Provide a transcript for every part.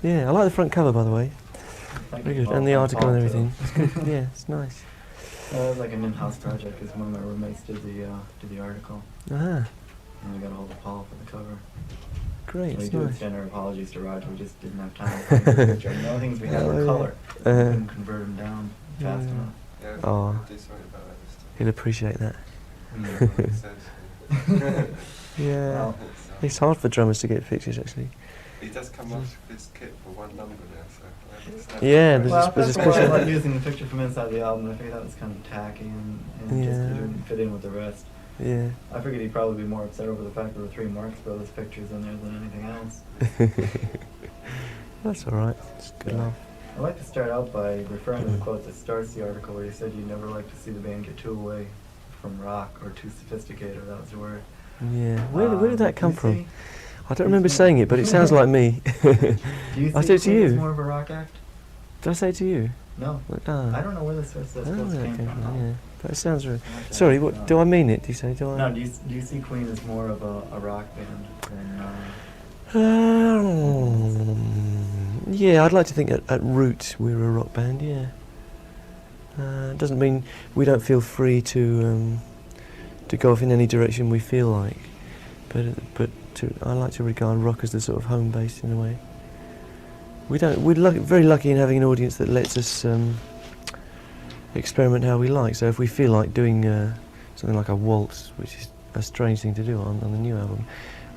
Yeah, I like the front cover, by the way. Very good, and the article and everything. It's good. Yeah, it's nice. It was like an in-house project because one of my roommates did the article. Ah. And we got a hold of Paul for the cover. Great, We it's do nice. extend our apologies to Roger. We just didn't have time to find the picture. And the only things we had were color. We couldn't convert them down fast enough. Yeah, Oh. do something about that this time. He'll appreciate that. Yeah. Yeah. Well, It's hard for drummers to get pictures, actually. He does come off this kit for one number now, so I understand. Yeah, there's well, there's a that's why I special. like using the picture from inside the album. I figured that was kind of tacky and just Yeah. didn't fit in with the rest. Yeah. I figured he'd probably be more upset over the fact there were 3 Marx Brothers pictures in there than anything else. That's all right. It's good laugh. I'd like to start out by referring to the quote that starts the article where you said you'd never like to see the band get too away from rock or too sophisticated, that was the word. Yeah. Where did that come do you from? see- I don't remember saying it, but it sounds like me. Do you I see said it to Queen as you. more of a rock act? Did I say it to you? No. Ah. I don't know where the source of that quote came from. Yeah. But it sounds right. I'll have to Sorry, ask what John. do I mean it? Do you say? Do I? No, do you see Queen as more of a rock band than... Yeah, I'd like to think at root we're a rock band. Yeah. It doesn't mean we don't feel free to go off in any direction we feel like, but I like to regard rock as the sort of home base in a way. We're very lucky in having an audience that lets us experiment how we like. So if we feel like doing something like a waltz, which is a strange thing to do on the new album,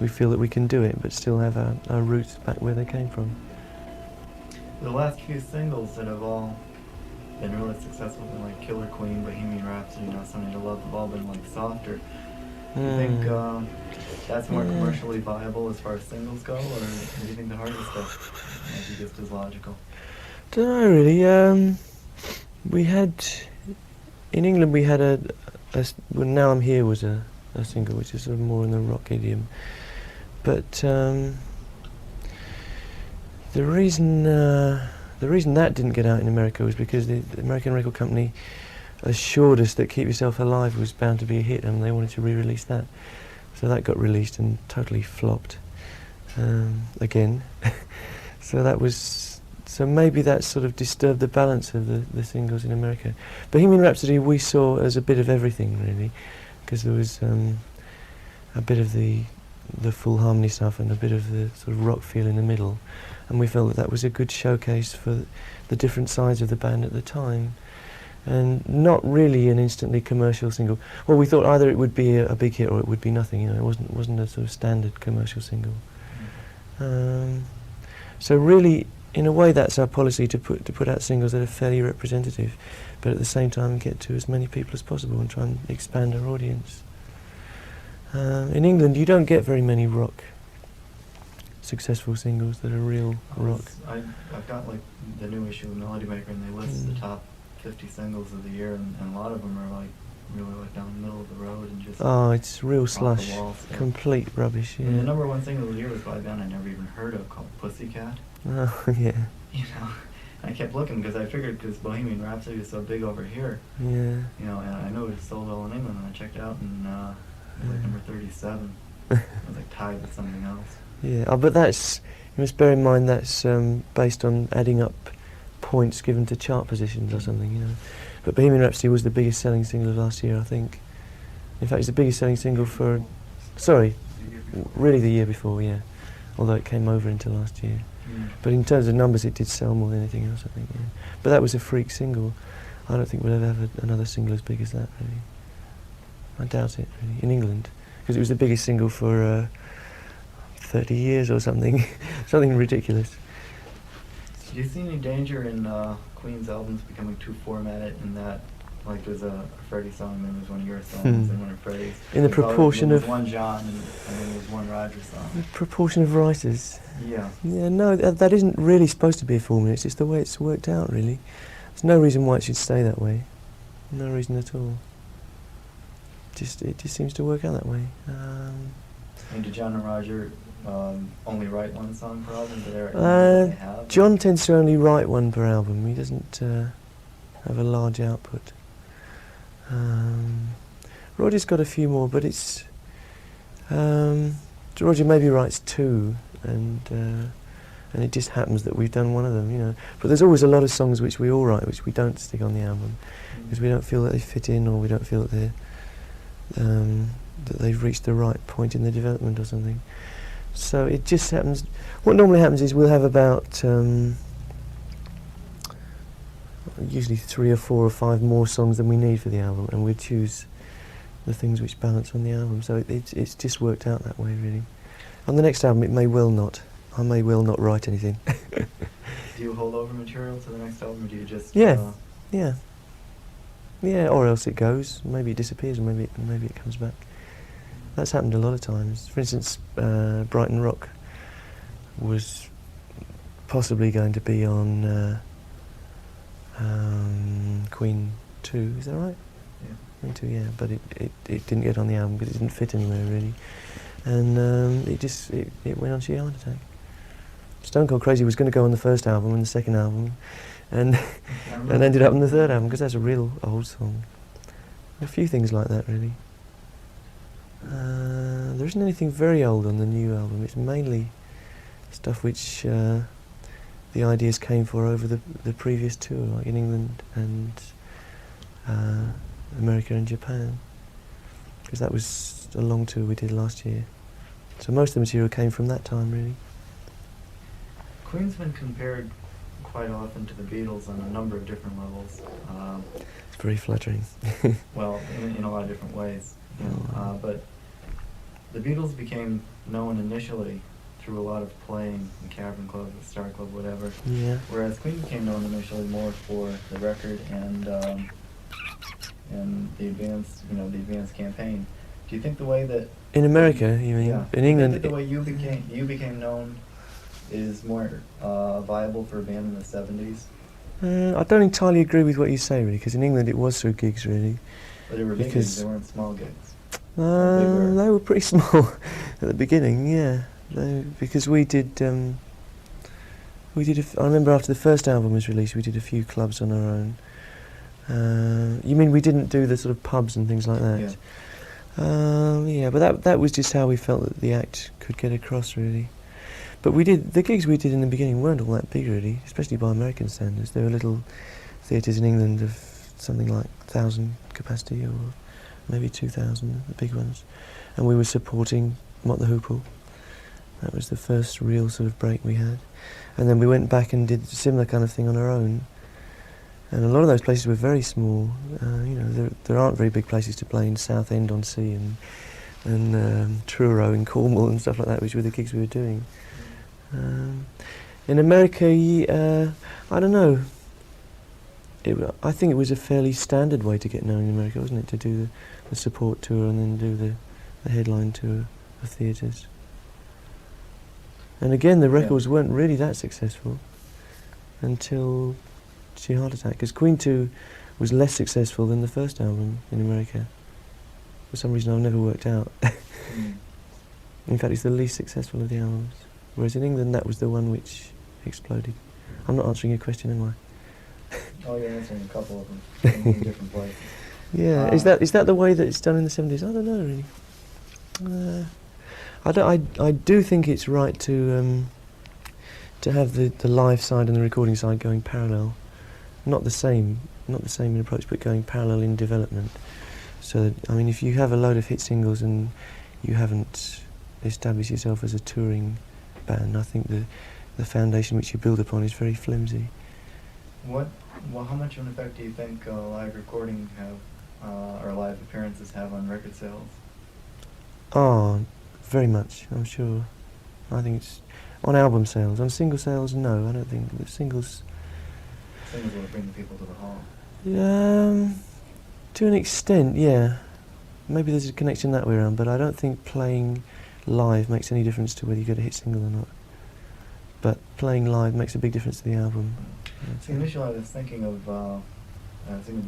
we feel that we can do it but still have our roots back where they came from. The last few singles that have all been really successful, like Killer Queen, Bohemian Rhapsody, Not Something to Love, have all been like softer. Do you think that's more commercially viable as far as singles go, or do you think the harder stuff might be just as logical? Don't know really. We had in England we had well, Now I'm Here was a single which is sort of more in the rock idiom, but the reason that didn't get out in America was because the American record company assured us that Keep Yourself Alive was bound to be a hit, and they wanted to re-release that. So that got released and totally flopped again. So maybe that sort of disturbed the balance of the singles in America. Bohemian Rhapsody we saw as a bit of everything really, because there was a bit of the full harmony stuff and a bit of the sort of rock feel in the middle, and we felt that was a good showcase for the different sides of the band at the time. And not really an instantly commercial single. Well, we thought either it would be a big hit or it would be nothing. You know, it wasn't a sort of standard commercial single. So really, in a way, that's our policy to put out singles that are fairly representative, but at the same time get to as many people as possible and try and expand our audience. In England, you don't get very many rock successful singles that are real rock. I've got like the new issue of Melody Maker, and they list the top 50 singles of the year, and a lot of them are like really like down the middle of the road and just It's real off the slush, wall stuff. complete rubbish. Yeah. And the number 1 single of the year was by a band I never even heard of called Pussycat. Oh yeah, You know, and I kept looking because I figured because Bohemian Rhapsody was so big over here, yeah. you know, and I knew it was sold well in England, and I checked it out, and it was like number 37. It was like tied with something else. Yeah, but you must bear in mind that's based on adding up points given to chart positions or something, you know. But Bohemian Rhapsody was the biggest selling single of last year, I think. In fact, it's the biggest selling single for... Sorry, really the year before, yeah. Although it came over into last year. But in terms of numbers, it did sell more than anything else, I think, yeah. But that was a freak single. I don't think we'll ever have another single as big as that, really. I doubt it, really, in England. Because it was the biggest single for 30 years or something. Something ridiculous. Do you see any danger in Queen's albums becoming too formatted in that, like there's a Freddie song, and then there's one of your songs, and one of Freddie's? In the proportion there's of... one John, and then there's one Roger song. The proportion of writers. Yeah. Yeah, no, that isn't really supposed to be a formula, it's just the way it's worked out, really. There's no reason why it should stay that way. No reason at all. It just seems to work out that way. And did John and Roger only write one song per album? Did they have? John tends to only write one per album. He doesn't have a large output. Roger's got a few more, but it's... Roger maybe writes 2, and and it just happens that we've done one of them, you know. But there's always a lot of songs which we all write, which we don't stick on the album, because we don't feel that they fit in, or we don't feel that they're that they've reached the right point in their development or something. So it just happens. What normally happens is we'll have about usually 3 or 4 or 5 more songs than we need for the album, and we choose the things which balance on the album. So it's just worked out that way, really. On the next album, it may well not. I may well not write anything. Do you hold over material to the next album, or do you just? Yeah, yeah. Or else it goes. Maybe it disappears, and maybe it comes back. That's happened a lot of times. For instance, Brighton Rock was possibly going to be on Queen 2. Is that right? Yeah. Queen 2, yeah. But it didn't get on the album because it didn't fit anywhere really, and it went on sheer heart attack. Stone Cold Crazy was going to go on the first album and the second album, and and ended up on the third album because that's a real old song. A few things like that, really. There isn't anything very old on the new album. It's mainly stuff which the ideas came for over the previous tour, like in England and America and Japan, because that was a long tour we did last year. So most of the material came from that time, really. Queen's been compared quite often to the Beatles on a number of different levels. It's very flattering. Well, in a lot of different ways. You know, but the Beatles became known initially through a lot of playing in Cavern Club, the Star Club, whatever. Yeah. Whereas Queen became known initially more for the record and the advanced campaign. Do you think the way that In America, you mean? Yeah. In England, Do you think that the way you became known is more viable for a band in the 70s? I don't entirely agree with what you say, really, because in England it was through gigs, really. But they were big gigs, they weren't small gigs. They were pretty small at the beginning, yeah. Because we did. I remember after the first album was released, we did a few clubs on our own. You mean we didn't do the sort of pubs and things like that? Yeah. Yeah, but that was just how we felt that the act could get across, really. But the gigs we did in the beginning weren't all that big, really, especially by American standards. There were little theatres in England of something like 1,000 capacity, or maybe 2,000, the big ones. And we were supporting Mott the Hoople. That was the first real sort of break we had. And then we went back and did a similar kind of thing on our own. And a lot of those places were very small. There aren't very big places to play in Southend-on-Sea and Truro in Cornwall and stuff like that, which were the gigs we were doing. In America, I don't know. I think it was a fairly standard way to get known in America, wasn't it? To do the support tour and then do the headline tour of theatres. And again, the records weren't really that successful until Sheer Heart Attack, because Queen 2 was less successful than the first album in America. For some reason I've never worked out. In fact, it's the least successful of the albums. Whereas in England, that was the one which exploded. I'm not answering your question, am I? Oh, you're answering a couple of them in different places. Yeah, is that the way that it's done in the 70s? I don't know, really. I do think it's right to have the live side and the recording side going parallel. Not the same in approach, but going parallel in development. So, I mean, if you have a load of hit singles and you haven't established yourself as a touring band, I think the foundation which you build upon is very flimsy. How much of an effect do you think live recording have, or live appearances have on record sales? Oh, very much, I'm sure. I think it's on album sales. On single sales, no, I don't think. The singles Will bring people to the hall. To an extent, yeah. Maybe there's a connection that way around, but I don't think playing live makes any difference to whether you get a hit single or not. But playing live makes a big difference to the album. See, initially I was thinking of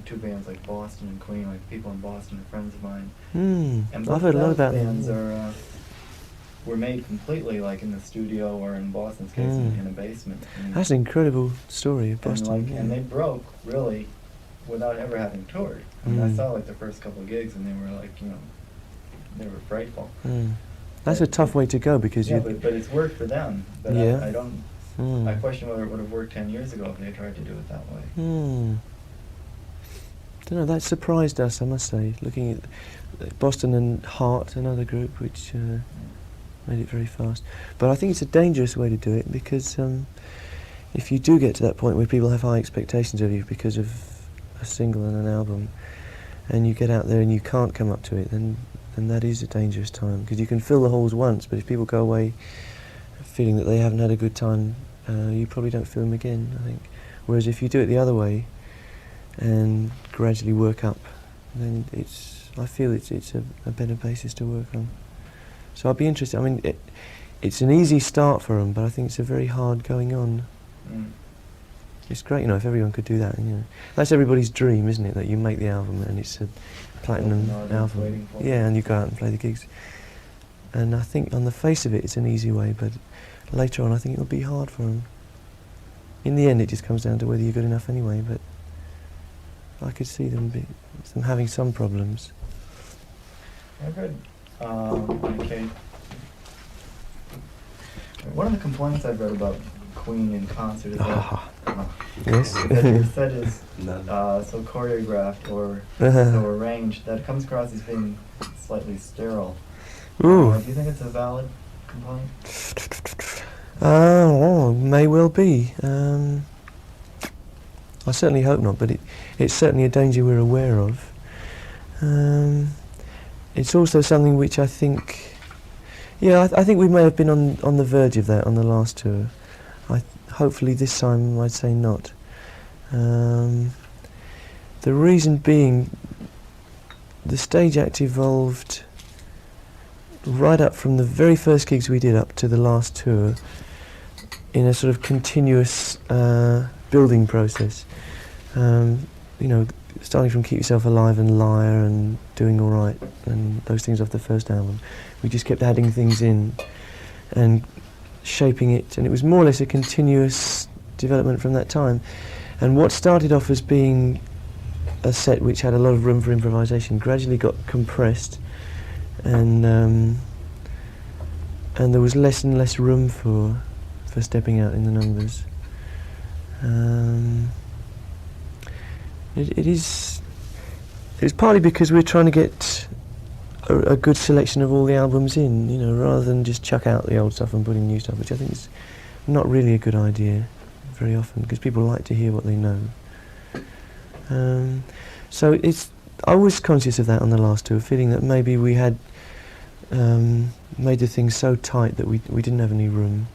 two bands like Boston and Queen, like people in Boston are friends of mine. And I've heard a lot about bands them. Were made completely like in the studio, or in Boston's case in a basement. That's an incredible story of Boston. And they broke really without ever having toured. I mean, I saw like the first couple of gigs and they were like, they were frightful. That's a tough way to go, because but it's worked for them. But yeah. I don't I question whether it would have worked 10 years ago if they tried to do it that way. Don't know, that surprised us, I must say, looking at Boston and Heart, another group which made it very fast. But I think it's a dangerous way to do it, because if you do get to that point where people have high expectations of you because of a single and an album, and you get out there and you can't come up to it, then that is a dangerous time, because you can fill the halls once, but if people go away feeling that they haven't had a good time, you probably don't feel them again, I think. Whereas if you do it the other way and gradually work up, then I feel it's a better basis to work on. So I'd be interested. I mean, it's an easy start for them, but I think it's a very hard going on. It's great, if everyone could do that. That's everybody's dream, isn't it? That you make the album and it's a platinum album. Yeah, and you go out and play the gigs. And I think on the face of it, it's an easy way, but later on, I think it'll be hard for them. In the end, it just comes down to whether you're good enough anyway. But I could see them having some problems. I've read one of the complaints I've read about Queen in concert is that yes. that your set is so choreographed or so arranged that it comes across as being slightly sterile. Ooh. Do you think it's a valid complaint? May well be. I certainly hope not, but it's certainly a danger we're aware of. It's also something which I think, I think we may have been on the verge of that on the last tour. Hopefully this time I'd say not. The reason being, the stage act evolved right up from the very first gigs we did up to the last tour in a sort of continuous building process. Starting from Keep Yourself Alive and Liar and Doing All Right and those things off the first album. We just kept adding things in and shaping it, and it was more or less a continuous development from that time. And what started off as being a set which had a lot of room for improvisation gradually got compressed, and there was less and less room for stepping out in the numbers. It's partly because we're trying to get a good selection of all the albums in, rather than just chuck out the old stuff and put in new stuff, which I think is not really a good idea very often, because people like to hear what they know. So I was conscious of that on the last tour, feeling that maybe we had made the thing so tight that we didn't have any room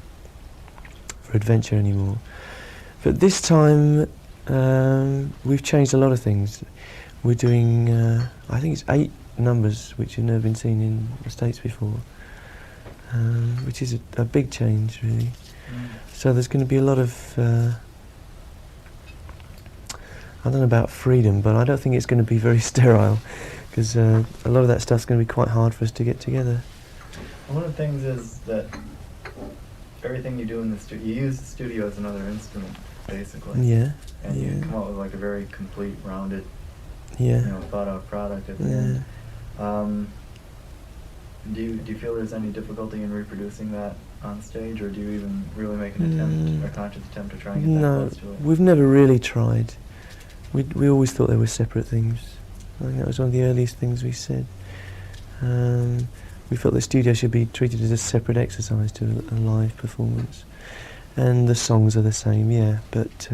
for adventure anymore. But this time we've changed a lot of things. We're doing, I think it's 8 numbers which have never been seen in the States before, which is a big change, really. So there's going to be a lot of, I don't know about freedom, but I don't think it's going to be very sterile, because a lot of that stuff's going to be quite hard for us to get together. One of the things is that everything you do in the studio, you use the studio as another instrument, basically. Yeah. And you come up with like a very complete, rounded, thought out product at the end. Do you feel there's any difficulty in reproducing that on stage, or do you even really make an attempt, a conscious attempt to try and get that close to it? No, we've never really tried. We always thought they were separate things. I think that was one of the earliest things we said. We felt the studio should be treated as a separate exercise to a live performance. And the songs are the same, but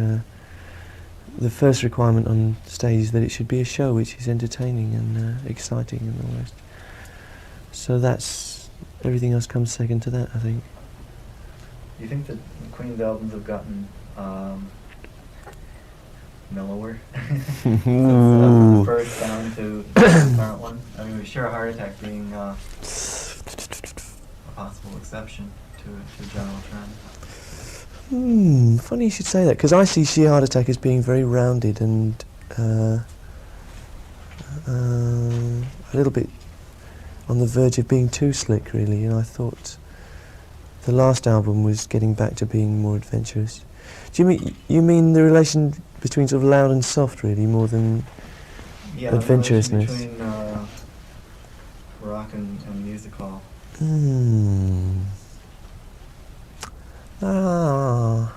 the first requirement on stage is that it should be a show which is entertaining and exciting and all the rest. So everything else comes second to that, I think. Do you think that Queen's albums have gotten mellower since the first down to the current one? I mean, we share a Heart Attack being a possible exception to a general trend. Funny you should say that, because I see Sheer Heart Attack as being very rounded and a little bit on the verge of being too slick, really. I thought the last album was getting back to being more adventurous. Do you mean the relation between sort of loud and soft, really, more than adventurousness? The relation between rock and music hall. Well,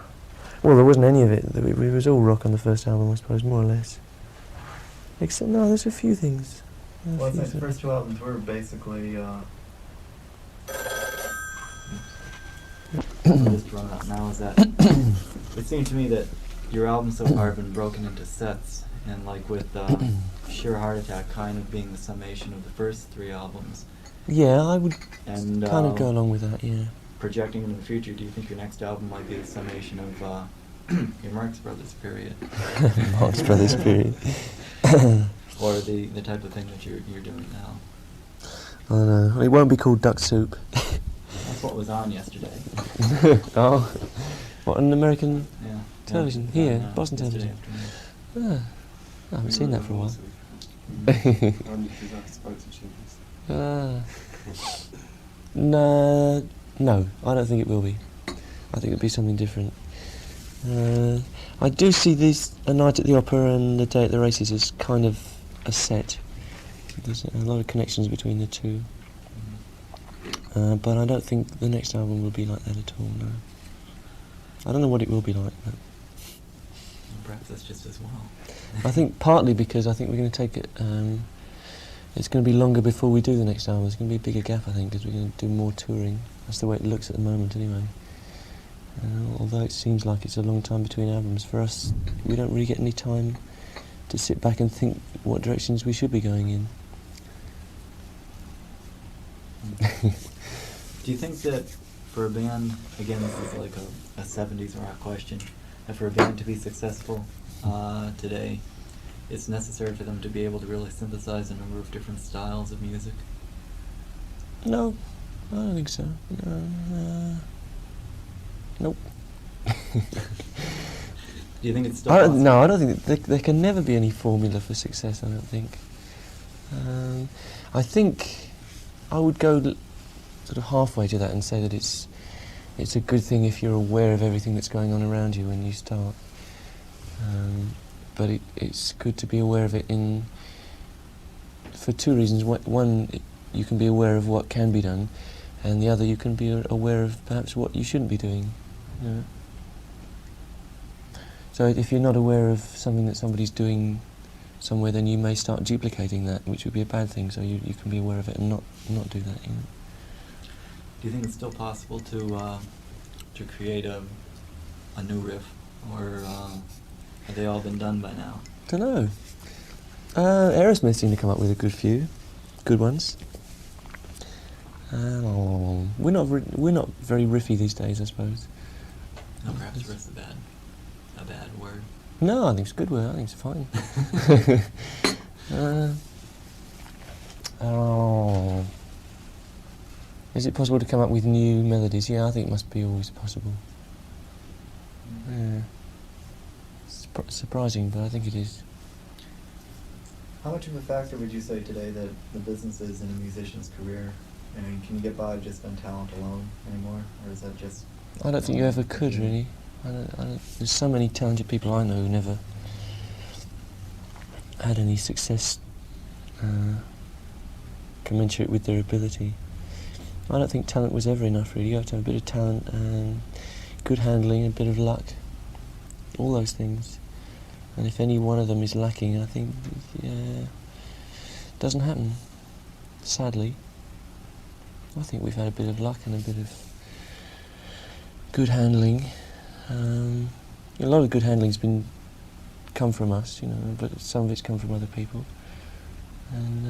there wasn't any of it. It was all rock on the first album, I suppose, more or less. Except, no, there's a few things. Well, the first two albums were basically. I'm just drawing out now is that it seemed to me that your albums so far have been broken into sets, and like with Sheer Heart Attack kind of being the summation of the first three albums. Yeah, I would And kind of go along with that, yeah. projecting into the future, do you think your next album might be the summation of your Marx Brothers period? Marx Brothers period. Or the type of thing that you're doing now? I don't know. It won't be called Duck Soup. That's what was on yesterday. Oh. What, an American Yeah. television? Yeah, Here, no, Boston yesterday television. afternoon. I haven't seen that for a while. No, I don't think it will be. I think it'll be something different. I do see this A Night at the Opera and A Day at the Races as kind of a set. There's a lot of connections between the two. But I don't think the next album will be like that at all, no. I don't know what it will be like, but Perhaps that's just as well. I think partly because I think we're going to take it, it's going to be longer before we do the next album. There's going to be a bigger gap, I think, because we're going to do more touring. That's the way it looks at the moment, anyway. Although it seems like it's a long time between albums, for us, we don't really get any time to sit back and think what directions we should be going in. Do you think that for a band, again, this is like a 70s rock question, that for a band to be successful today, it's necessary for them to be able to really synthesize a number of different styles of music? No, I don't think so. Nope. Do you think it's still possible? No, I don't think there can never be any formula for success, I don't think. I think I would go sort of halfway to that and say that it's a good thing if you're aware of everything that's going on around you when you start. But it's good to be aware of it for two reasons. One, you can be aware of what can be done, and the other, you can be aware of perhaps what you shouldn't be doing. You know? So if you're not aware of something that somebody's doing somewhere, then you may start duplicating that, which would be a bad thing. So you can be aware of it and not do that. You know? Do you think it's still possible to create a new riff, or have they all been done by now? Don't know. Aerosmith seem to come up with a good few, good ones. We're not very riffy these days, I suppose. No, perhaps riff's a bad word. No, I think it's a good word. I think it's fine. Is it possible to come up with new melodies? Yeah, I think it must be always possible. Yeah. Surprising, but I think it is. How much of a factor would you say today that the business is in a musician's career? I mean, can you get by just on talent alone anymore, or is that just? I don't think you ever could, really. There's so many talented people I know who never had any success commensurate with their ability. I don't think talent was ever enough, really. You have to have a bit of talent and good handling, a bit of luck, all those things. And if any one of them is lacking, I think it doesn't happen, sadly. I think we've had a bit of luck and a bit of good handling. A lot of good handling's come from us, you know, but some of it's come from other people. And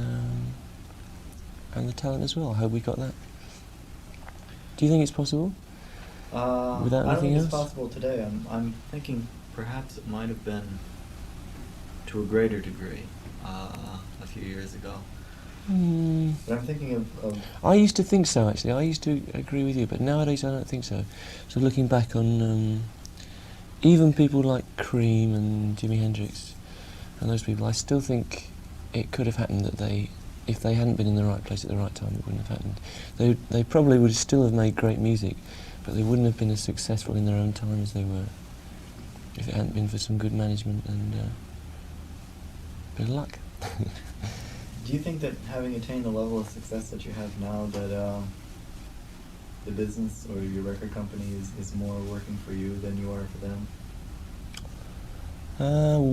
the talent as well. I hope we got that. Do you think it's possible? Without I don't anything think else? it's possible today. I'm thinking perhaps it might have been to a greater degree a few years ago. But I'm thinking of... I used to think so, actually. I used to agree with you, but nowadays I don't think so. So looking back on even people like Cream and Jimi Hendrix and those people, I still think it could have happened that if they hadn't been in the right place at the right time, it wouldn't have happened. They probably would still have made great music, but they wouldn't have been as successful in their own time as they were if it hadn't been for some good management and a bit of luck. Do you think that having attained the level of success that you have now, that the business or your record company is more working for you than you are for them?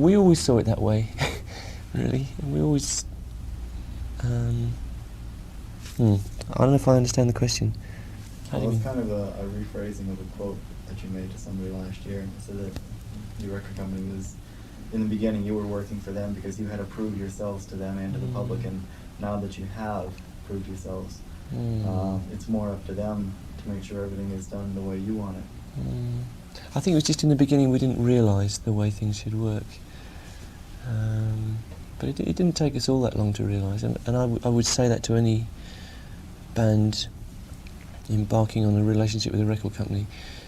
We always saw it that way, really. We always... I don't know if I understand the question. How do you Well, it's mean? kind of a rephrasing of a quote that you made to somebody last year, and it said that your record company was, in the beginning, you were working for them because you had to prove yourselves to them and to the public, and now that you have proved yourselves, it's more up to them to make sure everything is done the way you want it. I think it was just in the beginning we didn't realise the way things should work. But it didn't take us all that long to realise, and I would say that to any band embarking on a relationship with a record company.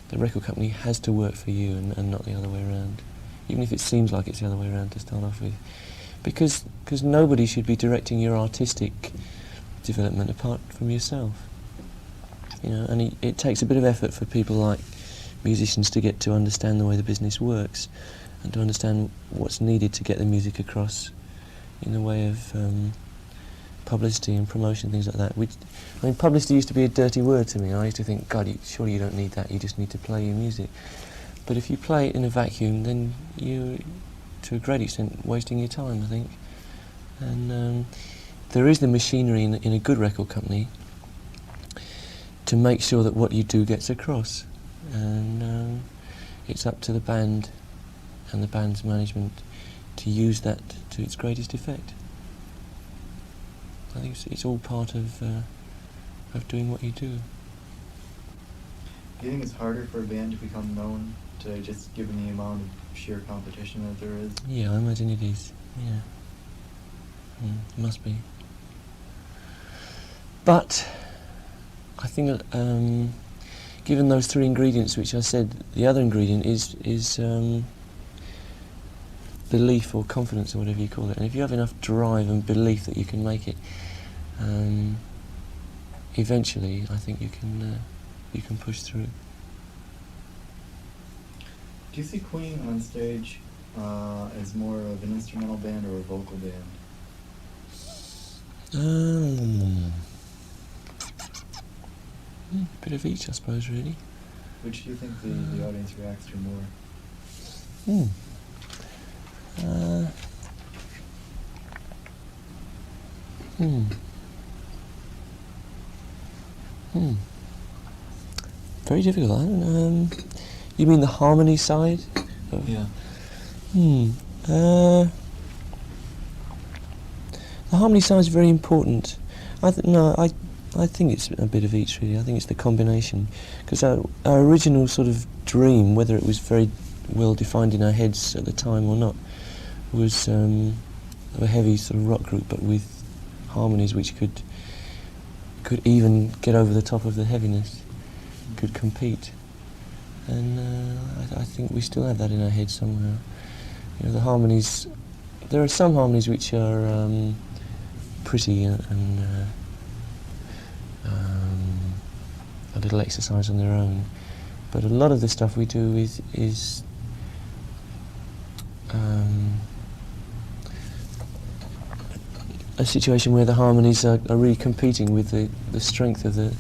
The record company has to work for you and not the other way around, even if it seems like it's the other way around to start off with. Because nobody should be directing your artistic development apart from yourself. You know, and it takes a bit of effort for people like musicians to get to understand the way the business works and to understand what's needed to get the music across in the way of publicity and promotion, things like that. I mean, publicity used to be a dirty word to me. I used to think, God, surely you don't need that, you just need to play your music. But if you play it in a vacuum, then you're, to a great extent, wasting your time, I think. And there is the machinery in a good record company to make sure that what you do gets across. And it's up to the band and the band's management to use that to its greatest effect. I think it's all part of doing what you do. Do you think it's harder for a band to become known today, just given the amount of sheer competition that there is? Yeah, I imagine it is. Yeah, it must be. But I think, given those three ingredients, which I said, the other ingredient is belief or confidence or whatever you call it. And if you have enough drive and belief that you can make it, eventually, I think you can push through. Do you see Queen on stage as more of an instrumental band or a vocal band? Bit of each, I suppose, really. Which do you think the audience reacts to more? Very difficult. I don't know. You mean the harmony side? Yeah. The harmony side is very important. I think it's a bit of each, really. I think it's the combination. Because our original sort of dream, whether it was very well defined in our heads at the time or not, was a heavy sort of rock group, but with harmonies which could even get over the top of the heaviness, could compete. And I think we still have that in our heads somehow. You know, the harmonies. There are some harmonies which are pretty and a little exercise on their own, but a lot of the stuff we do is a situation where the harmonies are really competing with the strength of the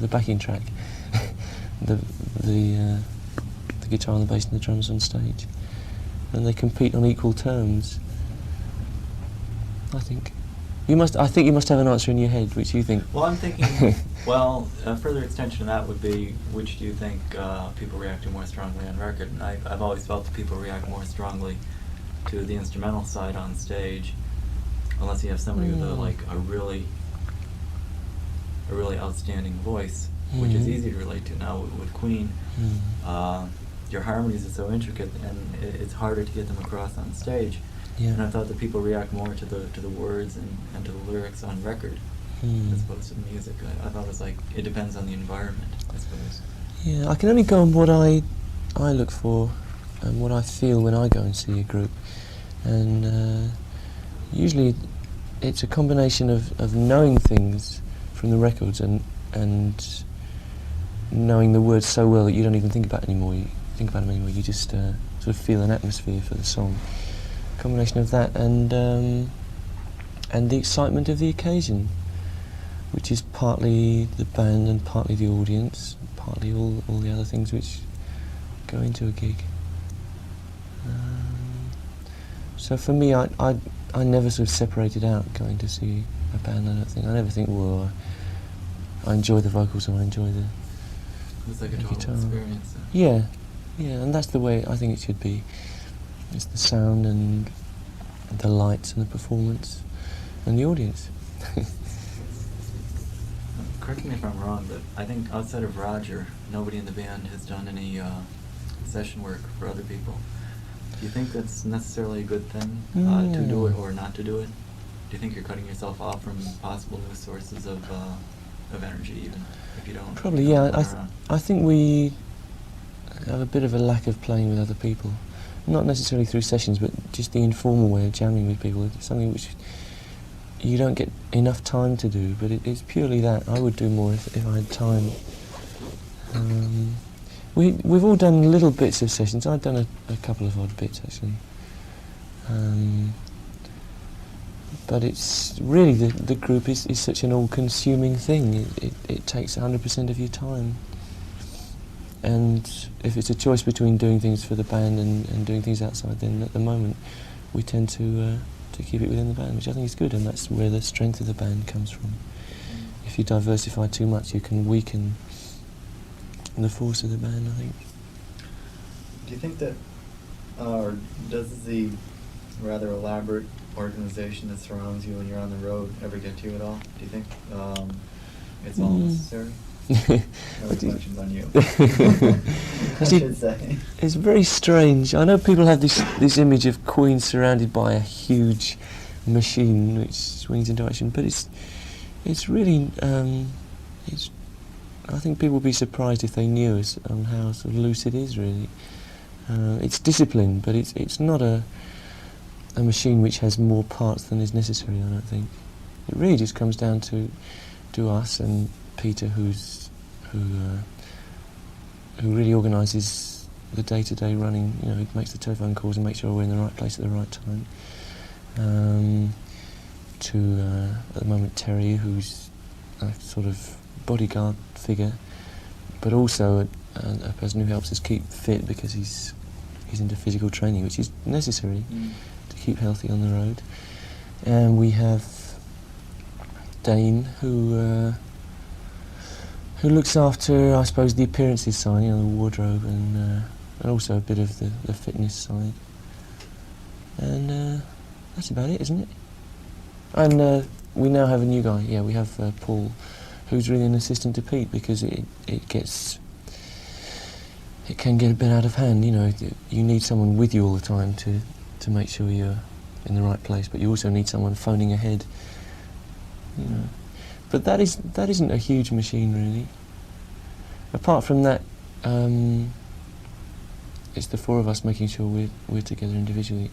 backing track, the guitar and the bass and the drums on stage, and they compete on equal terms. I think you must have an answer in your head. Which you think? Well, I'm thinking. Well, a further extension of that would be, which do you think people react to more strongly on record? And I've always felt that people react more strongly to the instrumental side on stage, unless you have somebody with a really outstanding voice, which is easy to relate to. Now with Queen, your harmonies are so intricate, and it's harder to get them across on stage. Yeah. And I thought that people react more to the words and to the lyrics on record as opposed to the music. I thought it was like, it depends on the environment, I suppose. Yeah, I can only go on what I look for and what I feel when I go and see a group, and usually it's a combination of knowing things from the records and knowing the words so well that you don't even think about them anymore. You just sort of feel an atmosphere for the song. Combination of that and the excitement of the occasion. which is partly the band and partly the audience, partly all the other things which go into a gig. So for me, I never sort of separated out going to see a band. I don't think. I never think, well, I enjoy the vocals or I enjoy the It's like a total guitar. experience. Yeah, and that's the way I think it should be. It's the sound and the lights and the performance and the audience. Correct me if I'm wrong, but I think outside of Roger, nobody in the band has done any session work for other people. Do you think that's necessarily a good thing, to do it or not to do it? Do you think you're cutting yourself off from possible new sources of energy, even if you don't? Probably, you don't yeah. run around? I think we have a bit of a lack of playing with other people. Not necessarily through sessions, but just the informal way of jamming with people. It's something which you don't get enough time to do, but it's purely that. I would do more if I had time. We've all done little bits of sessions. I've done a couple of odd bits, actually. But it's really, the group is such an all-consuming thing. It takes 100% of your time. And if it's a choice between doing things for the band and doing things outside, then at the moment we tend to keep it within the band, which I think is good, and that's where the strength of the band comes from. If you diversify too much, you can weaken the force of the band, I think. Do you think that, or does the rather elaborate organization that surrounds you when you're on the road ever get to you at all? Do you think it's all necessary? No reflections on you. I should say. It's very strange. I know people have this image of Queen surrounded by a huge machine which swings into action, but it's really I think people would be surprised if they knew us on how sort of loose it is, really. It's discipline, but it's not a machine which has more parts than is necessary, I don't think. It really just comes down to us and Peter, who really organises the day-to-day running. You know, he makes the telephone calls and makes sure we're in the right place at the right time. At the moment, Terry, who's a sort of bodyguard figure, but also a person who helps us keep fit because he's into physical training, which is necessary to keep healthy on the road. And we have Dane, who looks after, I suppose, the appearances side, you know, the wardrobe, and also a bit of the fitness side. And that's about it, isn't it? And we now have a new guy. Yeah, we have Paul, who's really an assistant to Pete, because it can get a bit out of hand. You know, you need someone with you all the time to make sure you're in the right place, but you also need someone phoning ahead. You know, but that isn't a huge machine, really. Apart from that, it's the four of us making sure we're together individually,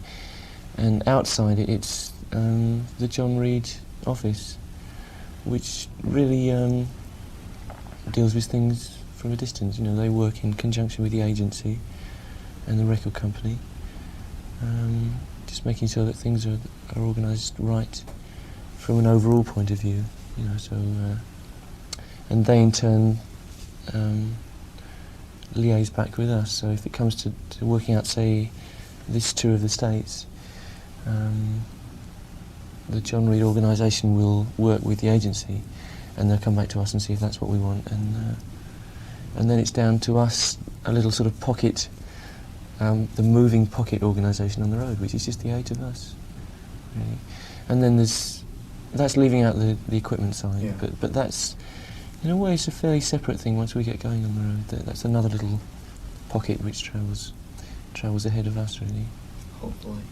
and outside it's the John Reed office, which really deals with things from a distance. You know, they work in conjunction with the agency and the record company, just making sure that things are organised right from an overall point of view. You know, so and they in turn liaise back with us. So if it comes to working out, say, this tour of the States, the John Reed organisation will work with the agency, and they'll come back to us and see if that's what we want, and then it's down to us, a little sort of pocket, the moving pocket organisation on the road, which is just the 8 of us, really. And then that's leaving out the equipment side, Yeah. but that's, in a way, it's a fairly separate thing once we get going on the road. That's another little pocket which travels ahead of us, really. Hopefully.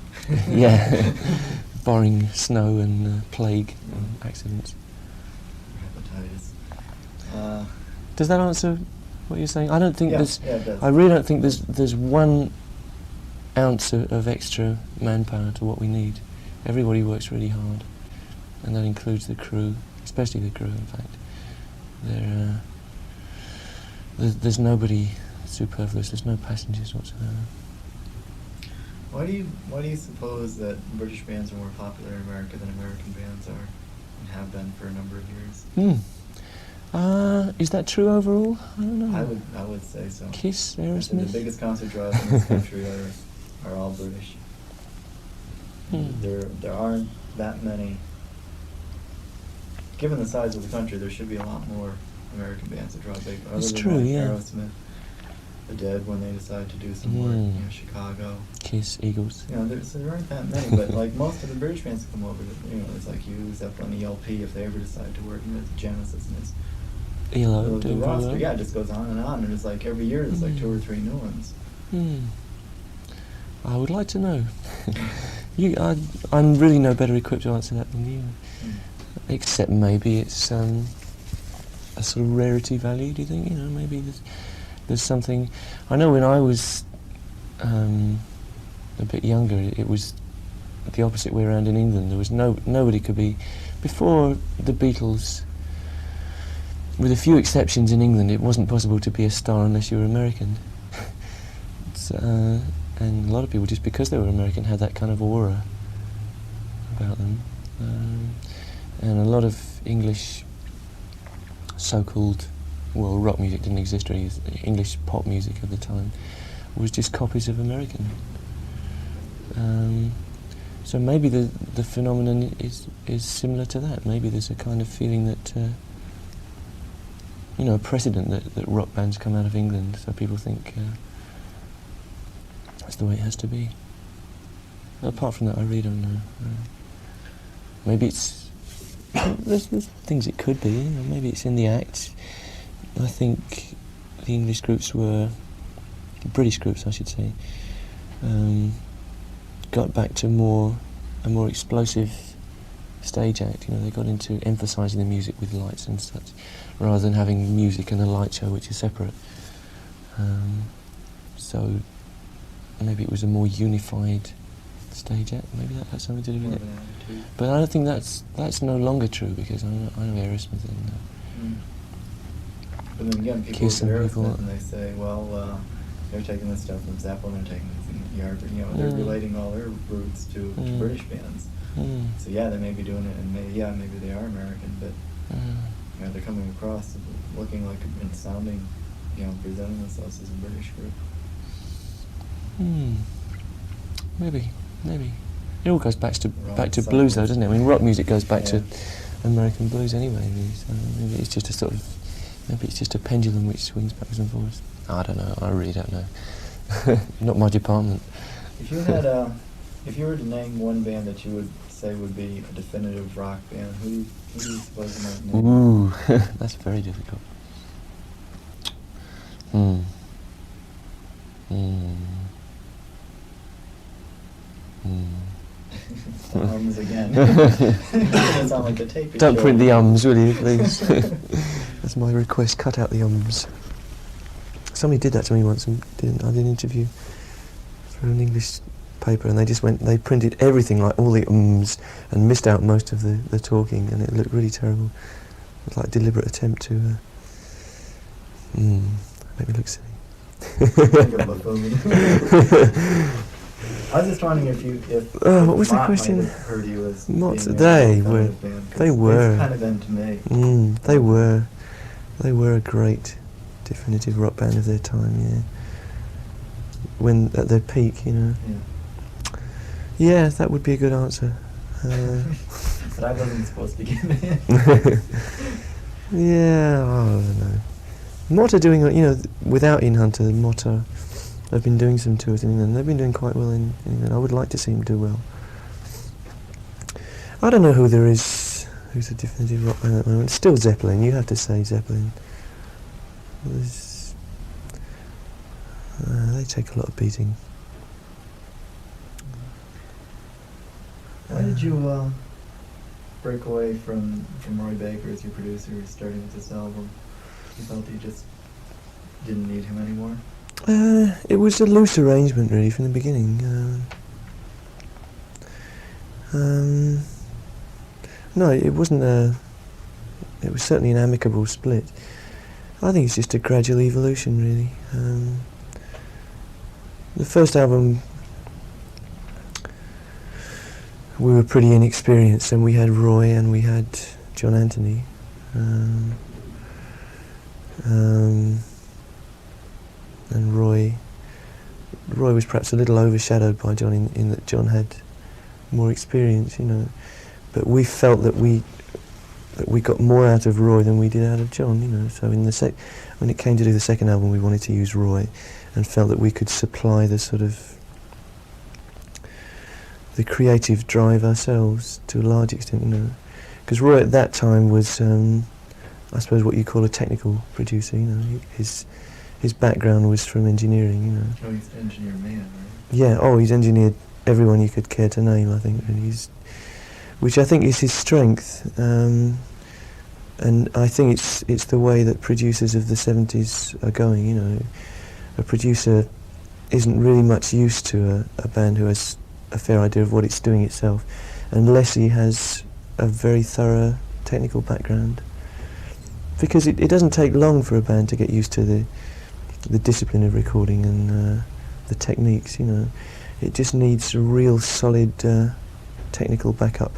Yeah, barring snow and plague and accidents. Hepatitis. Does that answer what you're saying? I don't think Yeah, there's. yeah, it does. I really don't think there's 1 ounce of extra manpower to what we need. Everybody works really hard, and that includes the crew, especially the crew. In fact, there's nobody superfluous. There's no passengers whatsoever. Why do you suppose that British bands are more popular in America than American bands are? and have been for a number of years. Is that true overall? I don't know. I would say so. Kiss, The Aerosmith. biggest concert draws in this country are all British. There aren't that many. Given the size of the country, there should be a lot more American bands that draw big. It's Other than true, like yeah. Aerosmith, the Dead when they decide to do some work, Chicago. Kiss, Eagles. There aren't that many, but like most of the British bands that come over, it's like you, Zeppelin, ELP, if they ever decide to work, it's Genesis and it's ELO, the doing very roster, well. yeah, it just goes on, and it's like every year there's like 2 or 3 new ones. I would like to know. I'm really no better equipped to answer that than you. Except maybe it's a sort of rarity value. Do you think? Maybe there's something. I know when I was a bit younger, it was the opposite way around in England. There was nobody could be before the Beatles. With a few exceptions in England, it wasn't possible to be a star unless you were American. And a lot of people, just because they were American, had that kind of aura about them. And a lot of English so-called, well, rock music didn't exist really, English pop music at the time was just copies of American. So maybe the phenomenon is similar to that. Maybe there's a kind of feeling that, a precedent that rock bands come out of England, so people think that's the way it has to be. Apart from that, I really don't know. Maybe it's... there's things it could be, maybe it's in the act. I think the English groups the British groups I should say, got back to a more explosive stage act. They got into emphasising the music with lights and such, rather than having music and a light show which are separate. So maybe it was a more unified stage act. Maybe that has something to do with it. But I don't think that's no longer true, because I know Aerosmith and But then again, people Kiss look at and people- Aerosmith and they say, well, they're taking this stuff from Zeppelin, they're taking this from Yardbird, they're relating all their roots to British bands. So yeah, they may be doing it, and maybe they are American, but they're coming across looking like and sounding, presenting themselves as a British group. Maybe. It all goes back to Right, blues, though, doesn't it? I mean, rock music goes back Yeah. to American blues anyway. Really, so maybe it's just a pendulum which swings backwards and forwards. I don't know. I really don't know. Not my department. If you were to name one band that you would say would be a definitive rock band, who do you suppose you might name? Ooh, that's very difficult. Ums again. It sound like the tape. Don't print the ums, will you, please? That's my request. Cut out the ums. Somebody did that to me once, and I did an interview for an English paper, and they printed everything, like all the ums, and missed out most of the talking, and it looked really terrible. It was like a deliberate attempt to make me look silly. I was just wondering if what was the Mott question? might have heard you as Mott, being a they definitive were- band, 'cause they were. They've kind of been to me. They were a great definitive rock band of their time, yeah. When at their peak, Yeah. Yeah, that would be a good answer. But I wasn't supposed to give it. Yeah, I don't know. Mott are doing, without Ian Hunter, Mott have been doing some tours in England. They've been doing quite well in England. I would like to see them do well. I don't know who's a definitive rock band at the moment. Still Zeppelin, you have to say Zeppelin. They take a lot of beating. Why did you break away from Roy Baker as your producer starting with this album? You felt that you just didn't need him anymore? It was a loose arrangement, really, from the beginning. No, it wasn't it was certainly an amicable split. I think it's just a gradual evolution, really. The first album we were pretty inexperienced, and we had Roy and we had John Anthony. And Roy was perhaps a little overshadowed by John in that John had more experience, you know. But we felt that we got more out of Roy than we did out of John, you know. So when it came to do the second album, we wanted to use Roy, and felt that we could supply the sort of the creative drive ourselves to a large extent, you know. Because Roy at that time was, I suppose, what you call a technical producer, you know. His background was from engineering, you know. Oh, he's an engineer man, right? Yeah, he's engineered everyone you could care to name, I think, and which I think is his strength, and I think it's the way that producers of the 70s are going, you know. A producer isn't really much used to a band who has a fair idea of what it's doing itself, unless he has a very thorough technical background. Because it doesn't take long for a band to get used to the discipline of recording and the techniques, you know. It just needs a real solid technical backup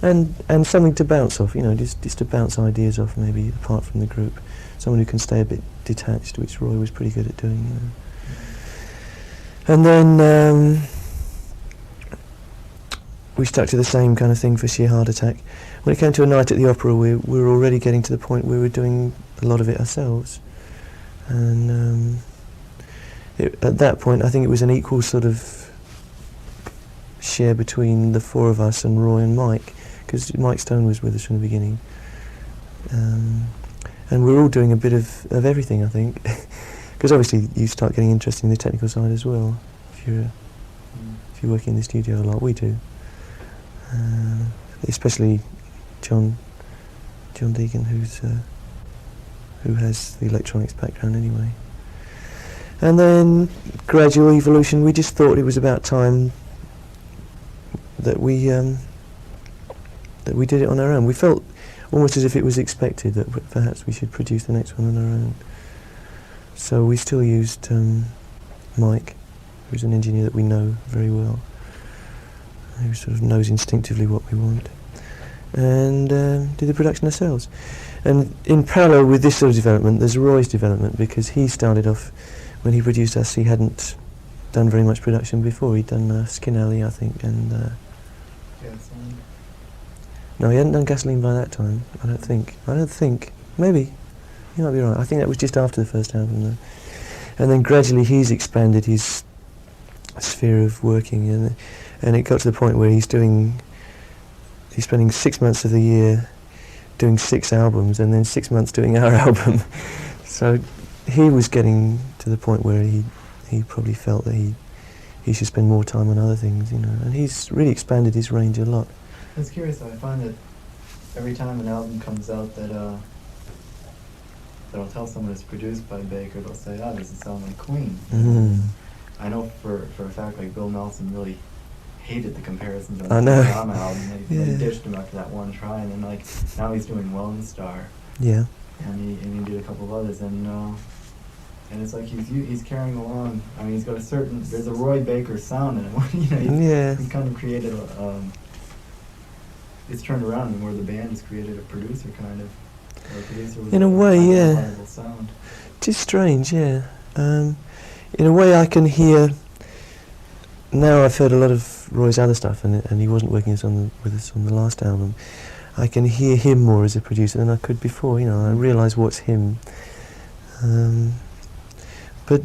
and something to bounce off, you know, just to bounce ideas off, maybe apart from the group. Someone who can stay a bit detached, which Roy was pretty good at doing, you know. And then we stuck to the same kind of thing for Sheer Heart Attack. When it came to A Night at the Opera, we were already getting to the point where we were doing a lot of it ourselves. And at that point, I think it was an equal sort of share between the four of us and Roy and Mike, because Mike Stone was with us from the beginning. And we were all doing a bit of everything, I think, because obviously you start getting interested in the technical side as well if you work in the studio a lot. We do, especially John Deacon, who has the electronics background anyway. And then gradual evolution. We just thought it was about time that we did it on our own. We felt almost as if it was expected that perhaps we should produce the next one on our own. So we still used Mike, who's an engineer that we know very well, who sort of knows instinctively what we want, and did the production ourselves. And in parallel with this sort of development, there's Roy's development, because he started off, when he produced us, he hadn't done very much production before. He'd done Skin Alley, I think, and Gasoline. no, he hadn't done Gasoline by that time. I don't think. Maybe. You might be right. I think that was just after the first album, though. And then gradually he's expanded his sphere of working, and it got to the point where he's spending 6 months of the year doing 6 albums, and then 6 months doing our album. So he was getting to the point where he probably felt that he should spend more time on other things, you know. And he's really expanded his range a lot. I was curious though, I find that every time an album comes out that I'll tell someone it's produced by Baker, they'll say, this doesn't sound like Queen. I know for a fact, like, Bill Nelson really hated the comparisons on the drama album. He ditched him after that one try, and then like now he's doing Lone Star. Yeah. And he did a couple of others, and it's like he's carrying along. I mean, he's got there's a Roy Baker sound in him. You know, he's kind of created it's turned around, and where the band has created a producer kind of. In a way, yeah. Sound. Just strange, yeah. In a way, I can hear. Now I've heard a lot of Roy's other stuff, and he wasn't working with us on the last album. I can hear him more as a producer than I could before. You know, I realise what's him. But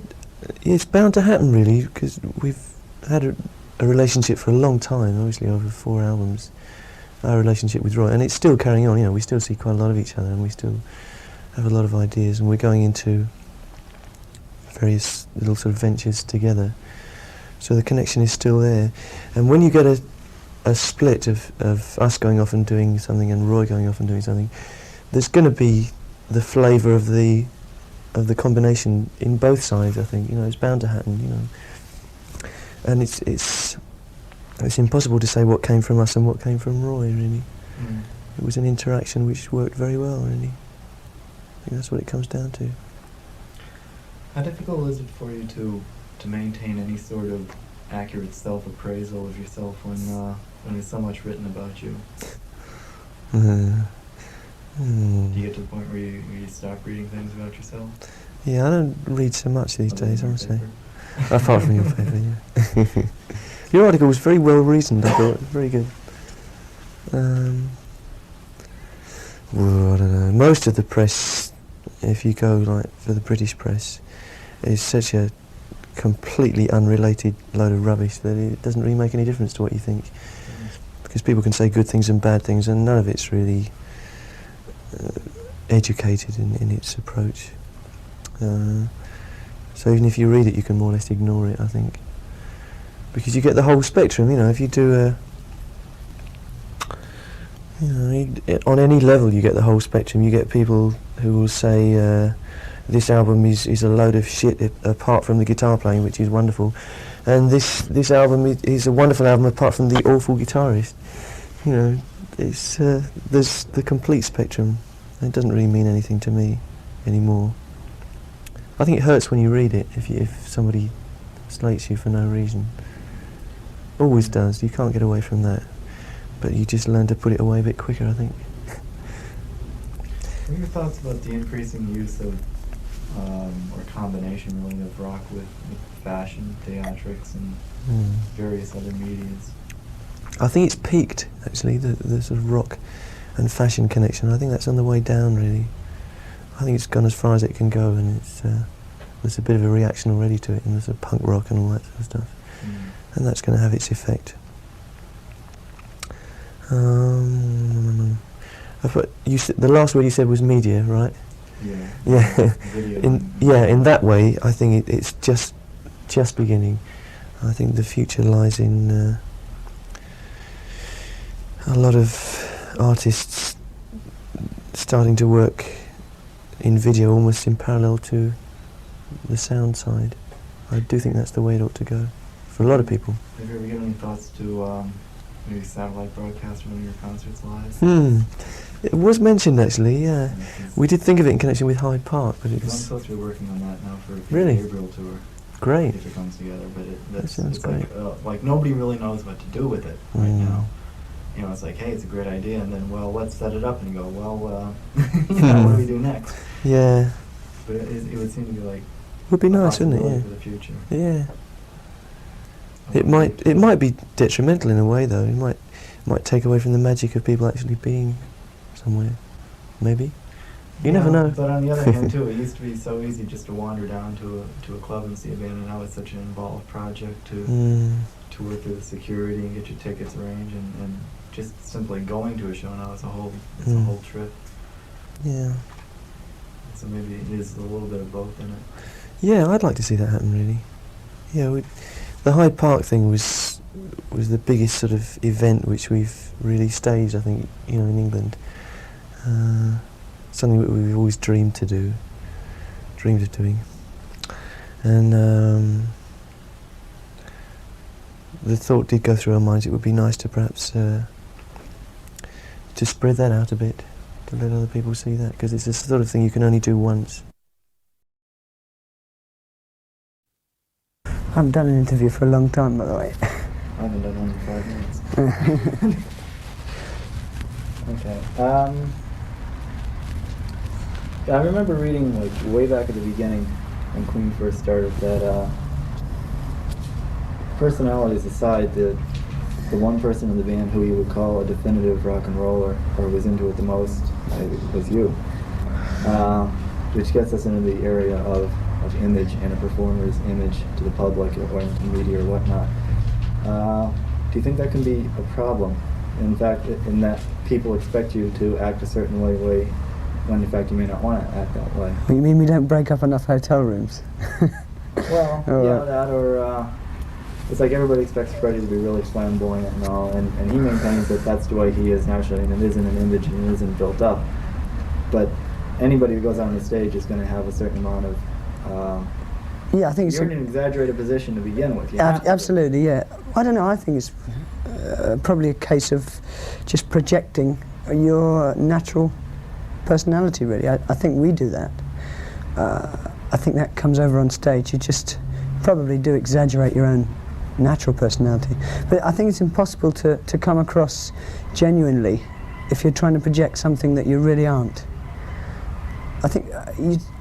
it's bound to happen, really, because we've had a relationship for a long time, obviously over 4 albums. Our relationship with Roy, and it's still carrying on. You know, we still see quite a lot of each other, and we still have a lot of ideas, and we're going into various little sort of ventures together. So the connection is still there. And when you get a split of us going off and doing something and Roy going off and doing something, there's going to be the flavour of the combination in both sides. I think, you know, it's bound to happen. You know, and it's impossible to say what came from us and what came from Roy, really. It was an interaction which worked very well, really. I think that's what it comes down to. How difficult is it for you to maintain any sort of accurate self-appraisal of yourself when there's so much written about you? Do you get to the point where you stop reading things about yourself? Yeah, I don't read so much these days, I would say. Apart from your paper, yeah. Your article was very well reasoned, I thought. Very good. Well, I don't know. Most of the press, if you go like for the British press, is such a completely unrelated load of rubbish that it doesn't really make any difference to what you think. Because people can say good things and bad things, and none of it's really educated in its approach. So even if you read it, you can more or less ignore it, I think. Because you get the whole spectrum, you know, if you do on any level you get the whole spectrum. You get people who will say this album is a load of shit apart from the guitar playing, which is wonderful, and this album is a wonderful album apart from the awful guitarist. You know, it's there's the complete spectrum. It doesn't really mean anything to me anymore. I think it hurts when you read it if somebody slates you for no reason. Always does. You can't get away from that. But you just learn to put it away a bit quicker, I think. What are your thoughts about the increasing use of, or combination really, of rock with fashion, theatrics, and various other medias? I think it's peaked, actually, the sort of rock and fashion connection. I think that's on the way down, really. I think it's gone as far as it can go, and there's a bit of a reaction already to it, and there's a punk rock and all that sort of stuff. And that's going to have its effect. The last word you said was media, right? Yeah. Yeah. Video in that way, I think it's just beginning. I think the future lies in a lot of artists starting to work in video almost in parallel to the sound side. I do think that's the way it ought to go for a lot of people. Have you ever given any thoughts to maybe satellite broadcast one of your concerts live? It was mentioned, actually, yeah. We did think of it in connection with Hyde Park, but it I'm was... supposed to be working on that now for the Really? Gabriel tour. Great. If it comes together, but That sounds it's great. like nobody really knows what to do with it right now. You know, it's like, hey, it's a great idea, and then, well, let's set it up, and you go, well, what do we do next? Yeah. But it would seem to be like Would be nice, wouldn't possibility it? for the future. Yeah. Yeah. It might be detrimental in a way, though. It might take away from the magic of people actually being somewhere. Maybe. You never know. But on the other hand, too, it used to be so easy just to wander down to a club and see a band, and now it's such an involved project to work through the security and get your tickets arranged, and just simply going to a show now is a whole trip. Yeah. So maybe it is a little bit of both in it. Yeah, I'd like to see that happen, really. Yeah, the Hyde Park thing was the biggest sort of event which we've really staged, I think, you know, in England. Something that we've always dreamed of doing. And the thought did go through our minds, it would be nice to perhaps to spread that out a bit, to let other people see that, because it's the sort of thing you can only do once. I haven't done an interview for a long time, by the way. I haven't done one in 5 minutes. Okay. I remember reading, like, way back at the beginning, when Queen first started, that personalities aside, the one person in the band who you would call a definitive rock and roller, or was into it the most, was you. Which gets us into the area of image and a performer's image to the public or media or whatnot. Do you think that can be a problem? In fact, in that people expect you to act a certain way when in fact you may not want to act that way. You mean we don't break up enough hotel rooms? Well, yeah, that or it's like everybody expects Freddie to be really flamboyant and all, and he maintains that that's the way he is naturally, and it isn't an image and it isn't built up. But anybody who goes out on the stage is going to have a certain amount of yeah, I think you're in an exaggerated position to begin with. Absolutely, yeah. I don't know, I think it's probably a case of just projecting your natural personality, really. I think we do that. I think that comes over on stage. You just probably do exaggerate your own natural personality. But I think it's impossible to come across genuinely if you're trying to project something that you really aren't. I think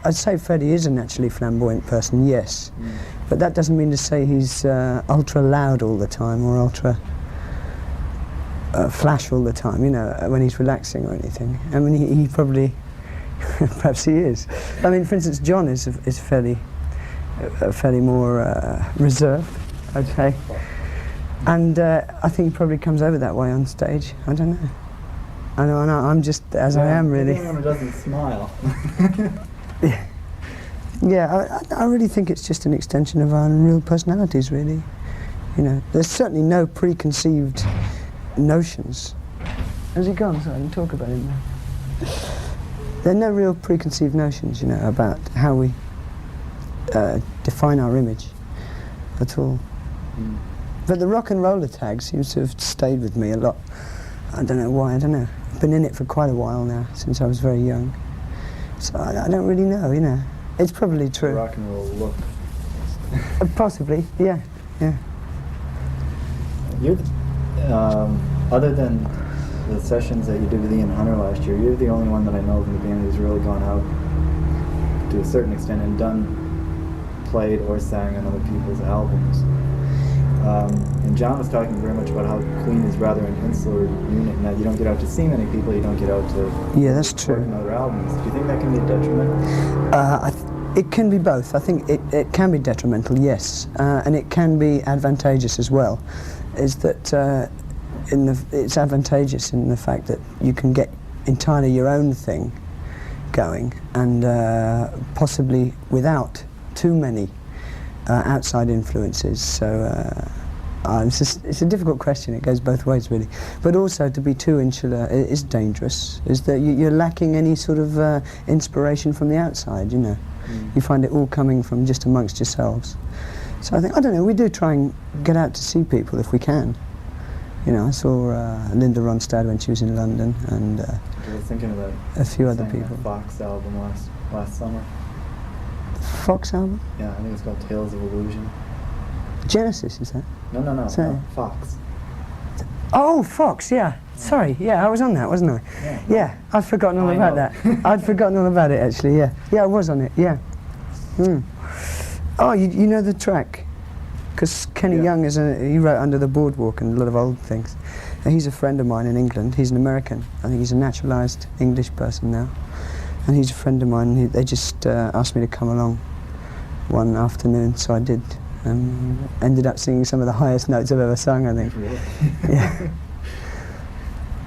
I'd say Freddie is a naturally flamboyant person, yes, but that doesn't mean to say he's ultra loud all the time or ultra flash all the time, you know, when he's relaxing or anything. I mean, he probably, perhaps he is. I mean, for instance, John is fairly more reserved, I'd say, and I think he probably comes over that way on stage. I don't know. I know, I'm just as I am, really. Anyone who doesn't smile. Yeah, I really think it's just an extension of our real personalities, really. You know, there's certainly no preconceived notions. Has he gone? So I can talk about him now. There are no real preconceived notions, you know, about how we define our image at all. But the rock and roller tag seems to have stayed with me a lot. I don't know why, I don't know. I've been in it for quite a while now, since I was very young. So I don't really know, you know. It's probably true. Rock and roll look. Possibly, yeah, yeah. You're, other than the sessions that you did with Ian Hunter last year, you're the only one that I know from the band who's really gone out to a certain extent and played or sang on other people's albums. And John was talking very much about how Queen is rather an insular unit, and that you don't get out to see many people, you don't get out to that's true. work on other albums. Do you think that can be a detriment? It can be both. I think it can be detrimental, yes, and it can be advantageous as well. Is that it's advantageous in the fact that you can get entirely your own thing going, and possibly without too many outside influences. So it's a difficult question. It goes both ways, really. But also, to be too insular is dangerous. Is that you're lacking any sort of inspiration from the outside, you know. You find it all coming from just amongst yourselves. So I think, I don't know, we do try and get out to see people if we can. You know, I saw Linda Ronstadt when she was in London, and I was thinking of that. A few other sang that people. Fox album last summer. Fox album? Yeah, I think it's called Tales of Illusion. Genesis, is that? No, Sorry. Fox. Oh, Fox, yeah. Sorry, yeah, I was on that, wasn't I? Yeah, I'd forgotten all about that. I'd forgotten all about it, actually, yeah. Yeah, I was on it, yeah. Oh, you know the track? Because Kenny Young he wrote Under the Boardwalk and a lot of old things. And he's a friend of mine in England. He's an American. I think he's a naturalised English person now. And he's a friend of mine. They just asked me to come along one afternoon, so I did. Ended up singing some of the highest notes I've ever sung, I think. Really? Yeah.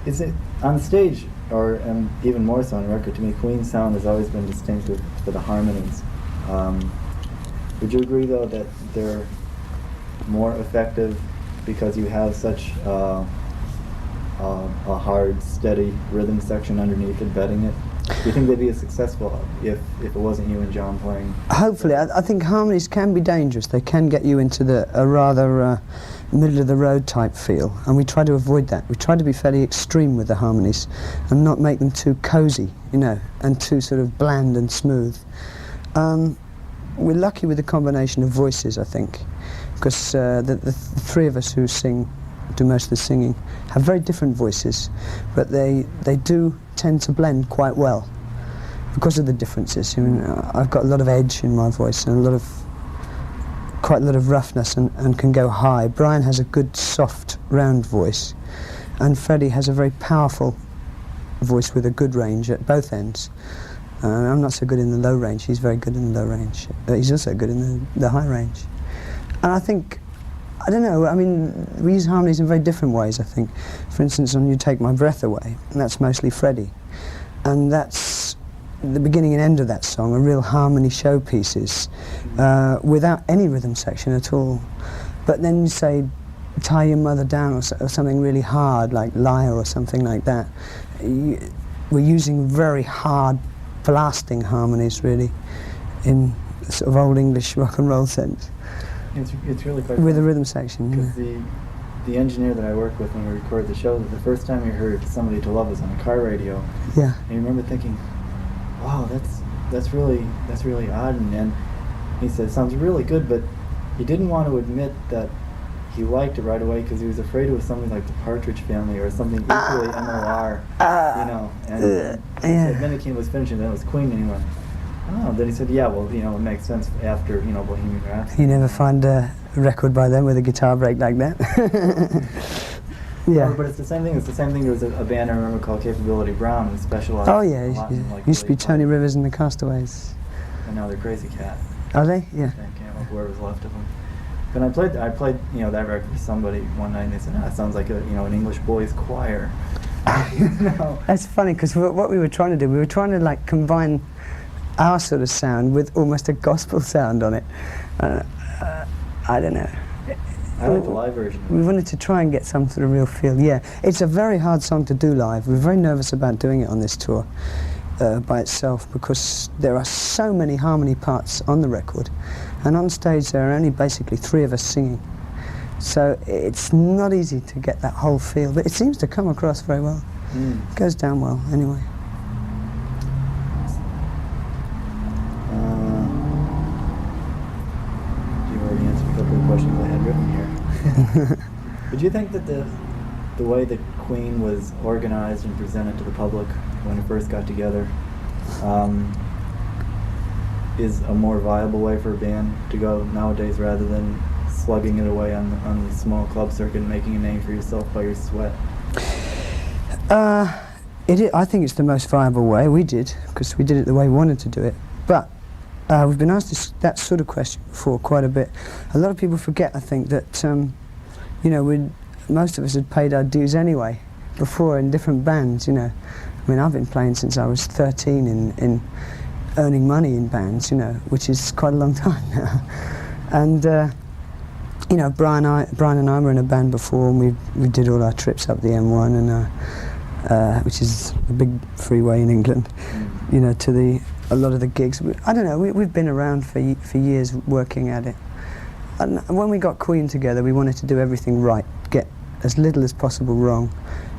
Is it on stage, or even more so on record? To me, Queen's sound has always been distinctive for the harmonies. Would you agree, though, that they're more effective because you have such a hard, steady rhythm section underneath it, bedding it? Do you think they'd be as successful if it wasn't you and John playing? Hopefully. I think harmonies can be dangerous. They can get you into a rather middle-of-the-road type feel, and we try to avoid that. We try to be fairly extreme with the harmonies and not make them too cosy, you know, and too sort of bland and smooth. We're lucky with the combination of voices, I think, because the three of us who do most of the singing, have very different voices, but they do tend to blend quite well because of the differences. I mean, I've got a lot of edge in my voice and quite a lot of roughness and can go high. Brian has a good, soft, round voice, and Freddie has a very powerful voice with a good range at both ends. I'm not so good in the low range. He's very good in the low range. He's also good in the high range. And I think, I don't know, I mean, we use harmonies in very different ways, I think. For instance, on You Take My Breath Away, and that's mostly Freddie. And that's the beginning and end of that song, are real harmony showpieces, without any rhythm section at all. But then you say, Tie Your Mother Down, or something really hard, like Liar or something like that. We're using very hard, blasting harmonies, really, in sort of old English rock and roll sense. It's really quite with a rhythm section. Because the engineer that I work with when we record the show, the first time he heard Somebody to Love was on a car radio. Yeah. And you remember thinking, wow, that's really odd. And he said, it sounds really good, but he didn't want to admit that he liked it right away because he was afraid it was something like the Partridge Family or something equally MOR, you know. And he said, then he was finishing, then it was Queen, and he went, oh. Then he said, yeah, well, you know, it makes sense after, you know, Bohemian Rhapsody. You never find a record by them with a guitar break like that. Yeah. But it's the same thing. It's the same thing. There was a band I remember called Capability Brown who specialized. Oh yeah, a lot in, like, used to be late Tony punk. Rivers and the Castaways. And now they're Crazy Cat. Are they? Yeah. I can't remember whoever's left of them. But I played, you know, that record for somebody one night, and they said, "Ah, it sounds like a, you know, an English boys' choir." You know? That's funny because what we were trying to do, we were trying to like combine our sort of sound with almost a gospel sound on it. I don't know. I like the live version. We wanted to try and get some sort of real feel. Yeah, it's a very hard song to do live. We're very nervous about doing it on this tour by itself because there are so many harmony parts on the record, and on stage there are only basically 3 of us singing. So it's not easy to get that whole feel, but it seems to come across very well. It goes down well, anyway. You already answered a couple of questions I had written here. But do you think that the way that Queen was organized and presented to the public when it first got together is a more viable way for a band to go nowadays rather than slugging it away on the small club circuit and making a name for yourself by your sweat? I think it's the most viable way. We did, because we did it the way we wanted to do it. But we've been asked that sort of question before quite a bit. A lot of people forget, I think, that you know, most of us had paid our dues anyway before in different bands. You know, I mean, I've been playing since I was 13 in earning money in bands. You know, which is quite a long time now. And you know, Brian and I were in a band before, and we did all our trips up the M1, and which is a big freeway in England. You know, to a lot of the gigs. I don't know. We've been around for years working at it. And when we got Queen together, we wanted to do everything right, get as little as possible wrong,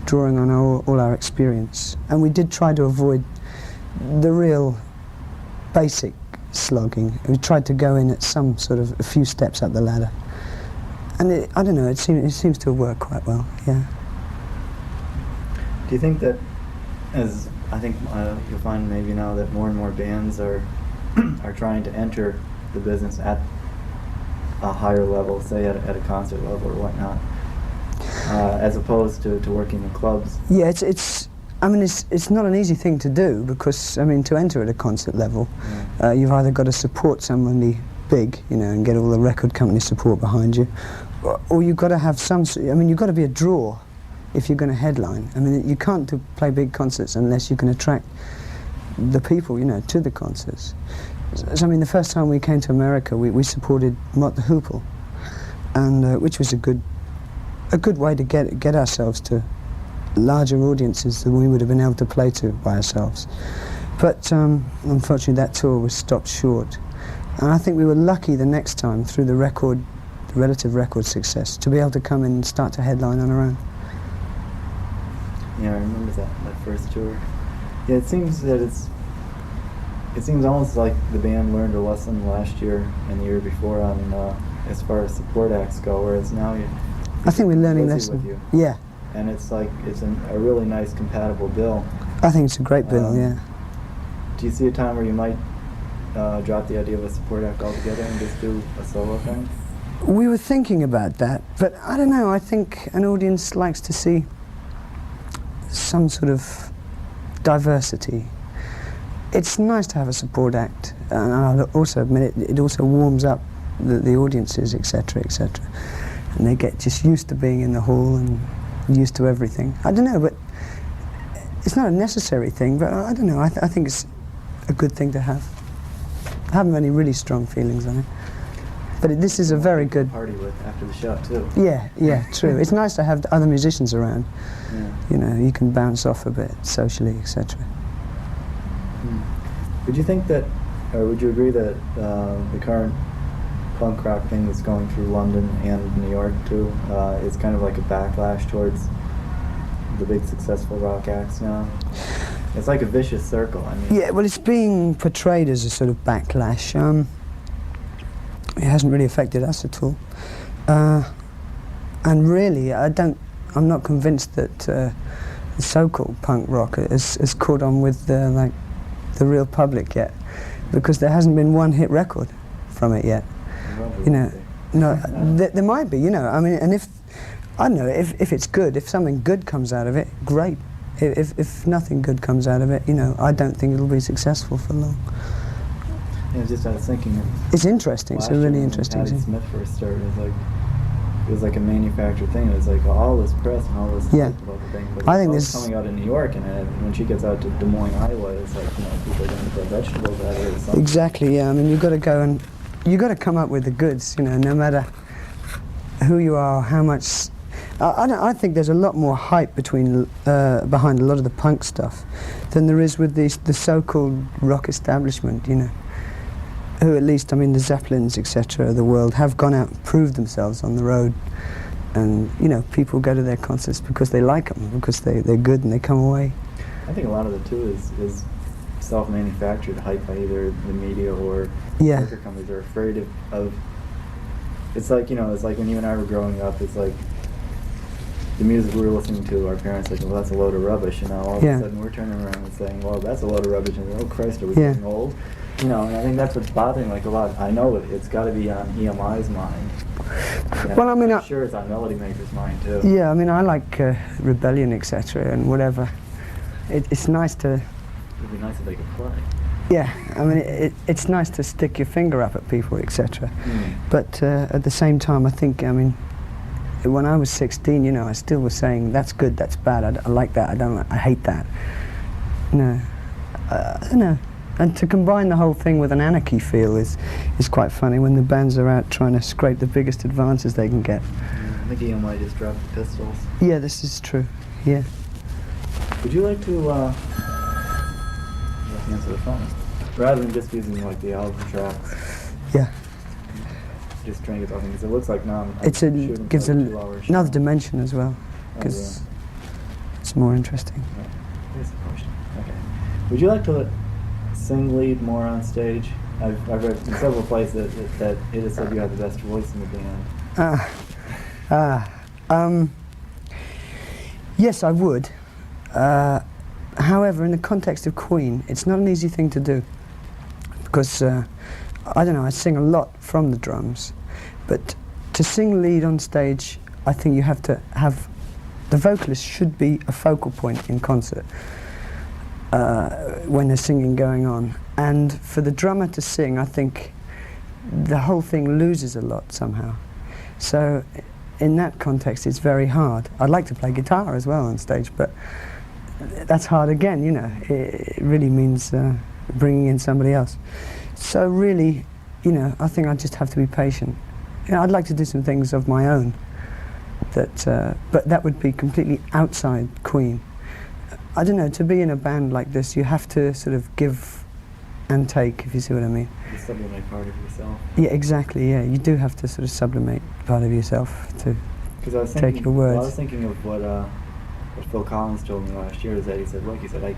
drawing on all our experience. And we did try to avoid the real basic slogging. We tried to go in at some sort of a few steps up the ladder. And I don't know, it seems to have worked quite well, yeah. Do you think that, as I think you'll find maybe now that more and more bands are trying to enter the business at a higher level, say at a concert level or whatnot, as opposed to working in clubs? Yeah, I mean, it's not an easy thing to do because, I mean, to enter at a concert level, you've either got to support somebody big, you know, and get all the record company support behind you, or you've got to have you've got to be a draw if you're going to headline. I mean, you can't play big concerts unless you can attract the people, you know, to the concerts. So, I mean, the first time we came to America, we supported Mott the Hoople, and which was a good way to get ourselves to larger audiences than we would have been able to play to by ourselves. But unfortunately, that tour was stopped short, and I think we were lucky the next time through the relative record success to be able to come in and start to headline on our own. Yeah, I remember that first tour. Yeah, it seems almost like the band learned a lesson last year and the year before on as far as support acts go, whereas now I think we're learning Lizzy lessons. with you. Yeah. And it's like it's a really nice compatible bill. I think it's a great bill, yeah. Do you see a time where you might drop the idea of a support act altogether and just do a solo thing? We were thinking about that, but I don't know, I think an audience likes to see some sort of diversity. It's nice to have a support act, and I'll also admit it also warms up the audiences, etc., etc. And they get just used to being in the hall and used to everything. I don't know, but it's not a necessary thing, but I don't know, I think it's a good thing to have. I haven't any really strong feelings on it. But this is a very good party with after the show too. Yeah, true. It's nice to have other musicians around. Yeah. You know, you can bounce off a bit socially, etc. Would you think that, or would you agree that the current punk rock thing that's going through London and New York too is kind of like a backlash towards the big successful rock acts now? It's like a vicious circle. I mean. Yeah, well, it's being portrayed as a sort of backlash. It hasn't really affected us at all. And really, I'm not convinced that the so-called punk rock has caught on with like the real public yet, because there hasn't been one hit record from it yet. You know, no, there might be. You know, I mean, and if I don't know if it's good, if something good comes out of it, great. If nothing good comes out of it, you know, I don't think it'll be successful for long. Yeah, just I was thinking. It's interesting. It's a really interesting Patti thing. Smith first started, it was like a manufactured thing. It was like all this press and all this hype about the thing. But I think it's this coming out in New York, and when she gets out to Des Moines, Iowa, it's like, you know, people are going to grow vegetables out here or something. exactly. Yeah, I mean, you've got to go and you've got to come up with the goods. You know, no matter who you are, how much. I think there's a lot more hype behind a lot of the punk stuff than there is with the so-called rock establishment, you know, who at least, I mean, the Zeppelins, etc., of the world have gone out and proved themselves on the road, and, you know, people go to their concerts because they like them, because they're good and they come away. I think a lot of it, too, is self-manufactured hype by either the media or record companies. They're afraid of... It's like, you know, it's like when you and I were growing up, it's like the music we were listening to, our parents like, well, that's a load of rubbish, you know. All of a sudden we're turning around and saying, well, that's a load of rubbish, and oh Christ, are we getting old? You know, and I think that's what's bothering like a lot. I know it's got to be on EMI's mind. Well, I mean, I'm sure it's on Melody Maker's mind too. Yeah, I mean, I like Rebellion, etc., and whatever. It's nice to... It'd be nice if they could play. Yeah, I mean, it's nice to stick your finger up at people, etc. But at the same time, I think, I mean, when I was 16, you know, I still was saying, that's good, that's bad, I like that, I hate that. No. No. And to combine the whole thing with an anarchy feel is quite funny when the bands are out trying to scrape the biggest advances they can get. I think EMI just dropped the Pistols. Yeah, this is true, yeah. Would you like to answer the phone? Rather than just using like the album tracks. Yeah. Just trying to get talking, because it looks like now Gives another dimension as well, because it's more interesting. Right. Here's the question. Okay. Would you like to sing lead more on stage? I've read in several places that it is said you have the best voice in the band. Yes, I would. However, in the context of Queen, it's not an easy thing to do, because I don't know, I sing a lot from the drums, but to sing lead on stage, I think you have to have, the vocalist should be a focal point in concert when there's singing going on. And for the drummer to sing, I think the whole thing loses a lot somehow. So in that context, it's very hard. I'd like to play guitar as well on stage, but that's hard again, you know. It really means bringing in somebody else. So really, you know, I think I just have to be patient. You know, I'd like to do some things of my own, that, but that would be completely outside Queen. I don't know, to be in a band like this, you have to sort of give and take, if you see what I mean. You sublimate part of yourself. Yeah, exactly, yeah. You do have to sort of sublimate part of yourself to take your words. Well, I was thinking of what Phil Collins told me last year, is that he said, look, he said, I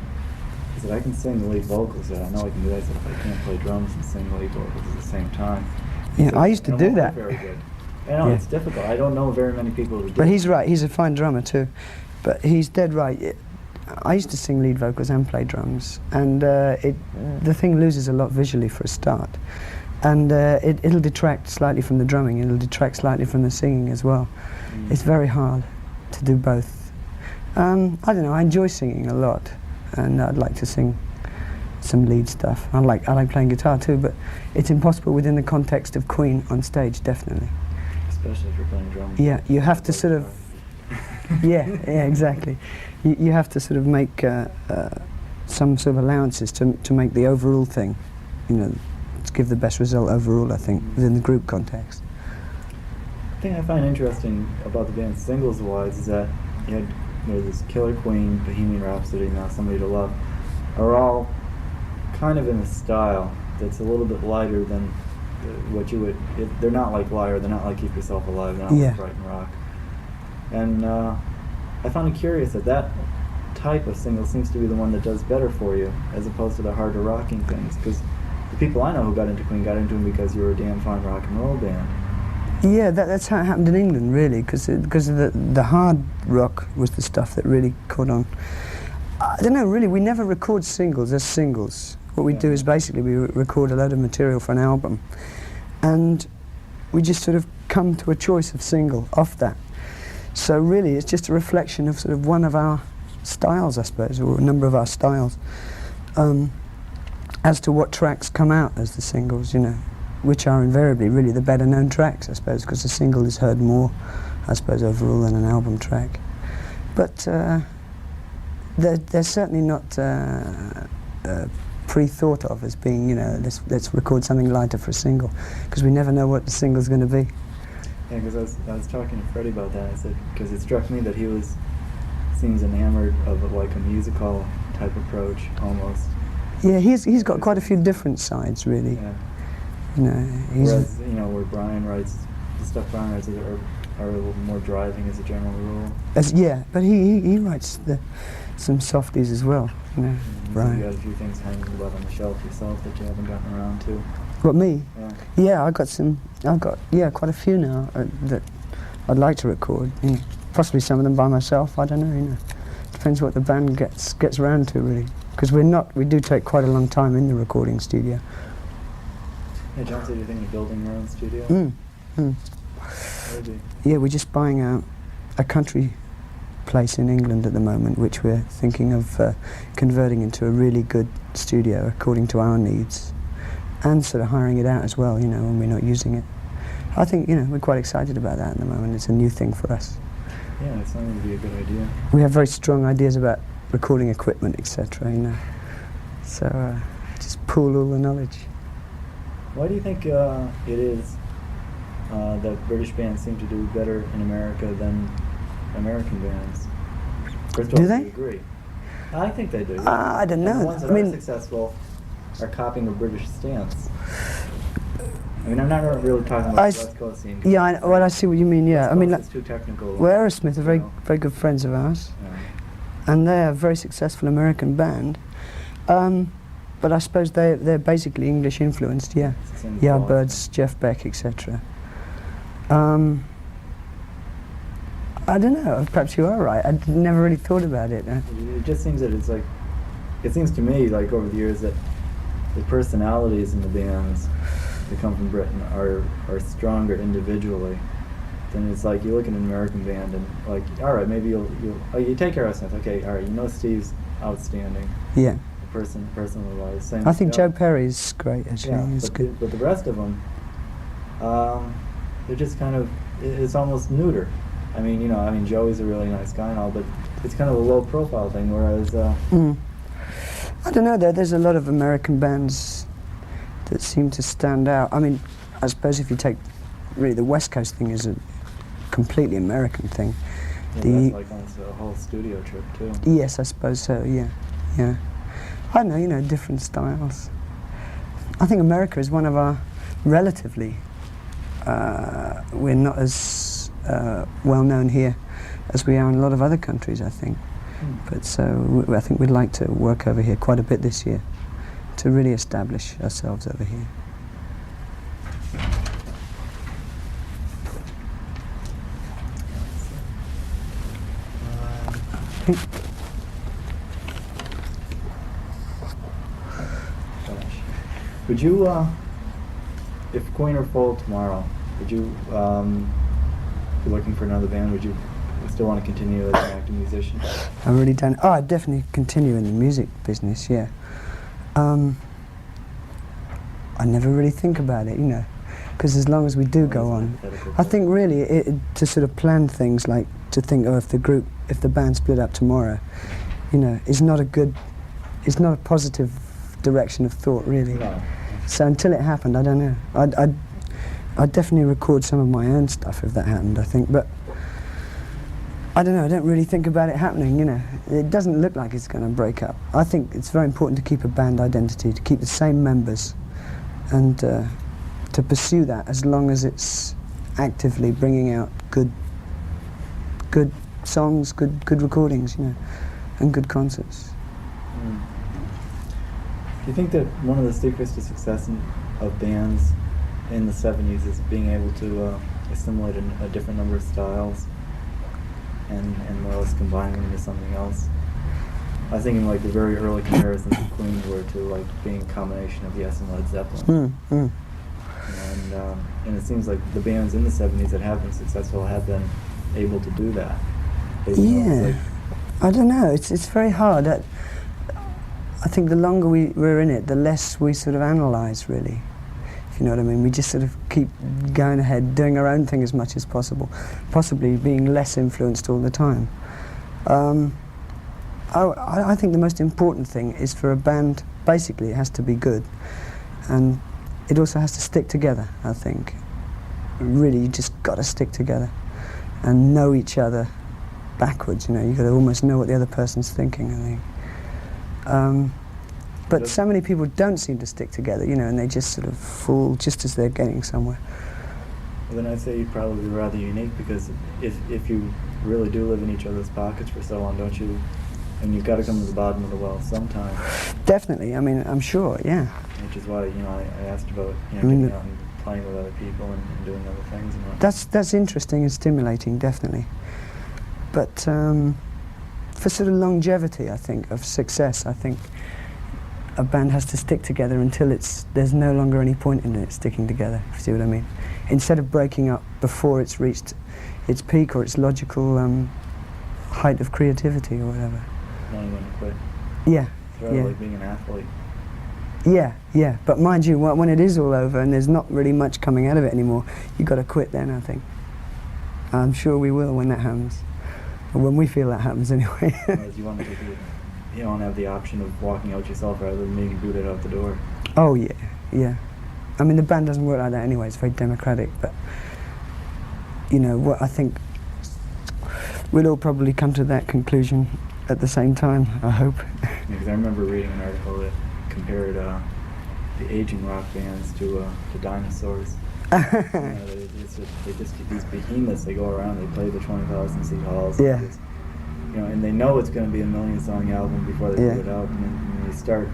can sing the lead vocals, I know I can do that, but I can't play drums and sing lead vocals at the same time. Yeah, I used to do that. Very good. I know, it's difficult. I don't know very many people who do. But he's right, he's a fine drummer too. But he's dead right. I used to sing lead vocals and play drums, and the thing loses a lot visually for a start. And it'll detract slightly from the drumming, it'll detract slightly from the singing as well. It's very hard to do both. I don't know, I enjoy singing a lot, and I'd like to sing some lead stuff. I like playing guitar too, but it's impossible within the context of Queen on stage, definitely. Especially if you're playing drums. Yeah, you have to sort of... yeah, exactly. You have to sort of make some sort of allowances to make the overall thing, you know, to give the best result overall, I think, within the group context. The thing I find interesting about the band singles-wise is that you had this Killer Queen, Bohemian Rhapsody, Now Somebody to Love, are all kind of in a style that's a little bit lighter than what you would... they're not like Liar, they're not like Keep Yourself Alive, they're not like Brighton Rock. And I found it curious that type of single seems to be the one that does better for you, as opposed to the harder rocking things. Because the people I know who got into Queen got into them because you were a damn fine rock and roll band. Yeah, that's how it happened in England, really, because the hard rock was the stuff that really caught on. I don't know, really, we never record singles as singles. What we do is basically we record a load of material for an album, and we just sort of come to a choice of single off that. So really, it's just a reflection of sort of one of our styles, I suppose, or a number of our styles, as to what tracks come out as the singles, you know, which are invariably really the better known tracks, I suppose, because a single is heard more, I suppose, overall than an album track. But they're certainly not pre-thought of as being, you know, let's record something lighter for a single, because we never know what the single's going to be. Yeah, because I was talking to Freddie about that. I said, because it struck me that he seems enamored of like a musical type approach almost. Yeah, he's got quite a few different sides, really. Yeah. You know, whereas, you know, where Brian writes, the stuff Brian writes are a little more driving as a general rule. Yeah, but he writes some softies as well, you know, Brian. You got a few things hanging about on the shelf yourself that you haven't gotten around to. What, me? Yeah. Yeah, I've got quite a few now that I'd like to record. You know, possibly some of them by myself, I don't know, you know. Depends what the band gets around to, really. Because we do take quite a long time in the recording studio. Yeah, John said you're thinking of building your own studio? Maybe. Yeah, we're just buying a country place in England at the moment, which we're thinking of converting into a really good studio according to our needs, and sort of hiring it out as well, you know, when we're not using it. I think, you know, we're quite excited about that at the moment. It's a new thing for us. Yeah, it's going to be a good idea. We have very strong ideas about recording equipment, etc., you know. So just pool all the knowledge. Why do you think it is that British bands seem to do better in America than American bands? First of all, Do they? you agree? I think they do. I don't know. And the ones that I mean, are successful are copying a British stance. I mean, I'm not really talking about the West Coast scene. Yeah, I see what you mean. Yeah, I mean, like, it's too technical. well, Aerosmith are very, you know. very good friends of ours, Yeah. and they're a very successful American band. But I suppose they're basically English influenced. Yeah, It's the same as Yardbirds, Jeff Beck, etc. I don't know. Perhaps you are right. I never really thought about it. It just seems that it's like, it seems to me like over the years that the personalities in the bands that come from Britain are stronger individually. Then it's like you look at an American band and like, all right, maybe you take Aerosmith. Okay, all right, you know Steve's outstanding. Yeah. Personally wise. Same. I think yeah. Joe Perry's great. Actually, Yeah, he's good. but the rest of them, they're just kind of, it's almost neuter. I mean, you know, Joey's a really nice guy and all, but it's kind of a low-profile thing. Whereas, I don't know. There's a lot of American bands that seem to stand out. I mean, I suppose if you take really the West Coast thing is a completely American thing. that's like on a whole studio trip too. Yes, I suppose so. Yeah, yeah. I don't know. You know, different styles. I think America is one of our relatively. We're not as well known here as we are in a lot of other countries, I think. But so I think we'd like to work over here quite a bit this year to really establish ourselves over here. Would you, if Queen were full tomorrow, would you be looking for another band? Would you still want to continue as an active musician? I really don't. Oh, I'd definitely continue in the music business, yeah. I never really think about it, you know, because as long as we do go on, I think really to sort of plan things like to think, oh, if the band split up tomorrow, you know, is not a positive direction of thought, really. No. So until it happened, I don't know. I'd definitely record some of my own stuff if that happened, I think, but I don't know, I don't really think about it happening, you know. It doesn't look like it's going to break up. I think it's very important to keep a band identity, to keep the same members, and to pursue that as long as it's actively bringing out good songs, good recordings, you know, and good concerts. Do you think that one of the secrets to success of bands in the 70s is being able to assimilate a different number of styles and more or less combine them into something else. I was thinking like the very early comparisons of Queen were to like being a combination of Yes and Led Zeppelin. And it seems like the bands in the 70s that have been successful have been able to do that. Yeah, I don't know, it's very hard. I think the longer we're in it, the less we sort of analyse, really, if you know what I mean. We just sort of keep going ahead, doing our own thing as much as possible, possibly being less influenced all the time. I think the most important thing is for a band, basically it has to be good, and it also has to stick together, I think. Really, you just got to stick together and know each other backwards, you know. You've got to almost know what the other person's thinking, I think. But so many people don't seem to stick together, you know, and they just sort of fall just as they're getting somewhere. Well, then I'd say you'd probably be rather unique, because if you really do live in each other's pockets for so long, don't you? And you've got to come to the bottom of the well sometime. Definitely, I mean, I'm sure, yeah. Which is why, you know, I asked about, you know, getting out and playing with other people and doing other things and whatnot. That's interesting and stimulating, definitely. But for sort of longevity, I think, of success, I think a band has to stick together until there's no longer any point in it sticking together, if you see what I mean. Instead of breaking up before it's reached its peak or its logical height of creativity or whatever. Knowing when to quit. Yeah. It's rather like being an athlete. Yeah, yeah. But mind you, when it is all over and there's not really much coming out of it anymore, you've got to quit then, I think. I'm sure we will when that happens. Or when we feel that happens, anyway. You want to you don't have the option of walking out yourself rather than being booted out the door. Oh, yeah, yeah. I mean, the band doesn't work like that anyway. It's very democratic, but, you know, what I think we'll all probably come to that conclusion at the same time, I hope. Because I remember reading an article that compared the aging rock bands to dinosaurs. You know, they just get these behemoths. They go around, they play the 20,000 seat halls. Yeah. Just, you know, and they know it's going to be a 1,000,000-song album before they put it out, and then when they start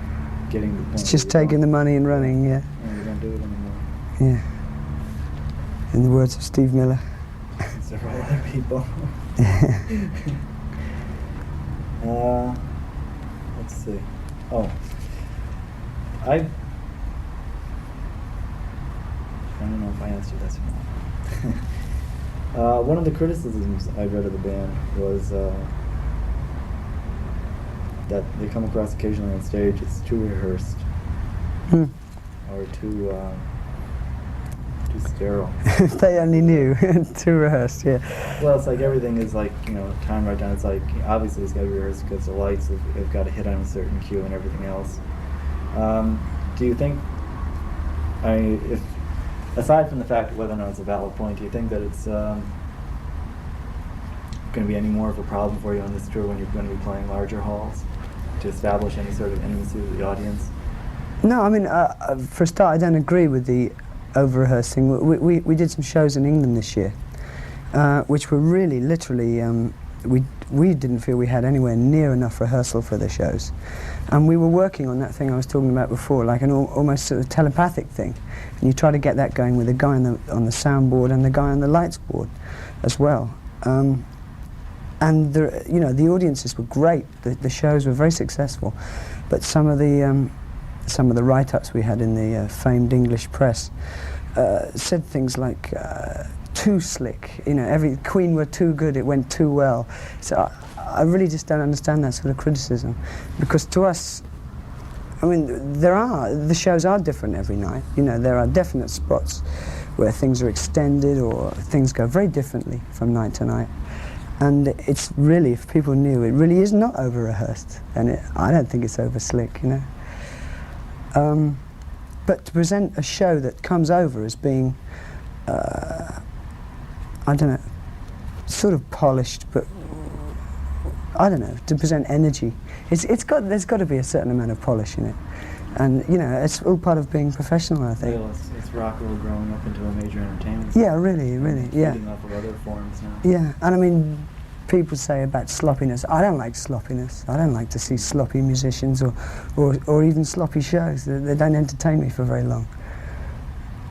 getting the point. It's just taking the money and running, yeah. And they don't do it anymore. Yeah. In the words of Steve Miller. Several other people. Let's see. Oh, I don't know if I answered this or not. One of the criticisms I read of the band was that they come across occasionally on stage as too rehearsed or too sterile. If they only knew. Too rehearsed, yeah. Well, it's like everything is like, you know, time right down. It's like, obviously it's got to be rehearsed because the lights have got to hit on a certain cue and everything else. Do you think, if aside from the fact of whether or not it's a valid point, do you think that it's going to be any more of a problem for you on this tour when you're going to be playing larger halls to establish any sort of intimacy with the audience? No, I mean, for a start, I don't agree with the over-rehearsing. We did some shows in England this year, which were really, literally, we didn't feel we had anywhere near enough rehearsal for the shows. And we were working on that thing I was talking about before, like an almost sort of telepathic thing. And you try to get that going with the guy on the soundboard and the guy on the lights board as well. And you know, the audiences were great. The shows were very successful, but some of the write-ups we had in the famed English press said things like too slick. You know, Queen were too good. It went too well. So I really just don't understand that sort of criticism, because to us, I mean, the shows are different every night. You know, there are definite spots where things are extended or things go very differently from night to night. And it's really, if people knew, it really is not over-rehearsed. And I don't think it's over-slick, you know. But to present a show that comes over as being, I don't know, sort of polished, but I don't know, to present energy. There's got to be a certain amount of polish in it. And, you know, it's all part of being professional, I think. Well, it's rock and roll growing up into a major entertainment. Yeah, really, yeah. Feeding off of other forms now. Yeah, and I mean, people say about sloppiness. I don't like sloppiness. I don't like to see sloppy musicians or even sloppy shows. They don't entertain me for very long.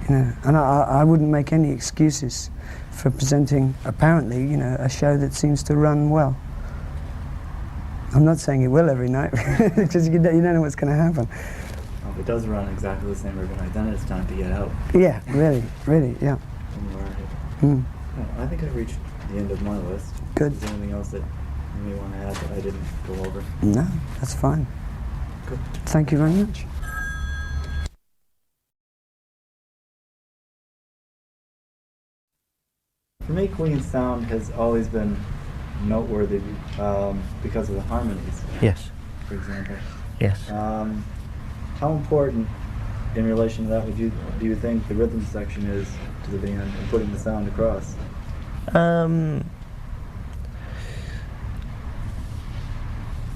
you know. And I wouldn't make any excuses for presenting, apparently, you know, a show that seems to run well. I'm not saying it will every night, because you don't know what's going to happen. Well, if it does run exactly the same every night, then it's time to get out. Yeah, really, yeah. Mm. Well, I think I've reached the end of my list. Good. Is there anything else that you may want to add that I didn't go over? No, that's fine. Good. Thank you very much. For me, Queen's sound has always been noteworthy because of the harmonies, Yes. for example. Yes. How important, in relation to that, do you think the rhythm section is to the band and putting the sound across?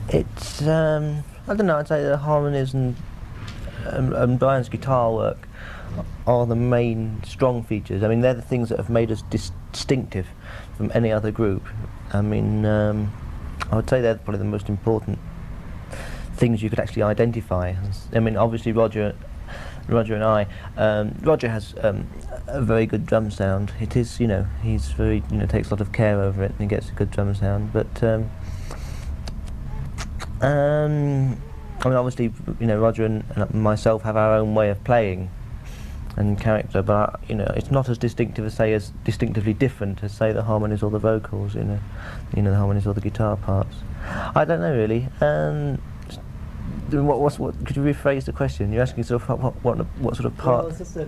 It's I don't know. I'd say the harmonies and Brian's guitar work are the main strong features. I mean, they're the things that have made us distinctive from any other group. I mean, I would say they're probably the most important things you could actually identify. I mean, obviously Roger and I. Roger has a very good drum sound. It is, you know, he's very, you know, takes a lot of care over it and he gets a good drum sound. But I mean, obviously, you know, Roger and myself have our own way of playing and character, but you know, it's not as distinctive as, say, as distinctively different as, say, the harmonies or the vocals. You know, the harmonies or the guitar parts. I don't know really. What could you rephrase the question? You're asking sort of what sort of part? Well, it's just that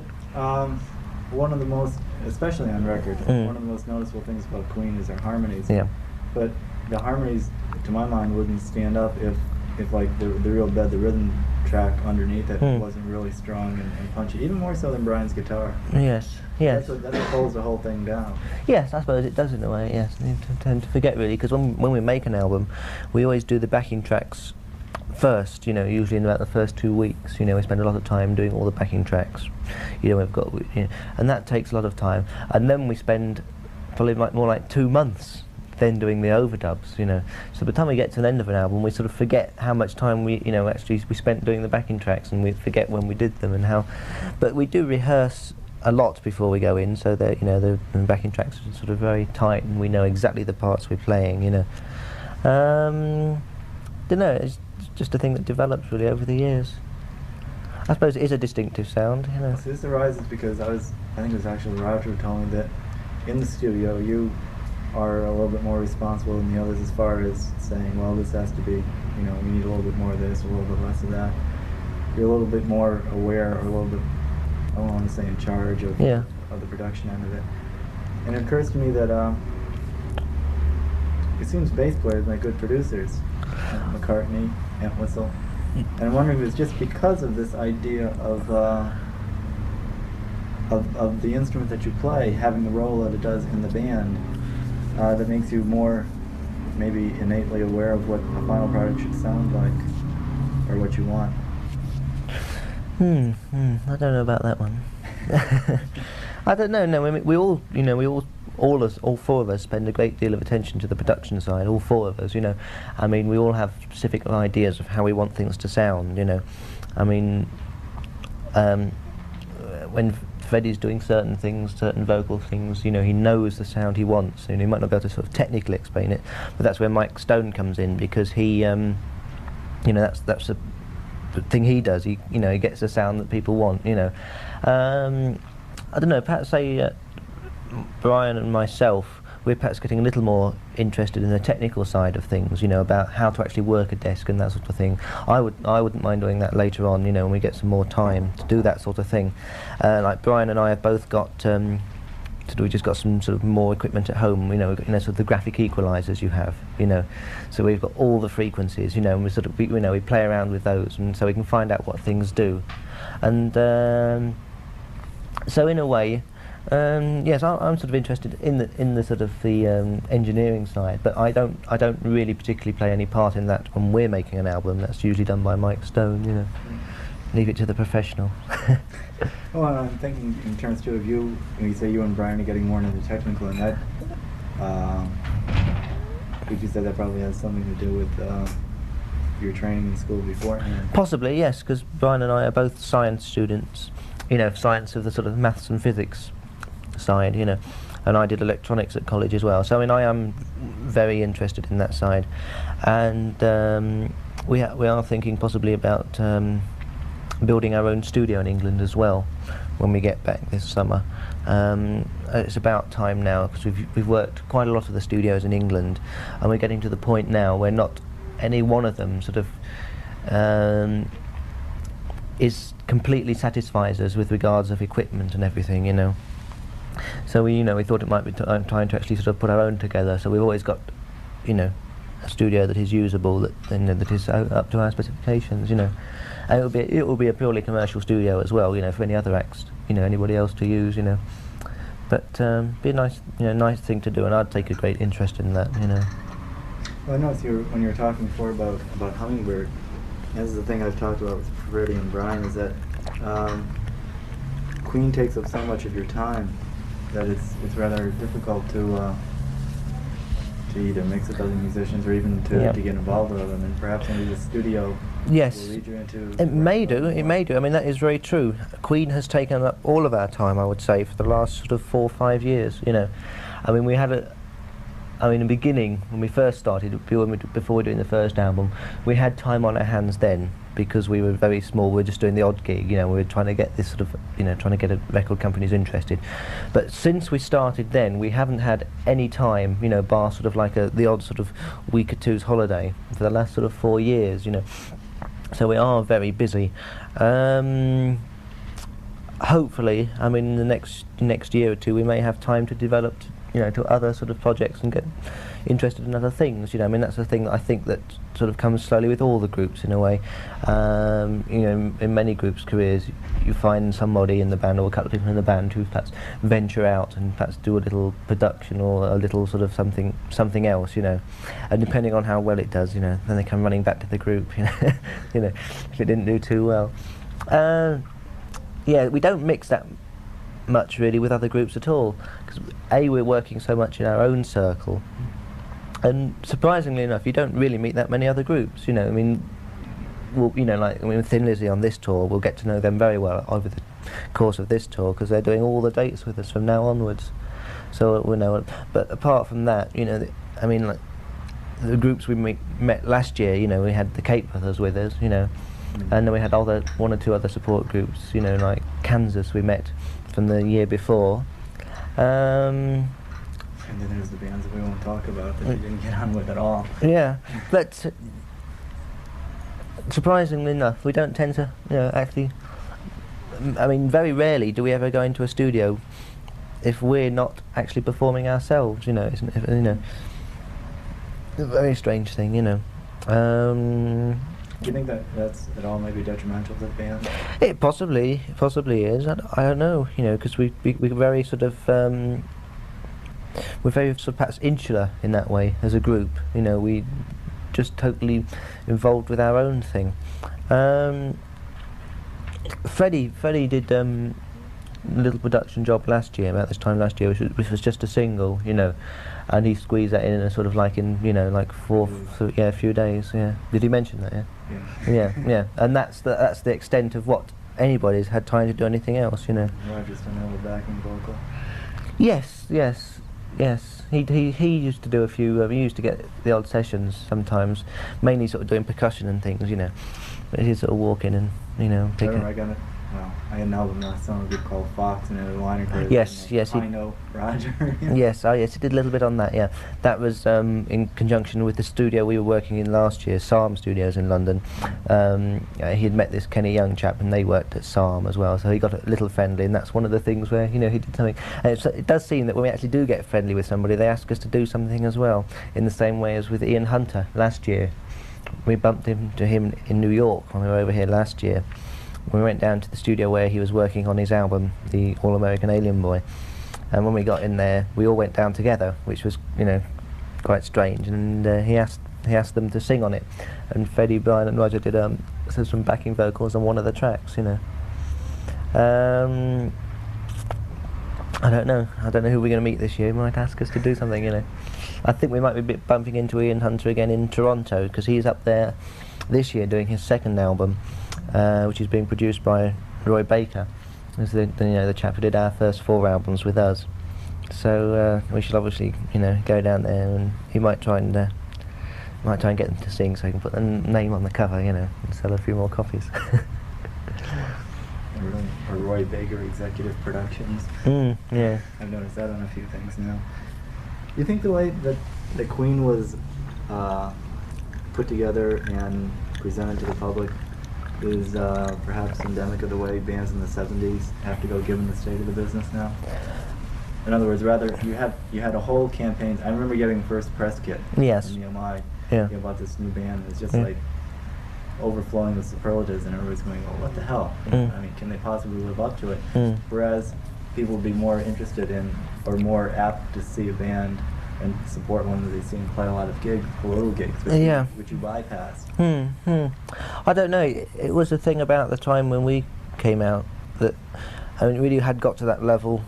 one of the most, especially on record, one of the most noticeable things about Queen is their harmonies. Yeah. But the harmonies, to my mind, wouldn't stand up if like the real bed, the rhythm track underneath it wasn't really strong and punchy, even more so than Brian's guitar. Yes. Yes. That's what holds the whole thing down. Yes, I suppose it does in a way. Yes, you tend to forget really, because when we make an album, we always do the backing tracks first. You know, usually in about the first 2 weeks. You know, we spend a lot of time doing all the backing tracks. You know, and that takes a lot of time, and then we spend probably more like 2 months then doing the overdubs, you know. So by the time we get to the end of an album, we sort of forget how much time we spent doing the backing tracks, and we forget when we did them and how. But we do rehearse a lot before we go in, so that, you know, the backing tracks are sort of very tight, and we know exactly the parts we're playing, you know. Don't know. It's just a thing that develops really over the years. I suppose it is a distinctive sound, you know. So this arises because I think it was actually Roger who told me that in the studio you are a little bit more responsible than the others as far as saying, well, this has to be, you know, we need a little bit more of this, a little bit less of that. You're a little bit more aware, or a little bit, I don't want to say in charge of the production end of it. And it occurs to me that it seems bass players make good producers. McCartney, Entwistle. And I'm wondering if it's just because of this idea of the instrument that you play having the role that it does in the band, that makes you more maybe innately aware of what the final product should sound like, or what you want. I don't know about that one. I don't know. No, I mean, we all, you know, all four of us spend a great deal of attention to the production side. All four of us, you know. I mean, we all have specific ideas of how we want things to sound, you know. I mean, when Freddie's doing certain things, certain vocal things, you know, he knows the sound he wants, and he might not be able to sort of technically explain it, but that's where Mike Stone comes in, because he, you know, that's the thing he does. He, you know, he gets the sound that people want, you know. I don't know, perhaps say Brian and myself, we're perhaps getting a little more interested in the technical side of things, you know, about how to actually work a desk and that sort of thing. I wouldn't mind doing that later on, you know, when we get some more time to do that sort of thing. Like Brian and I have both got, we just got some sort of more equipment at home, you know, sort of the graphic equalizers you have, you know. So we've got all the frequencies, you know, and we play around with those, and so we can find out what things do. And so in a way, yes, I'm sort of interested in the sort of the engineering side, but I don't really particularly play any part in that when we're making an album. That's usually done by Mike Stone, you know. Leave it to the professional. Well, I'm thinking in terms too of you, when you say you and Brian are getting more into the technical, and that, would you say that probably has something to do with your training in school beforehand? Possibly, yes, because Brian and I are both science students, science of the sort of maths and physics side, and I did electronics at college as well. So I mean, I am very interested in that side, and we are thinking possibly about building our own studio in England as well when we get back this summer. It's about time now, because we've worked quite a lot of the studios in England, and we're getting to the point now where not any one of them sort of is completely satisfies us with regards of equipment and everything, So we thought it might be time to actually sort of put our own together. So we've always got, a studio that is usable, that is up to our specifications, And it will be a purely commercial studio as well, for any other acts, anybody else to use, But be a nice thing to do, and I'd take a great interest in that, Well, I noticed when you were talking before about Hummingbird, this is the thing I've talked about with Freddie and Brian, is that Queen takes up so much of your time that it's rather difficult to either mix with other musicians or even to get involved with them, and perhaps maybe the studio will lead you into... It may do. I mean, that is very true. Queen has taken up all of our time, I would say, for the last sort of 4 or 5 years, I mean, we had in the beginning, when we first started, before we were doing the first album, we had time on our hands then, because we were very small. We were just doing the odd gig, we were trying to get this sort of, trying to get record companies interested. But since we started then, we haven't had any time, bar sort of like the odd sort of week or two's holiday for the last sort of 4 years, So we are very busy. Hopefully, I mean, in the next year or two, we may have time to develop, to other sort of projects and get interested in other things. I mean, that's the thing that I think that sort of comes slowly with all the groups in a way. In many groups' careers, you find somebody in the band or a couple of people in the band who perhaps venture out and perhaps do a little production or a little sort of something else, And depending on how well it does, then they come running back to the group, if it didn't do too well. We don't mix that much really with other groups at all, because we're working so much in our own circle, and surprisingly enough, you don't really meet that many other groups. I mean, Thin Lizzy on this tour, we'll get to know them very well over the course of this tour, because they're doing all the dates with us from now onwards. So we know. But apart from that, I mean, like the groups we met last year, we had the Cape Brothers with us, and then we had one or two other support groups, like Kansas we met from the year before. And then there's the bands that we won't talk about that we didn't get on with at all. Yeah, but surprisingly enough, we don't tend to, actually. I mean, very rarely do we ever go into a studio if we're not actually performing ourselves. Isn't it? A very strange thing. Do you think that's at all maybe detrimental to the band? It possibly is. I don't know, because we're very sort of we're very sort of perhaps insular in that way as a group. We just totally involved with our own thing. Freddie did a little production job last year, about this time last year, which was just a single, and he squeezed that in a sort of like in like a few days. Yeah. Did he mention that? Yeah. Yeah. And that's the extent of what anybody's had time to do anything else. Just another backing vocal. Yes. He used to do a few. He used to get the odd sessions sometimes, mainly sort of doing percussion and things. But he'd sort of walk in and take it. I had an album last summer called Fox, and a liner credit. Yes. I know Roger. Yes, he did a little bit on that. Yeah, that was in conjunction with the studio we were working in last year, Psalm Studios in London. He had met this Kenny Young chap, and they worked at Psalm as well. So he got a little friendly, and that's one of the things where he did something. And it does seem that when we actually do get friendly with somebody, they ask us to do something as well. In the same way as with Ian Hunter last year, we bumped into him in New York when we were over here last year. We went down to the studio where he was working on his album, the All-American Alien Boy, and when we got in there, we all went down together, which was, quite strange. And he asked them to sing on it, and Freddie, Brian, and Roger did some backing vocals on one of the tracks. I don't know who we're going to meet this year. He might ask us to do something. I think we might be bumping into Ian Hunter again in Toronto, because he's up there this year doing his second album, which is being produced by Roy Baker, As the chap who did our first 4 albums with us. So we should obviously go down there, and he might try and get them to sing, so he can put the name on the cover, and sell a few more copies. Or Roy Baker Executive Productions. Yeah. I've noticed that on a few things now. You think the way that the Queen was put together and presented to the public is perhaps endemic of the way bands in the 70s have to go, given the state of the business now? In other words, rather, you had a whole campaign. I remember getting the first press kit Yes. from EMI Yeah. about this new band. It's just Yeah. like overflowing with superlatives, and everybody's going, "Oh, what the hell? I mean, can they possibly live up to it?" Whereas people would be more interested in, or more apt to see a band and support one that they've seen quite a lot of gigs, little gigs, which, which you bypass. I don't know. It was a thing about the time when we came out that, I mean, really had got to that level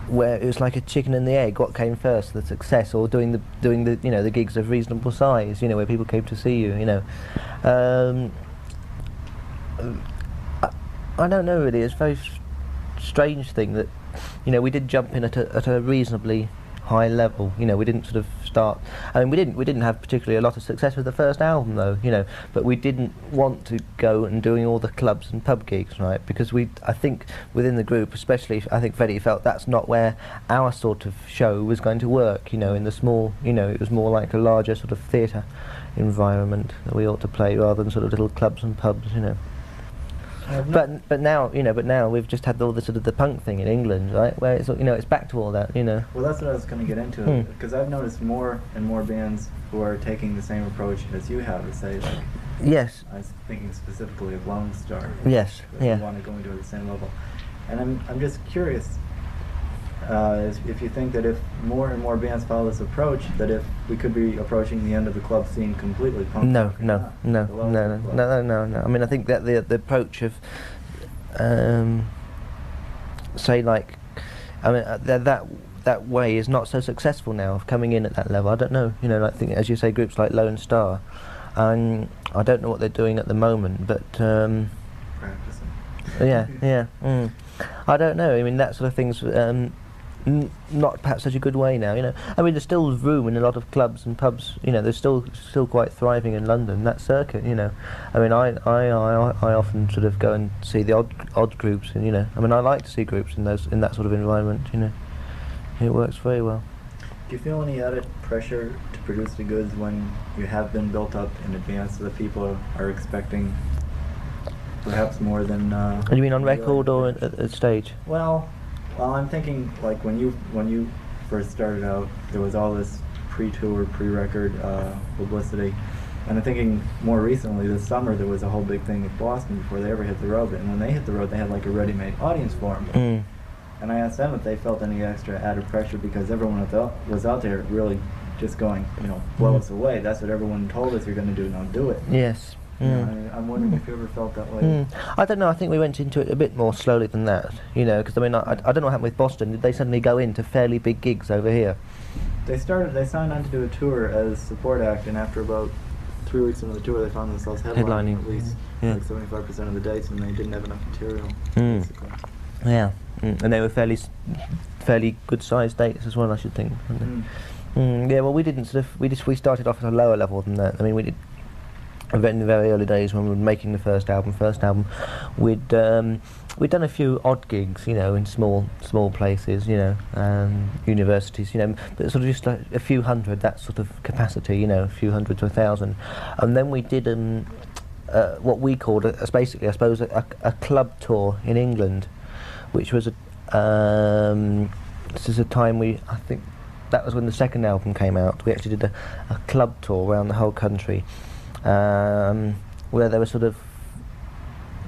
where it was like a chicken and the egg. What came first, the success, or doing the the gigs of reasonable size, where people came to see you, I don't know really. It's a very strange thing that we did jump in at a reasonably high level. We didn't sort of start. I mean, we didn't have particularly a lot of success with the first album, though. But we didn't want to go and doing all the clubs and pub gigs, right? Because I think within the group, especially, I think Freddie felt that's not where our sort of show was going to work. In the small, it was more like a larger sort of theatre environment that we ought to play, rather than sort of little clubs and pubs. But now we've just had all the sort of the punk thing in England, right? Where it's it's back to all that, Well, that's what I was going to get into, because I've noticed more and more bands who are taking the same approach as you have, to say, like. Yes. I was thinking specifically of Lone Star. Yes. Yeah. Want to go into the same level, and I'm just curious. If you think that if more and more bands follow this approach, that if we could be approaching the end of the club scene completely. No. I mean, I think that the approach of, say, like, I mean, that way is not so successful now of coming in at that level. I don't know, I think, as you say, groups like Lone Star, and I don't know what they're doing at the moment, but practicing. Yeah. I don't know. I mean, that sort of thing's not perhaps such a good way now. I mean, there's still room in a lot of clubs and pubs. There's still quite thriving in London, that circuit. I mean, I often sort of go and see the odd groups, and I mean, I like to see groups in that sort of environment. It works very well. Do you feel any added pressure to produce the goods when you have been built up in advance, so that people are expecting perhaps more than? You mean on record or at stage? Well, I'm thinking, like, when you first started out, there was all this pre-tour, pre-record publicity, and I'm thinking more recently this summer there was a whole big thing with Boston before they ever hit the road, and when they hit the road they had like a ready-made audience for them. And I asked them if they felt any extra added pressure, because everyone was out there really just going, blow us away. That's what everyone told us you're going to do, now do it. Yes. I'm wondering if you ever felt that way. I don't know. I think we went into it a bit more slowly than that. Because I mean, I don't know what happened with Boston. Did they suddenly go into fairly big gigs over here? They signed on to do a tour as support act, and after about 3 weeks into the tour, they found themselves headlining at least like 75% of the dates, and they didn't have enough material. Basically. Yeah, and they were fairly good sized dates as well, I should think. Yeah. Well, we didn't we started off at a lower level than that. I mean, we did. In the very early days when we were making the first album, we'd done a few odd gigs, in small places, universities, but sort of just like a few hundred, that sort of capacity, a few hundred to 1,000, and then we did what we called basically, I suppose, a club tour in England, which was this is a time I think that was when the second album came out. We actually did a club tour around the whole country. Where there were sort of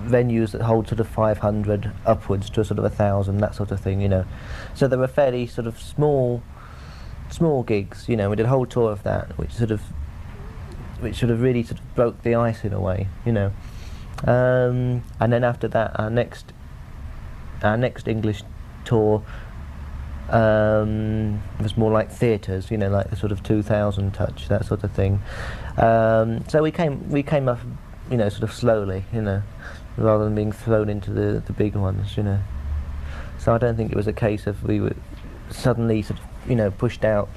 venues that hold sort of 500 upwards to a sort of 1,000, that sort of thing, So there were fairly sort of small gigs, We did a whole tour of that, which sort of really sort of broke the ice in a way, And then after that, our next English tour was more like theatres, like the sort of 2,000 touch, that sort of thing. So we came up, sort of slowly, rather than being thrown into the big ones, you know. So I don't think it was a case of we were suddenly sort of, you know, pushed out,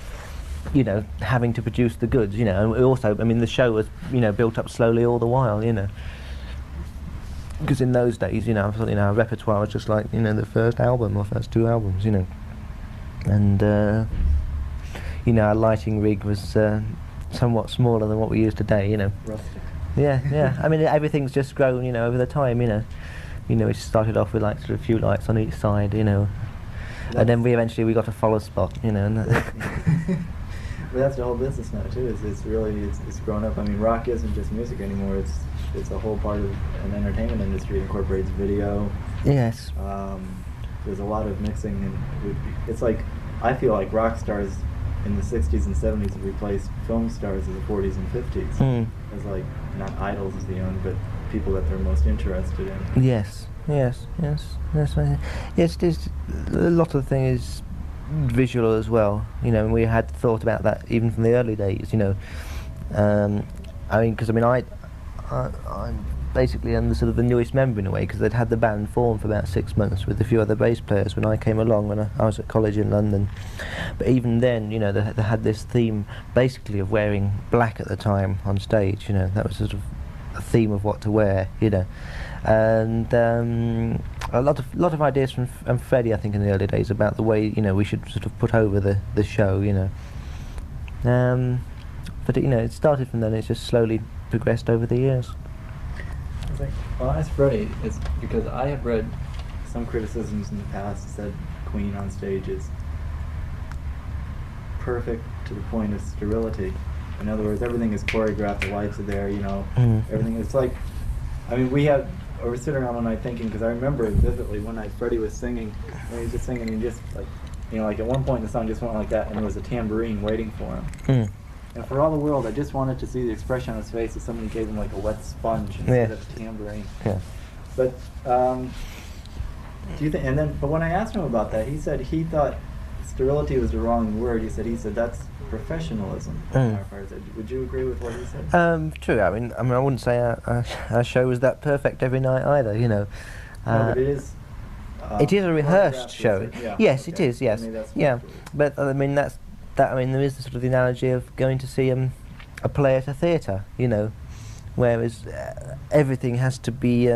you know, having to produce the goods, you know. And we also, I mean, the show was, you know, built up slowly all the while, you know. Because in those days, you know, our repertoire was just like, you know, the first album or first 2 albums, you know. And, you know, our lighting rig was somewhat smaller than what we use today, you know. Rustic. Yeah, yeah. I mean, everything's just grown, you know, over the time, you know. You know, we started off with like sort of a few lights on each side, you know. And then we eventually got a follow spot, you know. And But that's the whole business now too. It's really grown up. I mean, rock isn't just music anymore. It's a whole part of an entertainment industry. It incorporates video. yes. There's a lot of mixing, and it's like, I feel like rock stars in the 60s and 70s have replaced film stars of the 40s and 50s. Mm. As like, not idols as the young, but people that they're most interested in. Yes. Yes. Yes. That's right. Yes. There's a lot of the thing is visual as well. You know, and we had thought about that even from the early days. You know, I mean, because I mean, I'm basically the sort of the newest member in a way, because they'd had the band formed for about 6 months with a few other bass players when I came along when I was at college in London. But even then, you know, they had this theme basically of wearing black at the time on stage. You know, that was sort of a theme of what to wear. You know, and a lot of ideas from Freddie, I think, in the early days about the way, you know, we should sort of put over the show. You know, but you know, it started from then. It's just slowly progressed over the years. Well, I asked Freddie, it's because I have read some criticisms in the past that said Queen on stage is perfect to the point of sterility. In other words, everything is choreographed, the lights are there, you know, everything. It's like, I mean, we were sitting around one night thinking, because I remember vividly one night Freddie was singing, and he was just singing, and just like, you know, like at one point the song just went like that, and there was a tambourine waiting for him. And for all the world, I just wanted to see the expression on his face if somebody gave him like a wet sponge instead of a tambourine. Yeah. But do you think? But when I asked him about that, he said he thought sterility was the wrong word. He said that's professionalism. Would you agree with what he said? True. I mean, I wouldn't say our show was that perfect every night either. You know. No, but it is. It is a rehearsed show. Yeah, yes, okay. it is. Yes. I mean, that's yeah. true. But I mean, that. I mean, there is the sort of the analogy of going to see a play at a theatre, you know, whereas everything has to be,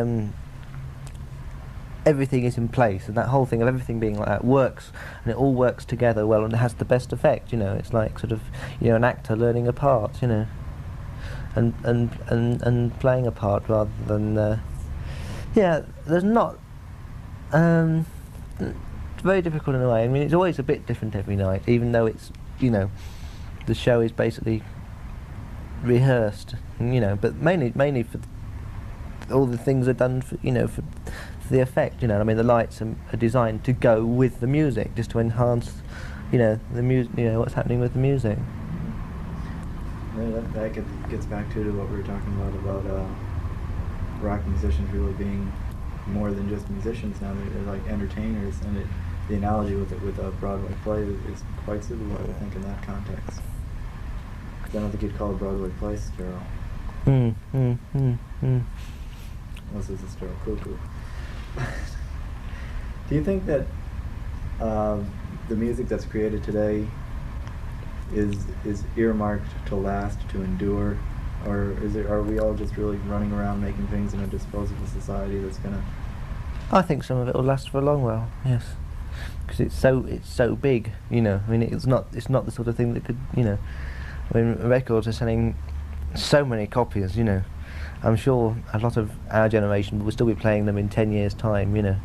everything is in place, and that whole thing of everything being like that works, and it all works together well, and it has the best effect, you know. It's like sort of, you know, an actor learning a part, you know, and playing a part rather than, yeah. There's not. It's very difficult in a way. I mean, it's always a bit different every night, even though it's, you know, the show is basically rehearsed, you know, but mainly for all the things are done for, you know, for the effect, you know. I mean, the lights are designed to go with the music, just to enhance, you know, the music, you know, what's happening with the music. Yeah, that gets back to what we were talking about rock musicians really being more than just musicians now. They're like entertainers, and the analogy with a Broadway play is quite suitable, I think, in that context. I don't think you'd call a Broadway play sterile. Unless it's a sterile cuckoo. Do you think that the music that's created today is earmarked to last, to endure, or are we all just really running around making things in a disposable society that's gonna? I think some of it will last for a long while. Yes. Because it's so big, you know. I mean, it's not the sort of thing that could, you know. I mean, records are selling so many copies, you know. I'm sure a lot of our generation will still be playing them in 10 years' time, you know.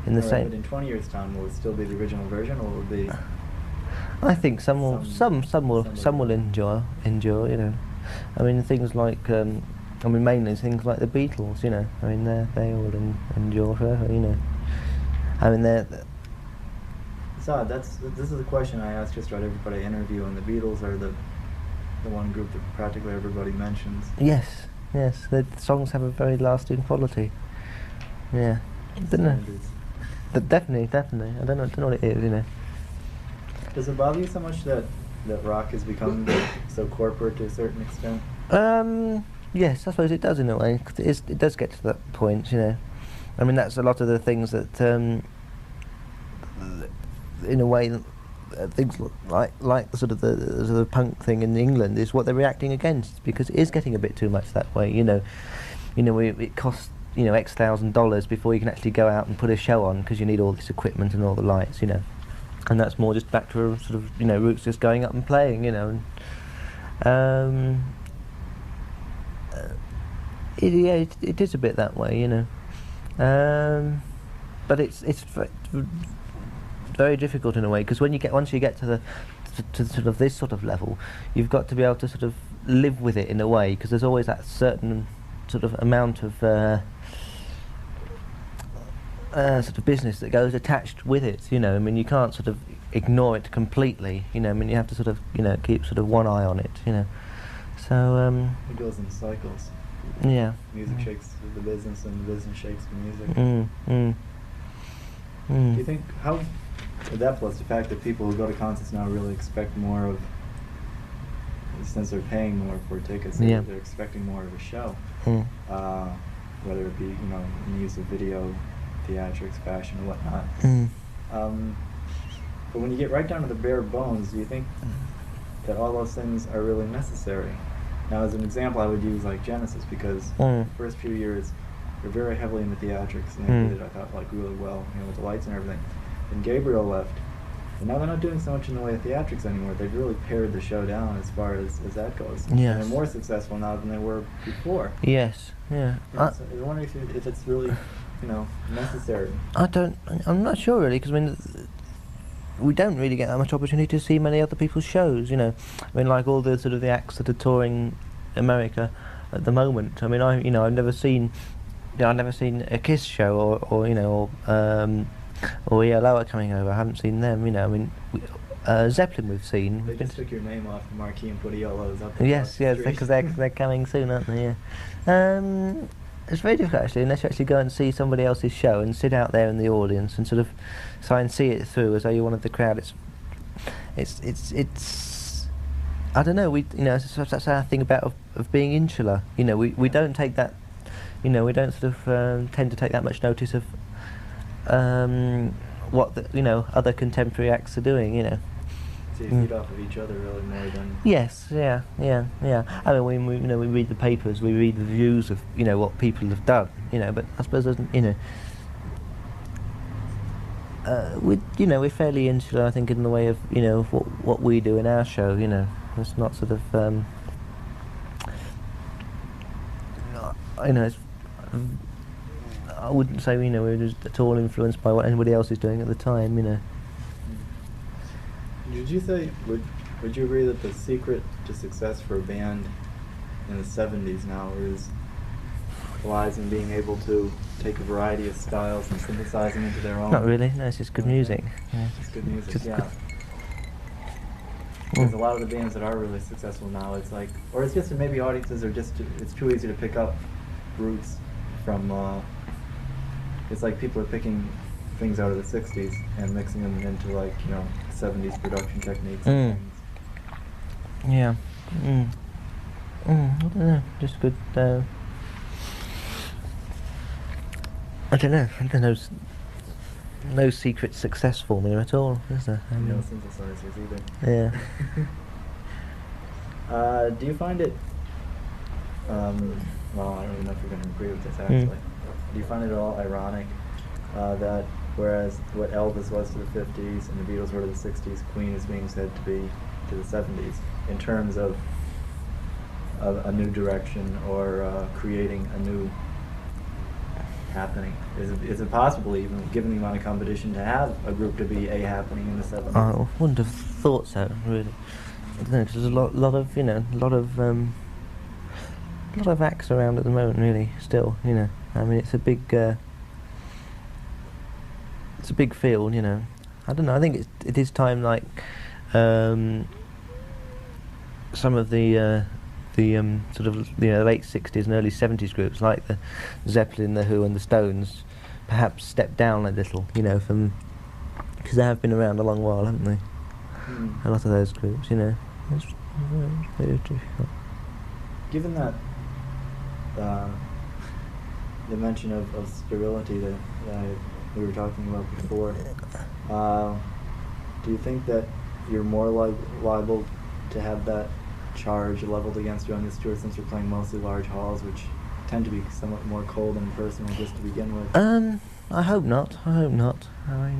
In the same. But in 20 years' time, will it still be the original version, or will it be? I think some will endure, you know. I mean, things like, I mean, mainly things like the Beatles, you know. I mean, they all endure forever, you know. I mean, So this is a question I ask just about everybody I interview, and the Beatles are the one group that practically everybody mentions. Yes, the songs have a very lasting quality. Yeah, don't know. But definitely. I don't know what it is, you know. Does it bother you so much that rock has become so corporate to a certain extent? Yes, I suppose it does in a way. 'Cause it does get to that point, you know. I mean, that's a lot of the things that, in a way, things like the sort of the punk thing in England is what they're reacting against, because it is getting a bit too much that way. You know, it costs X $1,000s before you can actually go out and put a show on, because you need all this equipment and all the lights, you know. And that's more just back to a sort of roots just going up and playing, you know. And, it is a bit that way, you know. But it's very difficult in a way, because once you get to sort of this sort of level, you've got to be able to sort of live with it in a way, because there's always that certain sort of amount of sort of business that goes attached with it, you know. I mean, you can't sort of ignore it completely, you know. I mean, you have to sort of keep sort of one eye on it, you know. So it goes in cycles. Yeah. Music shakes the business, and the business shakes the music. Do you think with that, plus the fact that people who go to concerts now really expect more of, since they're paying more for tickets, they're expecting more of a show, whether it be in use of video, theatrics, fashion, or whatnot. But when you get right down to the bare bones, do you think that all those things are really necessary? Now, as an example, I would use like Genesis, because the first few years they're very heavily in the theatrics, and they did it, I thought, like really well, with the lights and everything. And Gabriel left, and now they're not doing so much in the way of theatrics anymore. They've really pared the show down as far as that goes. Yes. And they're more successful now than they were before. Yes. Yeah. So I wonder if it's really, necessary. I'm not sure really, because I mean, we don't really get that much opportunity to see many other people's shows, you know. I mean, like all the sort of the acts that are touring America at the moment. I mean, I've never seen a Kiss show or ELO are coming over. I haven't seen them, you know. I mean, Zeppelin we've seen. They just took your name off the marquee and put ELOs up. Yes, because they're coming soon, aren't they? Yeah. It's very difficult actually, unless you actually go and see somebody else's show and sit out there in the audience and sort of try and see it through as though you're one of the crowd. It's I don't know. That's our thing about of being insular. You know, we don't take that. You know, we don't sort of tend to take that much notice of what other contemporary acts are doing. You know. So you feed off of each other really more than. Yes, yeah. I mean, we read the papers, we read the reviews of what people have done, But I suppose we're fairly insular, I think, in the way of what we do in our show. It's not sort of I wouldn't say we're just at all influenced by what anybody else is doing at the time. Did you say, would you agree that the secret to success for a band in the 70s now lies in being able to take a variety of styles and synthesize them into their own? Not really, no, it's just good music. Yeah. It's good music, Because a lot of the bands that are really successful now, it's like, or it's just that maybe audiences are it's too easy to pick up roots from, it's like people are picking things out of the 60s and mixing them into 70s production techniques and things. Yeah. I don't know, just good, I don't know, no secret success formula at all, is there? No synthesizers either. Yeah. Do you find it, well, I don't even know if you're going to agree with this actually. Do you find it at all ironic that whereas what Elvis was to the 50s and the Beatles were to the 60s, Queen is being said to be to the 70s in terms of a new direction or creating a new happening? Is it possible, even given the amount of competition, to have a group to be a happening in the 70s? I wouldn't have thought so, really. I don't know, 'cause there's a lot of acts around at the moment, really. Still, I mean, it's a big field, I don't know. I think it is time, like some of the sort of late 60s and early 70s groups, like the Zeppelin, the Who, and the Stones, perhaps step down a little, from, because they have been around a long while, haven't they? A lot of those groups, It's very difficult. Given that the mention of sterility that we were talking about before. Do you think that you're more liable to have that charge leveled against you on this tour, since you're playing mostly large halls, which tend to be somewhat more cold and personal just to begin with? I hope not. I hope not. I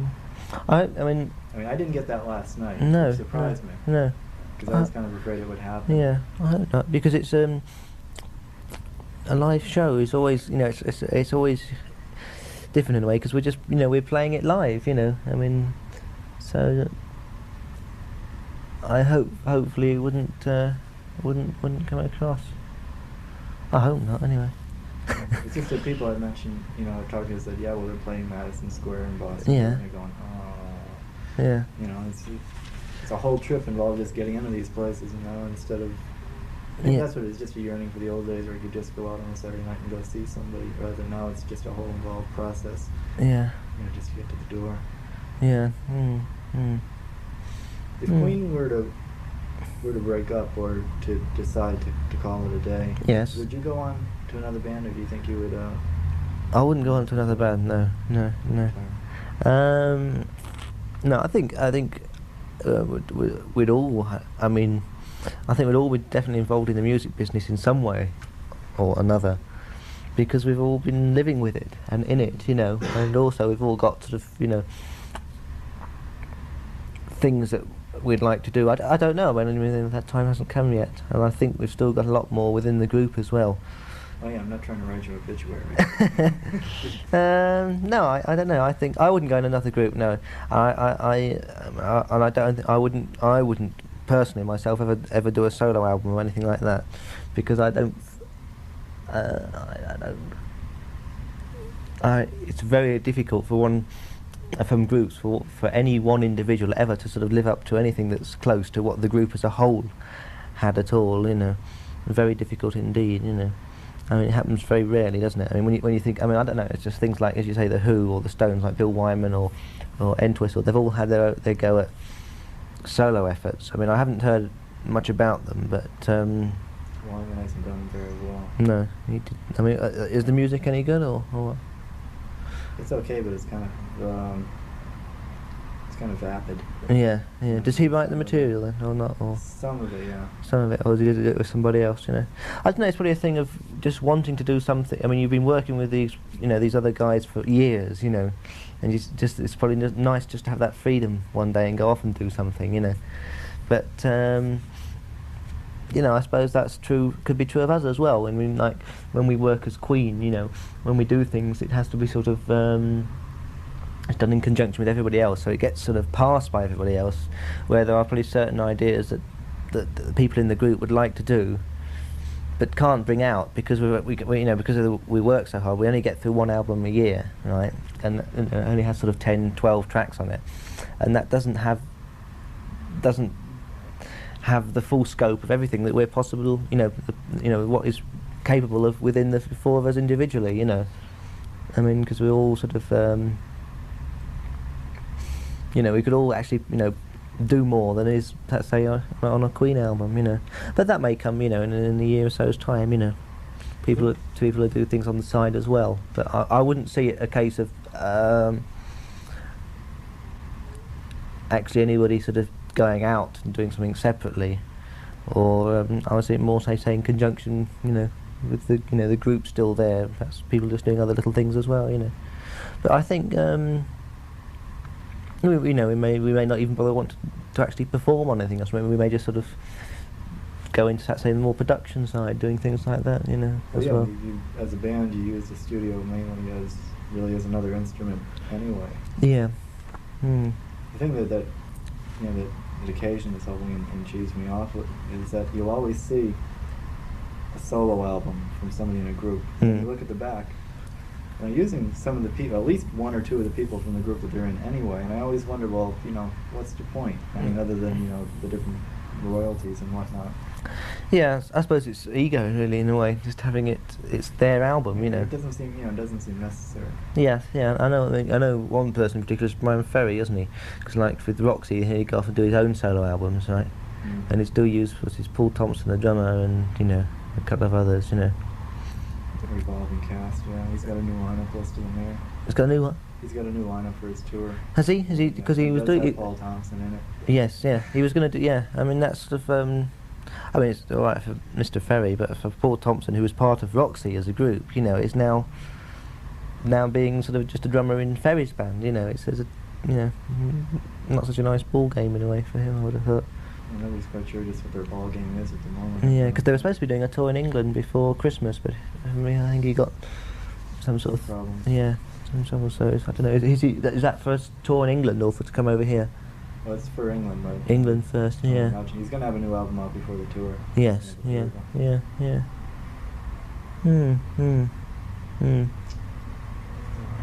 mean, I didn't get that last night. No. It surprised me. No. Because I was kind of afraid it would happen. Yeah, I hope not, because it's a live show is always, it's always different in a way, because we're just, we're playing it live, I mean, so I hopefully it wouldn't come across. I hope not, anyway. It's just that people I mentioned, talking to us said, yeah, well, they're playing Madison Square in Boston. Yeah. And they're going, oh. Yeah. It's a whole trip involved just getting into these places, instead of... I think that's what it is, just a yearning for the old days where you could just go out on a Saturday night and go see somebody, rather than now it's just a whole involved process. Yeah. Just to get to the door. Yeah. If Queen were to break up or to decide to call it a day, yes, would you go on to another band, or do you think you would? I wouldn't go on to another band. No. No, I think we'd all. I think we'd all be definitely involved in the music business in some way or another, because we've all been living with it and in it, and also we've all got sort of, things that we'd like to do. I don't know. That time hasn't come yet, and I think we've still got a lot more within the group as well. Oh yeah, I'm not trying to write your obituary. No, I don't know. I think I wouldn't go in another group. No, I wouldn't personally myself ever do a solo album or anything like that, because I don't. It's very difficult from groups for any one individual ever to sort of live up to anything that's close to what the group as a whole had at all. Very difficult indeed. It happens very rarely, doesn't it? When you think, I don't know, it's just things like, as you say, the Who or the Stones, like Bill Wyman or Entwistle, they've all had their go at solo efforts. I haven't heard much about them, but Wyman hasn't done very well. No, he did. Is the music any good or what? It's okay, but it's kind of vapid. Yeah. Does he write the material then, or not? Or some of it, yeah. Some of it, or did he do it with somebody else? I don't know. It's probably a thing of just wanting to do something. You've been working with these, these other guys for years, and it's probably nice just to have that freedom one day and go off and do something, But I suppose that's true. Could be true of us as well. When we work as Queen, when we do things, it has to be sort of. It's done in conjunction with everybody else, so it gets sort of passed by everybody else, where there are probably certain ideas that the people in the group would like to do, but can't bring out because we work so hard. We only get through one album a year, right? And only has sort of 10, 12 tracks on it, and that doesn't have the full scope of everything that we're possible. What is capable of within the four of us individually. Because we're all sort of. We could all actually, do more than is, let's say, on a Queen album, But that may come, in a year or so's time, People who do things on the side as well. But I wouldn't see it a case of actually anybody sort of going out and doing something separately, or I would see it more, say in conjunction, with the group still there. Perhaps people just doing other little things as well, But I think. We may not even bother want to actually perform on anything else. We may just sort of go into the more production side, doing things like that, as well. You, as a band, you use the studio mainly as another instrument anyway. Yeah. The thing that occasionally something and cheese me off is that you'll always see a solo album from somebody in a group. When you look at the back. Using some of the people, at least one or two of the people from the group that they're in anyway, and I always wonder, well, what's the point? Other than the different royalties and whatnot. Yeah, I suppose it's ego really in a way, just having it's their album, It doesn't seem necessary. Yeah, I know one person in particular is Brian Ferry, isn't he? Because with Roxy, he go off and do his own solo albums, right? And he still used Paul Thompson, the drummer, and a couple of others, Revolving cast, yeah. He's got a new lineup listed in there. He's got a new one. He's got a new lineup for his tour. Has he? Has he? Because he was does doing have it. Paul Thompson in it. Yes, yeah. He was going to do. Yeah. I mean, that's sort of. I mean, it's all right for Mr. Ferry, but for Paul Thompson, who was part of Roxy as a group, you know, is now being sort of just a drummer in Ferry's band. You know, it's a, you know, not such a nice ball game in a way for him, I would have thought. I'm not really quite sure just what their ball game is at the moment. Yeah, because they were supposed to be doing a tour in England before Christmas, but I think he got some sort of problems. Yeah, some trouble. So I don't know. Is that first tour in England or for to come over here? Well, it's for England, right? England first, yeah. He's gonna have a new album out before the tour. Yes, yeah. I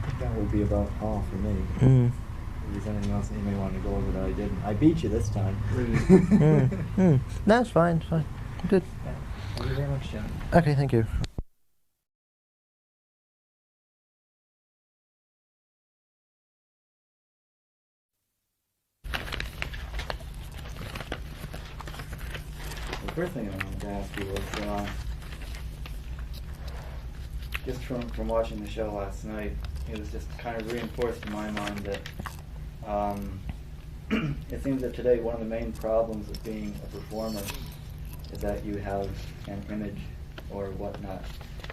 think that will be about all for me. If there's anything else that you may want to go over that I didn't. I beat you this time. No, it's fine, it's fine. Good. Yeah. Thank you very much, John. Okay, thank you. The first thing I wanted to ask you was, just from watching the show last night, it was just kind of reinforced in my mind that it seems that today one of the main problems of being a performer is that you have an image or whatnot.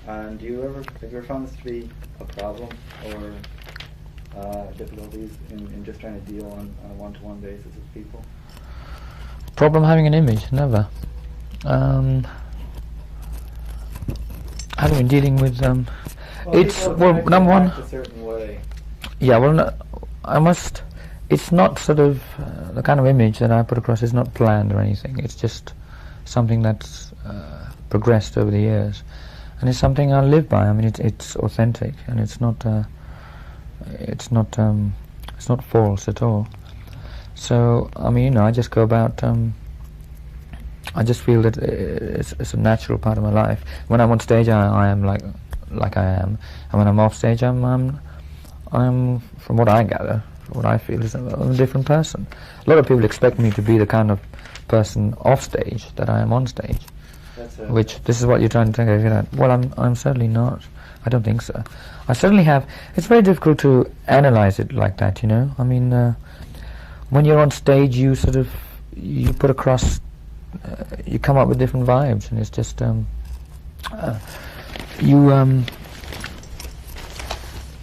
And have you ever found this to be a problem or difficulties in just trying to deal on a one-to-one basis with people? Problem having an image? Never. Having been dealing with it's well, number one. A certain way. Yeah, well, no, I must. It's not sort of the kind of image that I put across is not planned or anything. It's just something that's progressed over the years, and it's something I live by. I mean, it's authentic, and it's not false at all. So I mean, you know, I just go about. I just feel that it's a natural part of my life. When I'm on stage, I am like I am, and when I'm off stage, I'm from what I gather, from what I feel, is I'm a different person. A lot of people expect me to be the kind of person off stage that I am on stage. Which this is what you're trying to get at. Well, I'm certainly not. I don't think so. I certainly have. It's very difficult to analyze it like that. You know. I mean, when you're on stage, you put across. You come up with different vibes, and it's just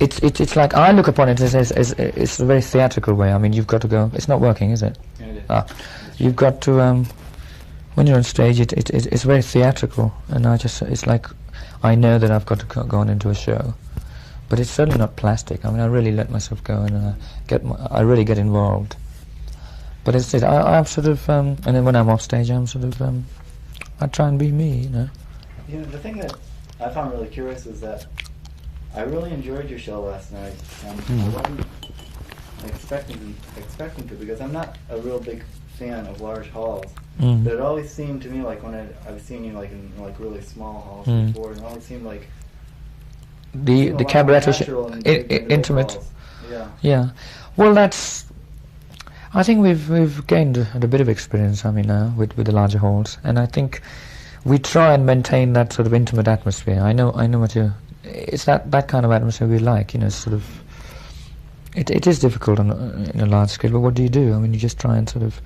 it's like I look upon it as it's a very theatrical way. I mean, you've got to go. It's not working, is it? Yeah, it is. You've got to when you're on stage, it's very theatrical, and it's like I know that I've got to go on into a show, but it's certainly not plastic. I mean, I really let myself go, and I really get involved. But it's it. I'm sort of, and then when I'm off stage, I'm sort of, I try and be me, you know. You know, the thing that I found really curious is that I really enjoyed your show last night. I wasn't expecting to, because I'm not a real big fan of large halls. But it always seemed to me like when I've seen you like in like really small halls before, it always seemed like the cabaret intimate. Yeah. Well, that's. I think we've gained a bit of experience. I mean, now with the larger halls, and I think we try and maintain that sort of intimate atmosphere. I know what you. It's that kind of atmosphere we like. You know, sort of. It is difficult in a large scale, but what do you do? I mean, you just try and sort of.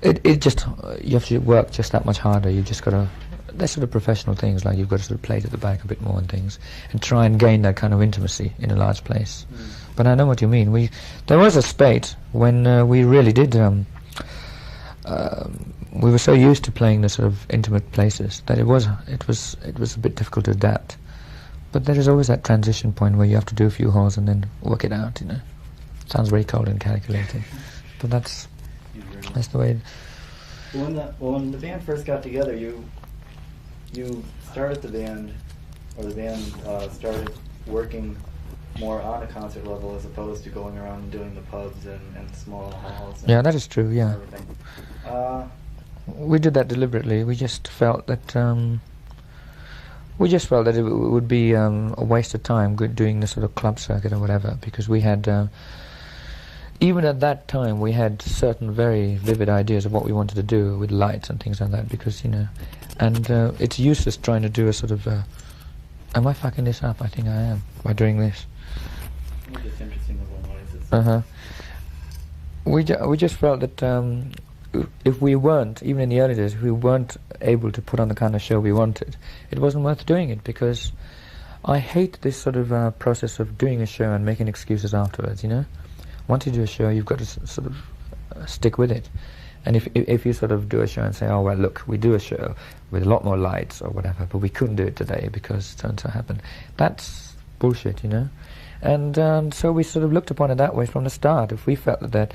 It just you have to work just that much harder. You've just got to. They're sort of professional things, like you've got to sort of play to the back a bit more and things, and try and gain that kind of intimacy in a large place. But I know what you mean. There was a spate when we really did. We were so used to playing the sort of intimate places that it was a bit difficult to adapt. But there is always that transition point where you have to do a few halls and then work it out. You know, sounds very cold and calculated, but that's the way. When the band first got together, you started the band, or the band started working more on a concert level as opposed to going around and doing the pubs and small halls. Yeah, that is true. Yeah, everything. We did that deliberately. We just felt that it would be a waste of time doing the sort of club circuit or whatever, because we had even at that time we had certain very vivid ideas of what we wanted to do with lights and things like that, because you know, and it's useless trying to do a sort of Am I fucking this up? I think I am, by doing this. It's just interesting little noises. Uh-huh. We just felt that if we weren't, even in the early days, if we weren't able to put on the kind of show we wanted, it wasn't worth doing it, because I hate this sort of process of doing a show and making excuses afterwards, you know? Once you do a show, you've got to sort of stick with it. And if you sort of do a show and say, oh, well, look, we do a show with a lot more lights or whatever, but we couldn't do it today because so and so happened, that's bullshit, you know? And so we sort of looked upon it that way from the start. If we felt that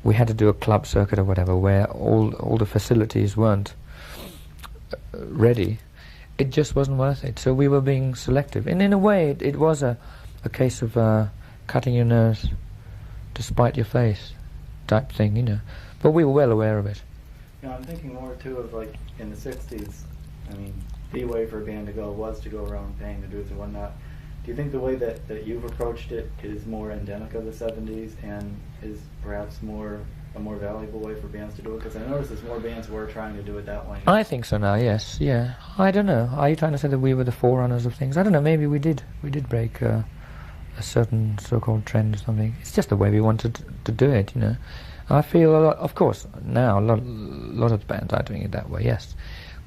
we had to do a club circuit or whatever where all the facilities weren't ready, it just wasn't worth it. So we were being selective. And in a way, it was a case of cutting your nose to spite your face type thing, you know. But we were well aware of it. You know, I'm thinking more too of like in the 60s, I mean, the way for a band to go was to go around paying the dues and whatnot. Do you think the way that you've approached it is more endemic of the 70s and is perhaps a more valuable way for bands to do it? Because I notice there's more bands who are trying to do it that way. I think so now, yes, yeah. I don't know. Are you trying to say that we were the forerunners of things? I don't know, maybe we did. We did break a certain so-called trend or something. It's just the way we wanted to do it, you know. I feel a lot, of course, now a lot of the bands are doing it that way, yes.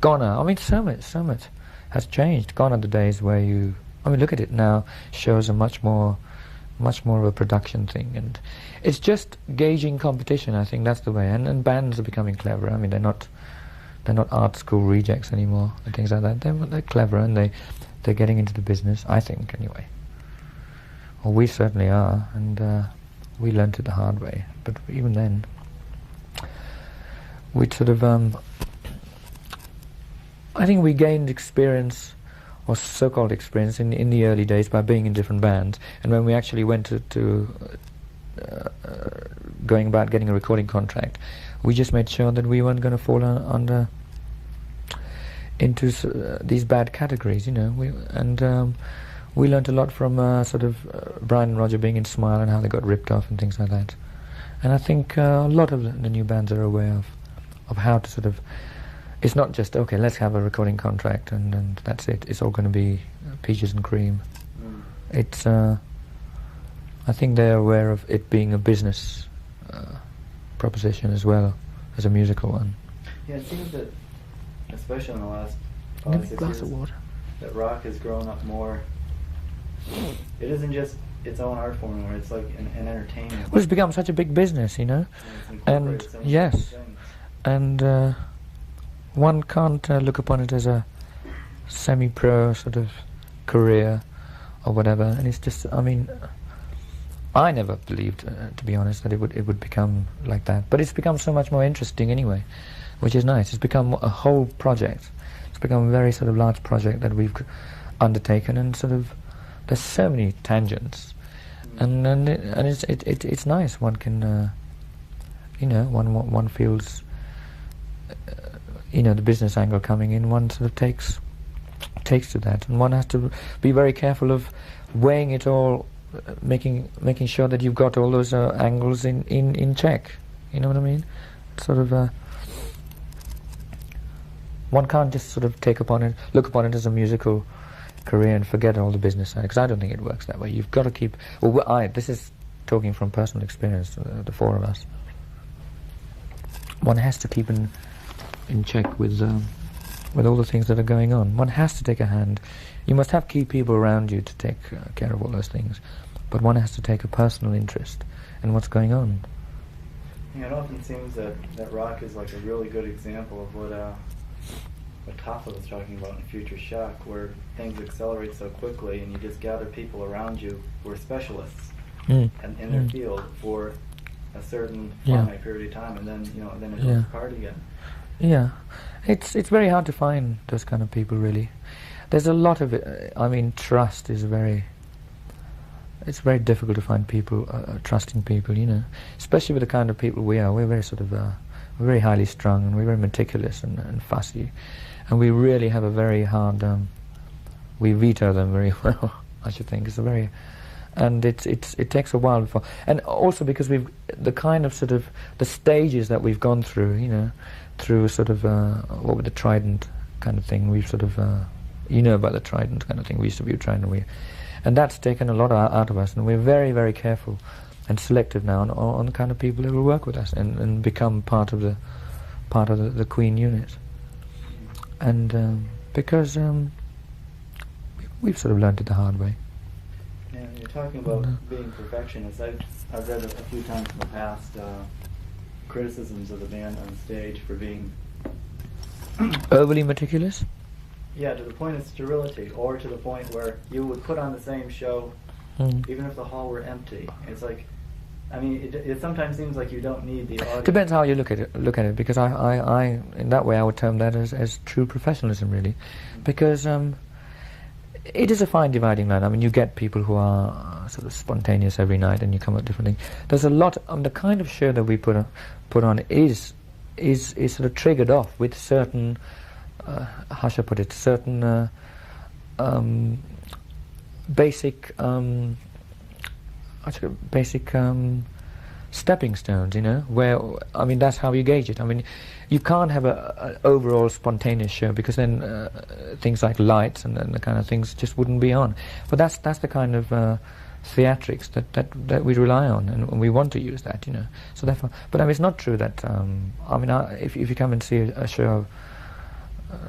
Gone are, I mean, so much has changed. Gone are the days where you, I mean, look at it now, shows are much more of a production thing, and it's just gauging competition. I think that's the way, and bands are becoming clever. I mean, they're not art school rejects anymore and things like that. They're clever, and they're getting into the business, I think, anyway. Well, we certainly are, and we learnt it the hard way. But even then, we'd sort of, I think we gained experience, or so-called experience, in the early days by being in different bands. And when we actually went to going about getting a recording contract, we just made sure that we weren't going to fall into these bad categories, you know. We learnt a lot from sort of Brian and Roger being in Smile and how they got ripped off and things like that. And I think a lot of the new bands are aware of how to sort of, it's not just, okay, let's have a recording contract and that's it. It's all going to be peaches and cream. It's, I think they're aware of it being a business proposition as well as a musical one. Yeah, it seems that, especially in the last Give me a 6 glass years, of water. that rock has grown up more. It isn't just its own art form anymore, it's like an entertainment. Well, it's become such a big business, you know. And yes, and one can't look upon it as a semi-pro sort of career or whatever. And it's just, I mean, I never believed, to be honest, that it would become like that. But it's become so much more interesting anyway, which is nice. It's become a whole project. It's become a very sort of large project that we've undertaken, and sort of there's so many tangents, and it's nice. One can, you know, one feels, you know, the business angle coming in. One sort of takes to that, and one has to be very careful of weighing it all, making sure that you've got all those angles in check. You know what I mean? Sort of. One can't just sort of look upon it as a musical career and forget all the business side, because I don't think it works that way. You've got to keep. Well, this is talking from personal experience. The four of us. One has to keep in check with all the things that are going on. One has to take a hand. You must have key people around you to take care of all those things, but one has to take a personal interest in what's going on. Yeah, it often seems that rock is like a really good example of what Taffa was talking about in Future Shock, where things accelerate so quickly and you just gather people around you who are specialists and in their field for a certain finite period of time, and then then it goes apart again. Yeah, it's very hard to find those kind of people, really. There's a lot of it. I mean, trust is it's very difficult to find people, trusting people, you know, especially with the kind of people we are. We're very sort of, we're very highly strung, and we're very meticulous and fussy, and we really have a very hard, we veto them very well, I should think. It's a very, and it takes a while before, and also because the kind of sort of, the stages that we've gone through, you know, through sort of, what with the Trident kind of thing, we've sort of, you know about the trident kind of thing. We used to be a trident, and that's taken a lot out of us, and we're very, very careful and selective now on the kind of people that will work with us and become part of the Queen unit. And because we've sort of learned it the hard way. Yeah, you're talking about being perfectionists. I've read a few times in the past criticisms of the band on stage for being overly meticulous? Yeah, to the point of sterility, or to the point where you would put on the same show even if the hall were empty. It's like, I mean, it sometimes seems like you don't need the audience. Depends how you look at it, because I in that way I would term that as true professionalism, really, because it is a fine dividing line. I mean, you get people who are sort of spontaneous every night, and you come up with different things. There's a lot. The kind of show that we put on is sort of triggered off with certain, how shall I put it, certain basic stepping stones, you know, where, I mean, that's how you gauge it. I mean, you can't have an overall spontaneous show, because then things like lights and the kind of things just wouldn't be on. But that's the kind of theatrics that we rely on, and we want to use that, you know. So therefore, but I mean, it's not true that, I mean, if you come and see a show,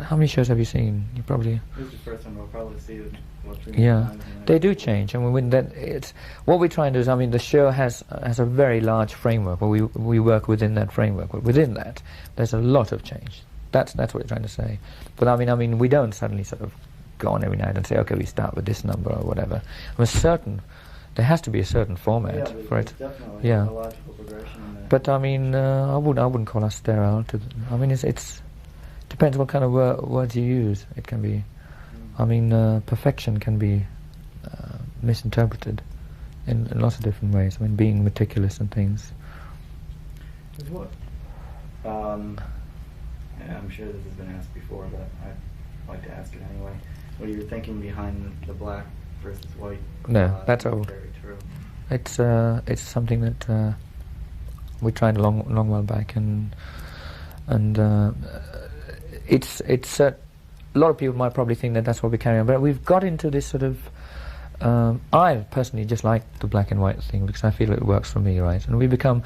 how many shows have you seen? You probably... This is the first one we'll probably see it. Yeah, they do change, and when that, it's what we're trying to do is, I mean, the show has a very large framework where we work within that framework. But within that, there's a lot of change. That's what we're trying to say. But I mean, we don't suddenly sort of go on every night and say, okay, we start with this number or whatever. There has to be a certain format for it. Definitely a logical progression in there. But I mean, I wouldn't call us sterile. I mean, it's depends what kind of words you use. It can be. I mean, perfection can be misinterpreted in lots of different ways. I mean, being meticulous and things. What? Yeah, I'm sure this has been asked before, but I'd like to ask it anyway. What are you thinking behind the black versus white? No, that's all. Very true. It's something that we tried a long while back, and it's a lot of people might probably think that that's what we carry on, but we've got into this sort of. I personally just like the black and white thing because I feel it works for me, right? And we become,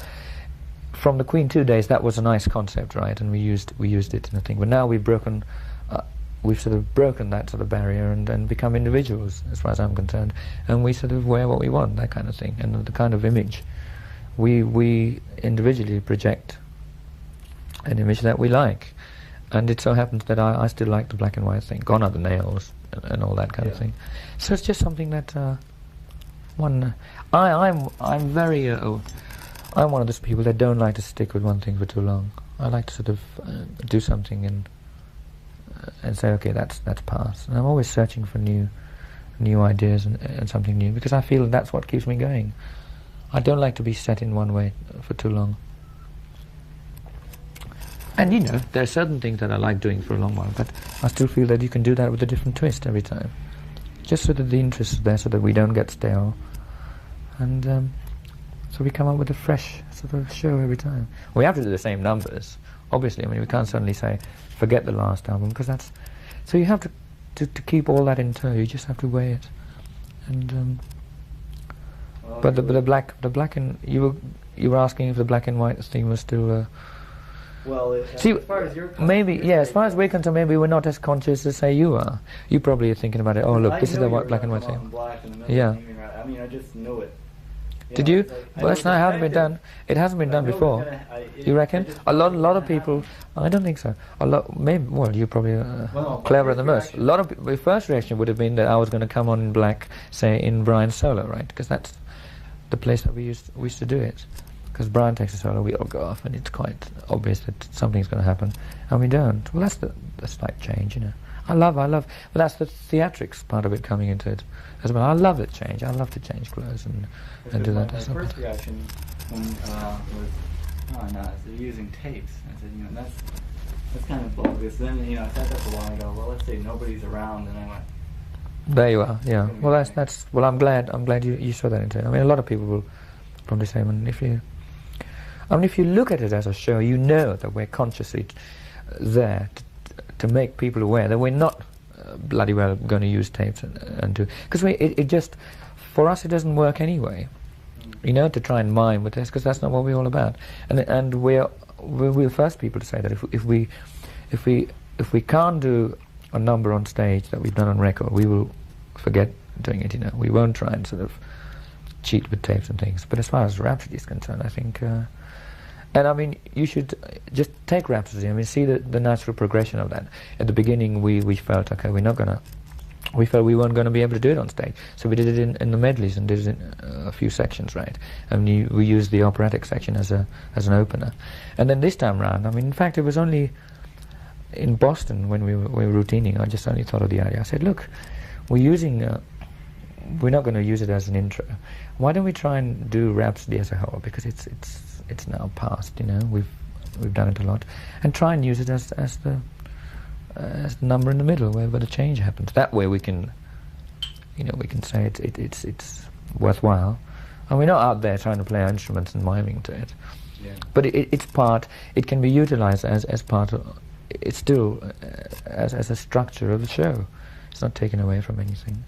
from the Queen 2 days, that was a nice concept, right? And we used it in a thing. But now we've sort of broken that sort of barrier and become individuals, as far as I'm concerned. And we sort of wear what we want, that kind of thing, and the kind of image. We individually project an image that we like. And it so happens that I still like the black and white thing. Gone are the nails and all that kind of thing. So it's just something that I'm very I'm one of those people that don't like to stick with one thing for too long. I like to sort of do something and say, okay, that's past. And I'm always searching for new ideas and something new, because I feel that's what keeps me going. I don't like to be set in one way for too long. And you know, there are certain things that I like doing for a long while, but I still feel that you can do that with a different twist every time. Just so that the interest is there, so that we don't get stale. And so we come up with a fresh sort of show every time. We have to do the same numbers, obviously. I mean, we can't suddenly say, forget the last album, because that's... So you have to keep all that in tow, you just have to weigh it. And but the black and... You were asking if the black and white theme was still... Well, see, as far as you're concerned, maybe, as far as we're concerned, maybe we're not as conscious as, say, you are. You probably are thinking about it, oh, look, this is the black and white thing. Yeah. I mean, I just knew it. Did you? Well, that's not how it's been done. It hasn't been done before. You reckon? A lot of people... I don't think so. Well, you're probably cleverer than most. A lot of the first reaction would have been that I was going to come on in black, say, in Brian's solo, right? Because that's the place that we used to do it. Because Brian takes a solo, we all go off, and it's quite obvious that something's going to happen, and we don't. Well, that's the slight change, you know. I love, but that's the theatrics part of it coming into it as well. I love it change. I love to change clothes and do that. My first reaction was, oh no, they're using tapes. I said, you know, that's kind of bogus. Then, you know, I said that a while ago. Well, let's say nobody's around, and I went. There you are. Yeah. Well, that's. Well, I'm glad you saw that into it. I mean, a lot of people will probably say, if you look at it as a show, you know that we're consciously there to make people aware that we're not bloody well going to use tapes and do, because it just, for us it doesn't work anyway, you know, to try and mime with this, because that's not what we're all about. And we're the first people to say that if we can't do a number on stage that we've done on record, we will forget doing it, you know. We won't try and sort of cheat with tapes and things. But as far as Rhapsody is concerned, I think, and I mean, you should just take Rhapsody. I mean, see the natural progression of that. At the beginning, we felt, okay, we felt we weren't going to be able to do it on stage, so we did it in the medleys and did it in a few sections, right? And we used the operatic section as an opener. And then this time round, I mean, in fact, it was only in Boston when we were routining, I just only thought of the idea. I said, look, we're not going to use it as an intro. Why don't we try and do Rhapsody as a whole? Because it's now past, you know. We've done it a lot, and try and use it as the number in the middle where the change happens. That way we can, you know, we can say it's worthwhile, and we're not out there trying to play our instruments and miming to it. Yeah. But it's part. It can be utilized as part of. It's still as a structure of the show. It's not taken away from anything.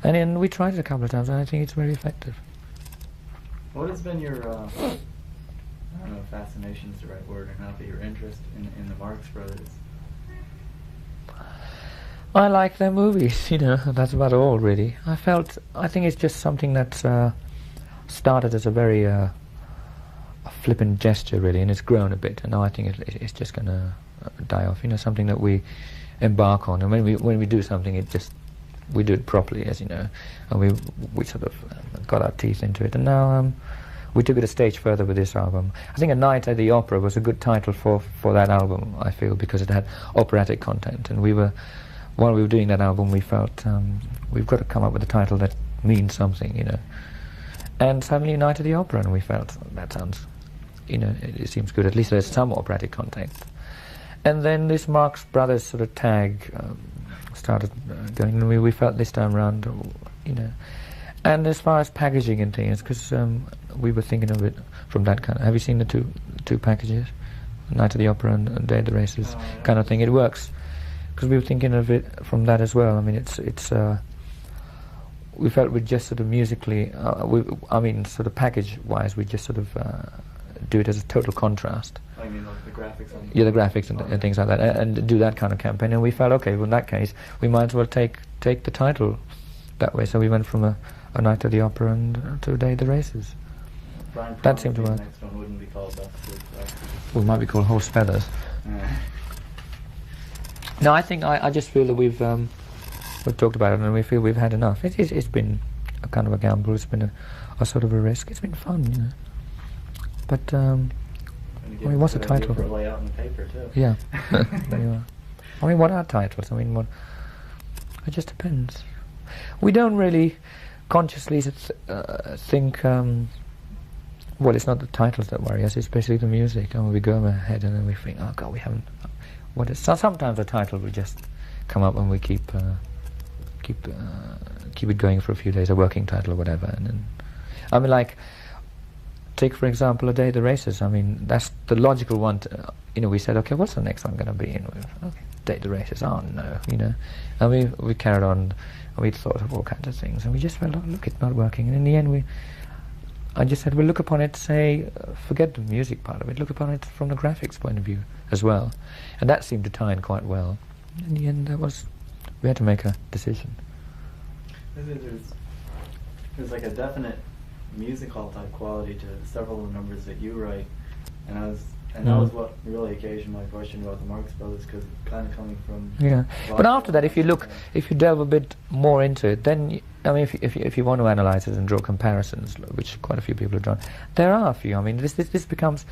And then we tried it a couple of times, and I think it's very effective. What has been your, I don't know if fascination is the right word or not, but your interest in the Marx Brothers? I like their movies, you know, that's about all, really. I think it's just something that started as a very flippant gesture, really, and it's grown a bit, and now I think it's just going to die off, you know, something that we embark on, and when we do something, we do it properly, as you know, and we sort of got our teeth into it, and now we took it a stage further with this album. I think A Night at the Opera was a good title for that album, I feel, because it had operatic content, and while we were doing that album, we felt we've got to come up with a title that means something, you know. And suddenly A Night at the Opera, and we felt that sounds, you know, it seems good. At least there's some operatic content. And then this Marx Brothers sort of tag started going, and we felt this time around, you know. And as far as packaging and things, because we were thinking of it from that kind of, have you seen the two packages? Night at the Opera and Day of the Races kind of thing. It works, because we were thinking of it from that as well. I mean, it's we felt we'd just sort of musically, sort of package-wise, we just sort of do it as a total contrast. I mean, like the graphics on the graphics and things like that, and do that kind of campaign. And we felt, okay, well, in that case, we might as well take the title that way. So we went from a Night at the Opera and to A Day of the Races. That seemed to work. The next one wouldn't be called that. Well, it might be called Horse Feathers. No, I think I just feel that we've talked about it, and we feel we've had enough. It's been a kind of a gamble. It's been a sort of a risk. It's been fun, you know. But I mean, what's the title? For a layout in the paper too. Yeah, there you are. I mean, what are titles? I mean, it just depends. We don't really consciously think. Well, it's not the titles that worry us. It's basically the music, and we go ahead and then we think, oh God, we haven't. So sometimes the title will just come up, and we keep it going for a few days, a working title or whatever, and then, I mean, like. Take, for example, A Day of the Races. I mean, that's the logical one. You know, we said, okay, what's the next one going to be? And okay, Day of the Races. Oh no, you know. And we carried on. And we thought of all kinds of things, and we just felt, oh, look, it's not working. And in the end, I just said, well, look upon it. Say, forget the music part of it. Look upon it from the graphics point of view as well. And that seemed to tie in quite well. In the end, we had to make a decision. There's like a definite music hall type quality to several of the numbers that you write, and that was what really occasioned my question about the Marx Brothers, because kind of coming from but after that, if you delve a bit more into it, then I mean, if you want to analyze it and draw comparisons, which quite a few people have drawn, there are a few. I mean, this becomes,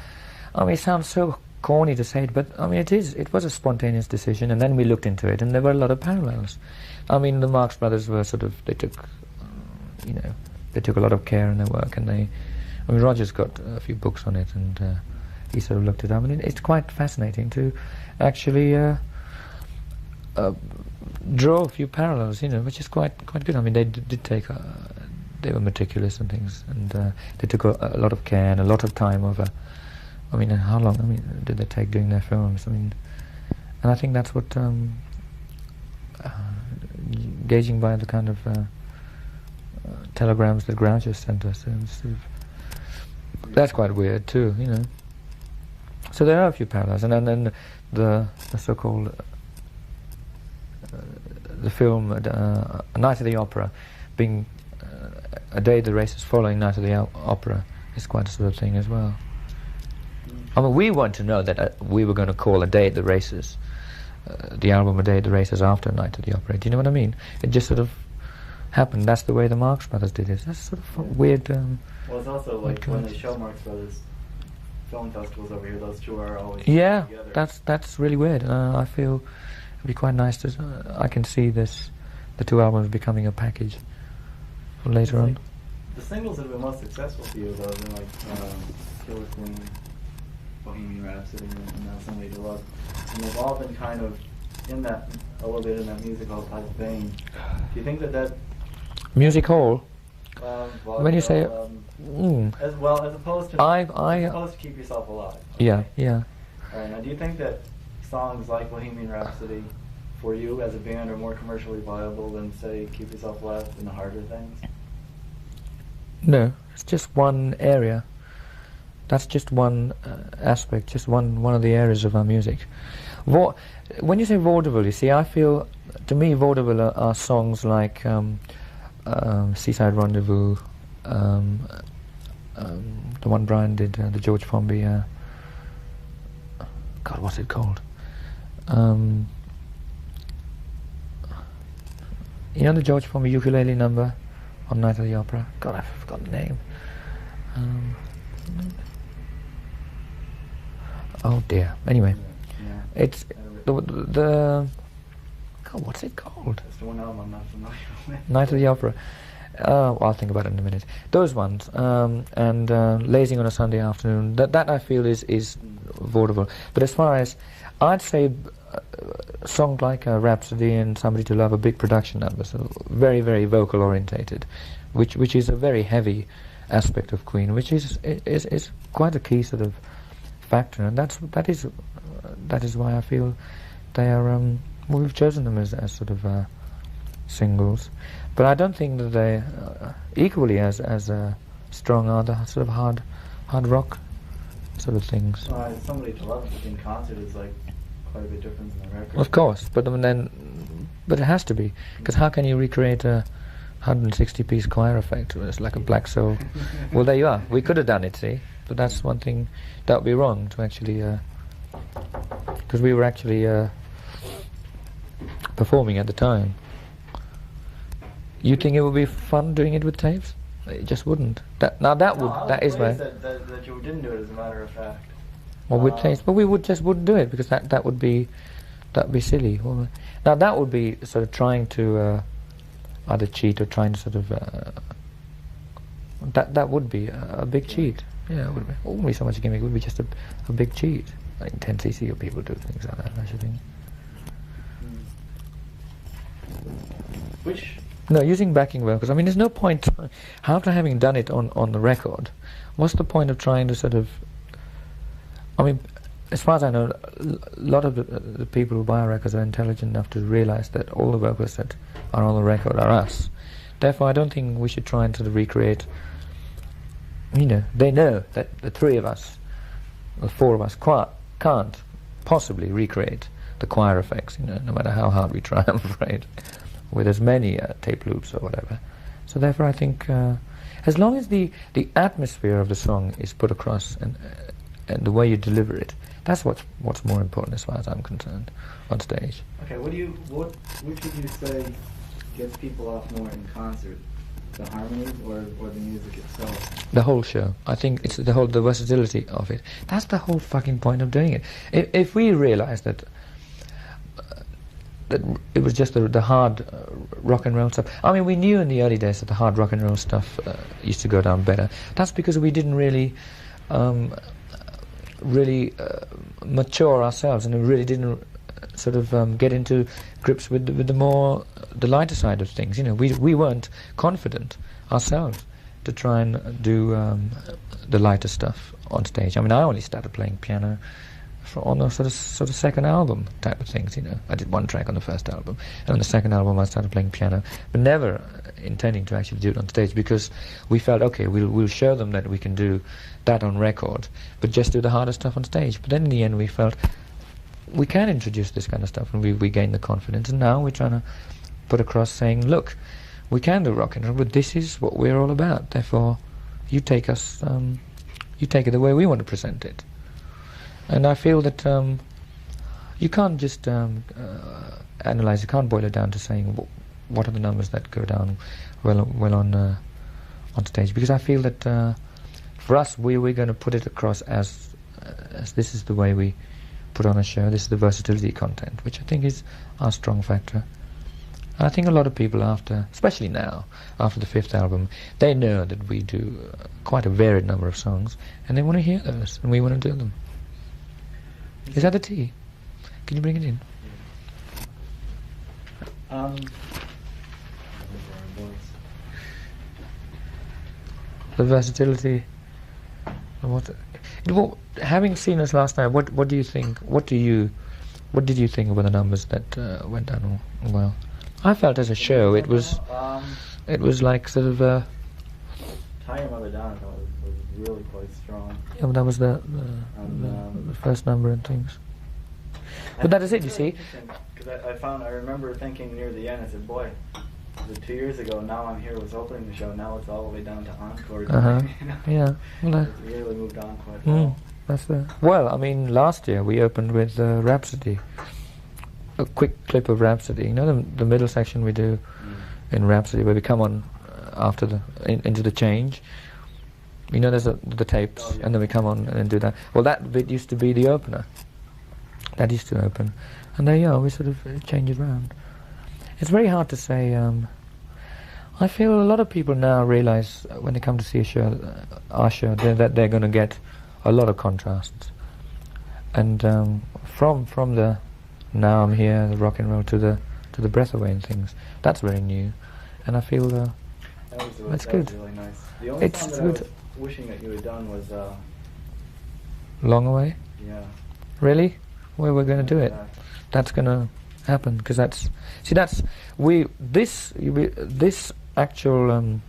I mean, it sounds so corny to say it, but I mean, it was a spontaneous decision, and then we looked into it, and there were a lot of parallels. I mean, the Marx Brothers were sort of, they took a lot of care in their work, and Roger's got a few books on it, and he sort of looked it up, and it's quite fascinating to actually draw a few parallels, you know, which is quite good. I mean, they did take, they were meticulous and things, and they took a lot of care and a lot of time over. I mean, how long? I mean, did they take doing their films? I mean, and I think that's what gauging by the kind of telegrams that Groucho sent us. And sort of, that's quite weird too, you know. So there are a few parallels, and then the so-called the film Night of the Opera being a day the races following Night of the Opera is quite a sort of thing as well. I mean, we want to know that we were going to call a day at the races, the album A Day at the Races after Night of the Opera. Do you know what I mean? It just sort of happened. That's the way the Marx Brothers did it. That's sort of weird. Well, it's also like when they show Marx Brothers film festivals over here, those two are always yeah, together. that's really weird. I feel it'd be quite nice to. I can see the two albums becoming a package for later on. The singles that have been most successful for you, though, have been like Killer Queen, Bohemian Rhapsody, and Now Somebody to Love, and they've all been kind of in that, a little bit in that musical type vein. Do you think that music hall? When you say as opposed to Keep Yourself Alive. Okay? Yeah. All right. Now, do you think that songs like Bohemian Rhapsody, for you as a band, are more commercially viable than, say, Keep Yourself Alive and the harder things? No, it's just one area. That's just one aspect, just one of the areas of our music. When you say vaudeville, you see, I feel, to me, vaudeville are songs like Seaside Rendezvous, the one Brian did, the George Formby, God, what's it called? You know the George Formby ukulele number on Night of the Opera? God, I've forgotten the name. Oh dear. Anyway, it's the God, what's it called? That's the one album I'm not familiar with. Night of the Opera. I'll think about it in a minute. Those ones, and Lazing on a Sunday Afternoon. That I feel is vaudeville. But as far as I'd say, songs like Rhapsody and Somebody to Love are big production numbers, so very, very vocal orientated, which is a very heavy aspect of Queen, which is quite a key sort of factor, and that is why I feel they are. We've chosen them as sort of singles, but I don't think that they equally as strong are the sort of hard rock sort of things. Somebody to Love in concert is like quite a bit different than the record. Of course, but it has to be, because how can you recreate a 160-piece choir effect? It's like a Black Soul. Well, there you are. We could have done it, see, but that's one thing that would be wrong to actually, because we were actually performing at the time. You think it would be fun doing it with tapes? It just wouldn't. That is why. That you didn't do it, as a matter of fact. Well, with tapes, but we wouldn't do it, because that'd be silly. Now that would be sort of trying to either cheat or trying to sort of that would be a big cheat. Yeah, it wouldn't be so much a gimmick. It would be just a big cheat. Like 10cc or people do things like that, I should think. No, using backing vocals. I mean, there's no point, after having done it on the record, what's the point of trying to sort of, I mean, as far as I know, a lot of the people who buy our records are intelligent enough to realize that all the vocals that are on the record are us. Therefore, I don't think we should try and sort of recreate, they know that the three of us, the four of us, can't possibly recreate the choir effects, no matter how hard we try, I'm afraid, with as many tape loops or whatever. So therefore I think, as long as the atmosphere of the song is put across and the way you deliver it, that's what's more important as far as I'm concerned on stage. Okay, which would you say gets people off more in concert? The harmonies or the music itself? The whole show. I think it's the versatility of it. That's the whole fucking point of doing it. If we realize that it was just the hard rock and roll stuff. I mean, we knew in the early days that the hard rock and roll stuff used to go down better. That's because we didn't really mature ourselves, and we really didn't sort of get into grips with the lighter side of things. We weren't confident ourselves to try and do the lighter stuff on stage. I mean, I only started playing piano on the sort of second album type of things, you know. I did one track on the first album, and on the second album I started playing piano, but never intending to actually do it on stage, because we felt, okay, we'll show them that we can do that on record, but just do the harder stuff on stage. But then in the end we felt we can introduce this kind of stuff, and we gained the confidence, and now we're trying to put across saying, look, we can do rock and roll, but this is what we're all about, therefore you take us, you take it the way we want to present it. And I feel that you can't just analyze, you can't boil it down to saying what are the numbers that go down well on stage, because I feel that for us we're going to put it across as this is the way we put on a show, this is the versatility content, which I think is our strong factor. I think a lot of people especially now, after the fifth album, they know that we do quite a varied number of songs, and they want to hear those, and we want to do them. Is that the tea? Can you bring it in? The versatility. Having seen us last night, what do you think? What did you think about the numbers that went down well? I felt as a show it was like sort of. Tie Your Mother Down was really quite strong. Yeah, but that was the first number and things. But that is it, you see. Because I remember thinking near the end, I said, boy, was it 2 years ago, now I'm here, was opening the show, now it's all the way down to encore. You know? Yeah. Well, it's really moved on quite well. Well, I mean, last year we opened with Rhapsody. A quick clip of Rhapsody. You know the middle section we do in Rhapsody, where we come on after into the change. You know, there's the tapes, and then we come on and do that. Well, that bit used to be the opener. That used to open, and there you are. We sort of change it around. It's very hard to say. I feel a lot of people now realize when they come to see a show, our show, that they're going to get a lot of contrasts, and from the now I'm here, the rock and roll, to the breath away and things. That's very new, and I feel that's good. Was really nice. The only song that I was wishing that you had done was Long Away. Yeah. Really? Well, we're going to do it. That's going to happen, because this actual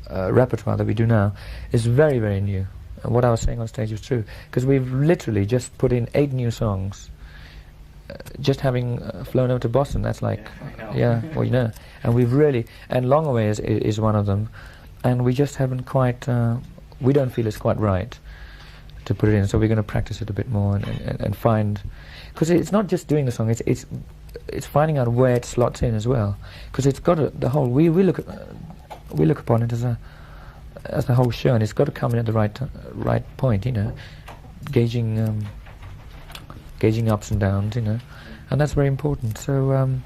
repertoire that we do now is very, very new. And what I was saying on stage was true, because we've literally just put in 8 new songs. Just having flown over to Boston, that's like, yeah, well, you know, and we've really, and Long Away is one of them, and we just haven't quite, we don't feel it's quite right to put it in, so we're going to practice it a bit more and find, because it's not just doing the song, it's finding out where it slots in as well, because it's got the whole, we look upon it as the whole show, and it's got to come in at the right point, you know, gauging ups and downs, you know, and that's very important. So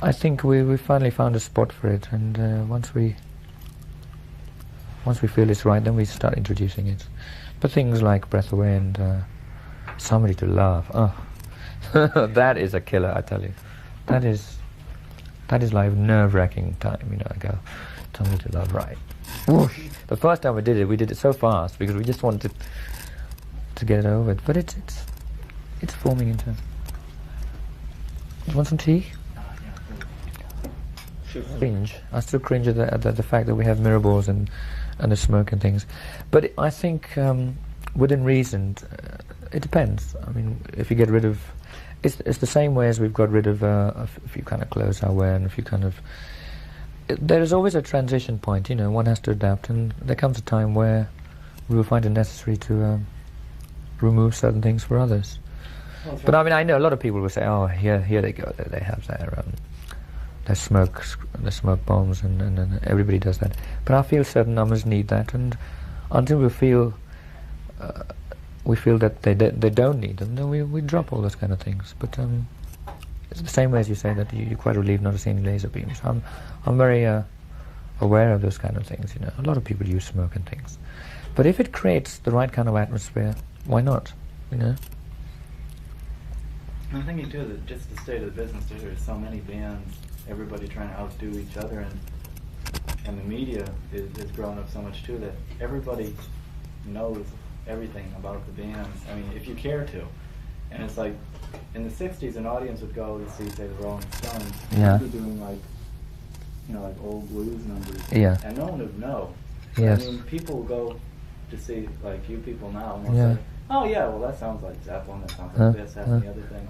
I think we finally found a spot for it, and once we feel it's right, then we start introducing it. But things like Breath Away and Somebody to Love, oh, that is a killer, I tell you. That is like nerve-wracking time, you know. I go, Somebody to Love, right? Whoosh. The first time we did it so fast because we just wanted to get it over with, but it's forming into. You want some tea? Cringe. I still cringe at the fact that we have mirror balls and the smoke and things, but I think within reason, it depends. I mean, if you get rid of, it's the same way as we've got rid of a few kind of clothes I wear, and a few kind of. There is always a transition point, you know. One has to adapt, and there comes a time where we will find it necessary to remove certain things for others. But I mean, I know a lot of people will say, "Oh, here they go. They have their smoke bombs, and everybody does that." But I feel certain numbers need that, and until we feel that they don't need them, then we drop all those kind of things. But it's the same way as you say that you're quite relieved not to see any laser beams. I'm very aware of those kind of things. You know, a lot of people use smoke and things, but if it creates the right kind of atmosphere, why not? You know. I'm thinking too that just the state of the business, there's so many bands, everybody trying to outdo each other, and the media is growing up so much too that everybody knows everything about the bands. I mean, if you care to. And it's like, in the 60s, an audience would go to see, say, the Rolling Stones. Yeah. They'd be doing like, you know, like old blues numbers. Yeah. And no one would know. Yes. I mean, people go to see, like you people now, and they'll Yeah. say, oh yeah, well that sounds like Zeppelin, that sounds like this, that, and the other thing.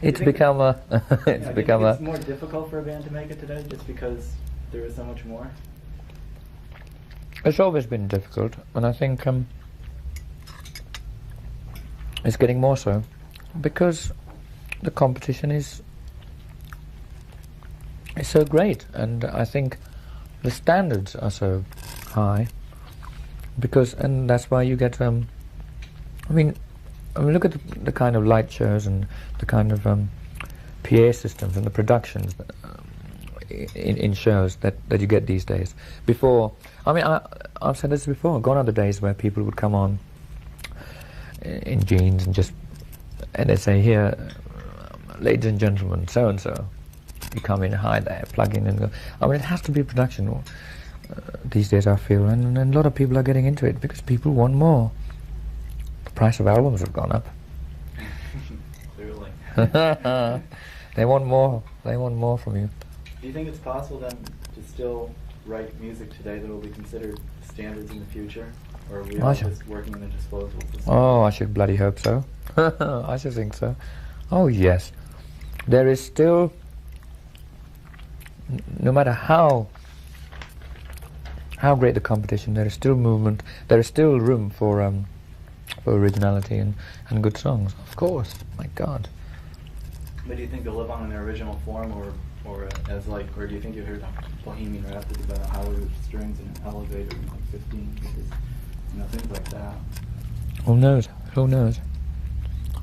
It's Do you think become a. do It's you think become a. it's more difficult for a band to make it today, just because there is so much more? It's always been difficult, and I think it's getting more so, because the competition is so great, and I think the standards are so high, and that's why you get. I mean, look at the kind of light shows and the kind of PA systems and the productions in shows that you get these days. Before, I mean, I've said this before. Gone are the days where people would come on in jeans and they say, here, ladies and gentlemen, so and so. You come in, hi there, plug in and go. I mean, it has to be production these days, I feel, and a lot of people are getting into it because people want more. The price of albums have gone up. Clearly. They want more. They want more from you. Do you think it's possible then to still write music today that will be considered standards in the future? Or are we all just working in the disposable system? Oh, I should bloody hope so. I should think so. Oh, yes. There is still, no matter how great the competition, there is still movement, there is still room for originality and good songs. Of course, my God. But do you think they'll live on in their original form, or or do you think you heard Bohemian Rhapsody about how it was strings in an elevator in like 15 pieces, things like that? Who knows? Who knows?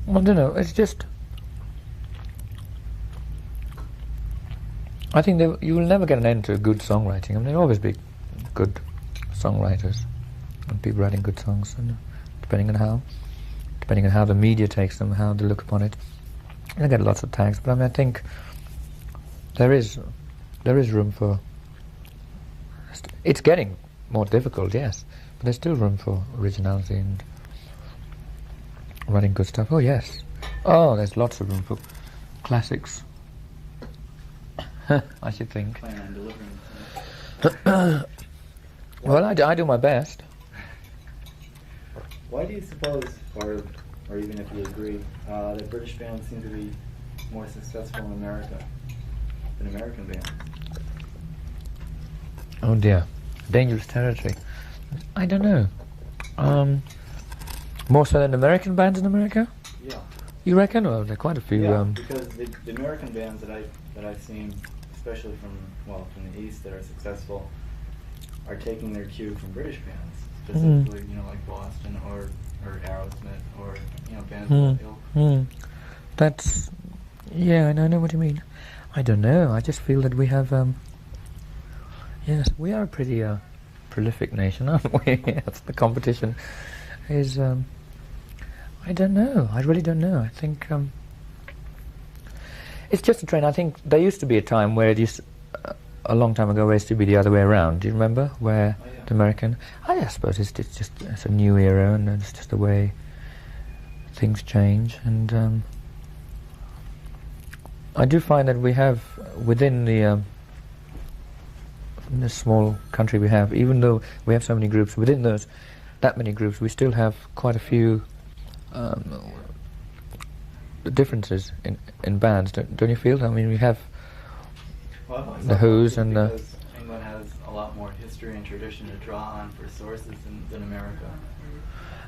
I don't know. It's just, I think you will never get an end to good songwriting. I mean, there'll always be good songwriters and people writing good songs, and depending on how the media takes them, how they look upon it. I get lots of tags, but I mean, I think there is room for. It's getting more difficult, yes, but there's still room for originality and writing good stuff. Oh yes, there's lots of room for classics. I should think. Plan on delivering. Well, I do my best. Why do you suppose, or even if you agree, that British bands seem to be more successful in America than American bands? Oh dear, dangerous territory. I don't know. More so than American bands in America? Yeah. You reckon? Well, there are quite a few. Yeah, because the American bands that I've seen, especially from the East, that are successful, are taking their cue from British bands, specifically, like Boston or Aerosmith or bands of that ilk. That's, yeah, I know what you mean. I don't know. I just feel that we have. Yes, we are a pretty prolific nation, aren't we? Yes, the competition is. I don't know. I really don't know. I think it's just a trend. I think there used to be a time where it used. A long time ago, where it used to be the other way around. Do you remember where the American? I suppose it's a new era, and it's just the way things change. And I do find that we have within the small country we have, even though we have so many groups within that many groups, we still have quite a few differences in bands. Don't you feel? I mean, we have. The Who's and because England has a lot more history and tradition to draw on for sources than America.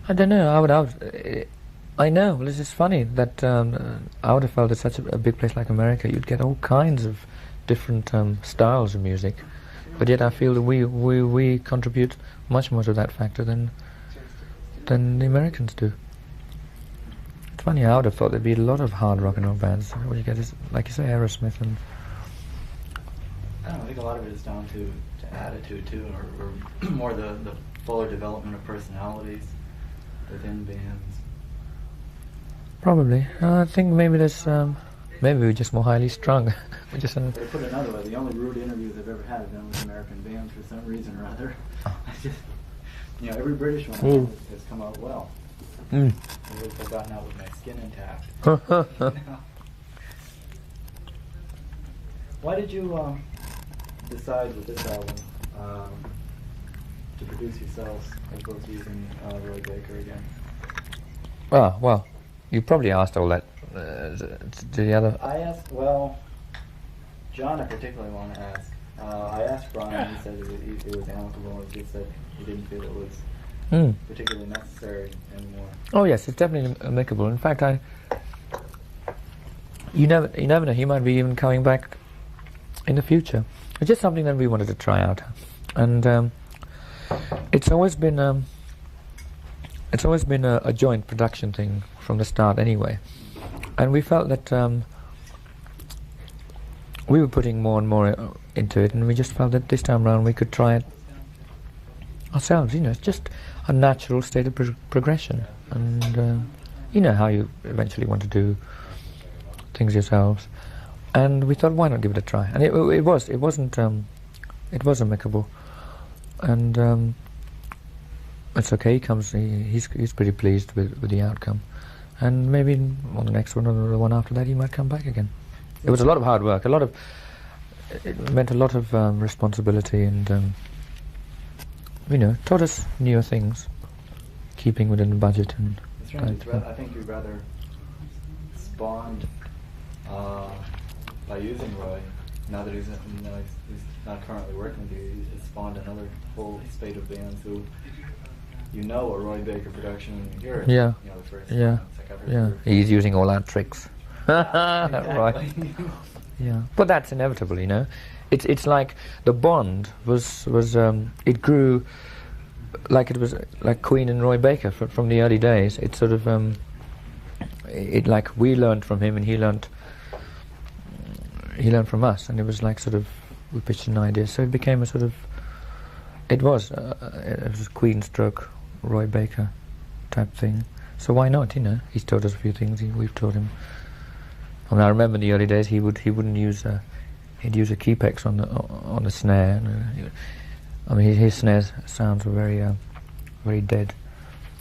I don't know. I know. Well, it's just funny that I would have felt that such a big place like America, you'd get all kinds of different styles of music, but yet I feel that we contribute much more to that factor than the Americans do. It's funny. I would have thought there'd be a lot of hard rock and roll bands. What you get is, like you say, Aerosmith and. I think a lot of it is down to attitude too, or more the fuller development of personalities within bands. Probably. I think maybe there's maybe we're just more highly strung. We just. To put it another way, the only rude interviews I've ever had have been with American bands for some reason or other. Every British one has come out well. I would have gotten out with my skin intact. Why did you decide with this album to produce yourselves as opposed to using Roy Baker again? Ah, well, you probably asked all that to the other. I asked, well, John I particularly want to ask. I asked Brian, he said it was amicable, he just said he didn't feel it was particularly necessary anymore. Oh yes, it's definitely amicable. In fact, you never know, he might be even coming back in the future. It's just something that we wanted to try out, and it's always been a joint production thing from the start anyway, and we felt that we were putting more and more into it, and we just felt that this time around we could try it ourselves. It's just a natural state of progression, and you know how you eventually want to do things yourselves, and we thought, why not give it a try? And it was amicable, and it's okay. He's pretty pleased with the outcome, and maybe on the next one or the one after that he might come back again. It was a lot of hard work. It meant a lot of responsibility, and taught us newer things, keeping within the budget and. It's strange. I think you rather spawned by using Roy. Now that he's not currently working with you, he's spawned another whole spate of bands who. A Roy Baker production when you hear it. Yeah. The first Yeah. time. It's like I've heard Yeah. it. He's using all our tricks. Exactly. Right. Yeah. But that's inevitable, It's like the bond was it grew like it was like Queen and Roy Baker from the early days. It sort of it like we learned from him and he learned from us, and it was like sort of we pitched an idea, so it became a sort of it was Queen stroke Roy Baker type thing. So why not? He's taught us a few things. We've taught him. I mean, I remember in the early days he wouldn't use he'd use a keypex on the snare. I mean, his snare sounds were very very dead.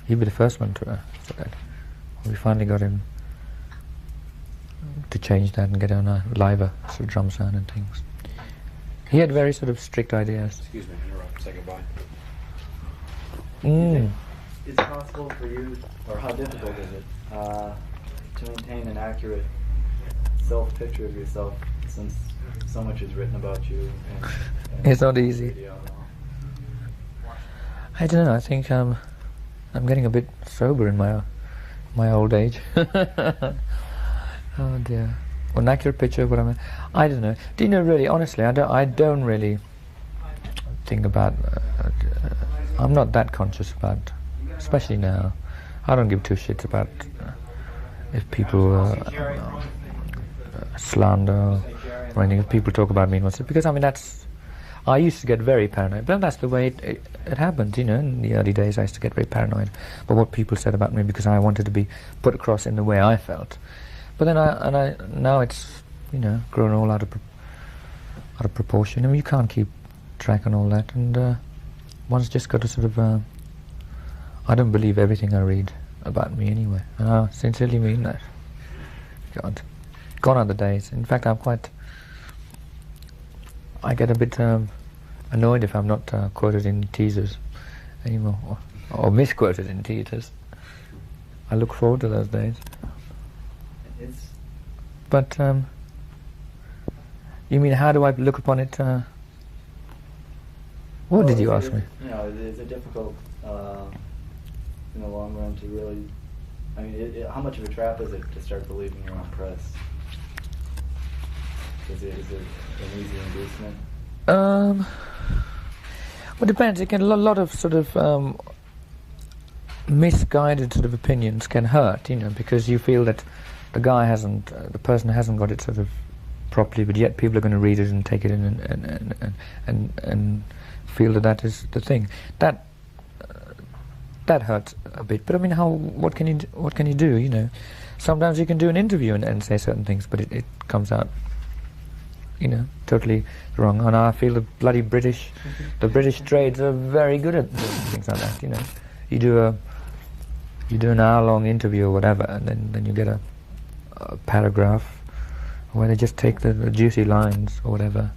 He'd be the first one to that. We finally got him to change that and get on a liver sort of drum sound and things. He had very sort of strict ideas. Excuse me, interrupt. Say goodbye. Is it possible for you, or how difficult is it, to maintain an accurate self-picture of yourself since so much is written about you? And It's not easy. radio and all? I don't know. I think I'm getting a bit sober in my old age. Oh dear. An accurate picture of what I don't know. Do you know, really, honestly, I don't really think about. I'm not that conscious about, especially now. I don't give two shits about if people slander or anything. If people talk about me and what's it, because I mean that's. I used to get very paranoid, but that's the way it happened. In the early days, I used to get very paranoid about what people said about me because I wanted to be put across in the way I felt. But then now it's grown all out of proportion. I mean, you can't keep track on all that, and one's just got to sort of. I don't believe everything I read about me anyway, and I sincerely mean that. God, gone are the days. In fact, I get a bit annoyed if I'm not quoted in teasers anymore, or misquoted in teasers. I look forward to those days. But you mean, how do I look upon it? What did you ask me? Is it difficult in the long run to really? I mean, how much of a trap is it to start believing your own press? Is it an easy inducement? Well, it depends. It can a lot of sort of misguided sort of opinions can hurt, because you feel that the person hasn't got it sort of properly, but yet people are going to read it and take it in and feel that is the thing. That hurts a bit. But I mean, what can you do? Sometimes you can do an interview and say certain things, but it comes out totally wrong. And I feel the bloody British the British trades are very good at things like that. You do you do an hour-long interview or whatever, and then you get a paragraph where they just take the juicy lines or whatever,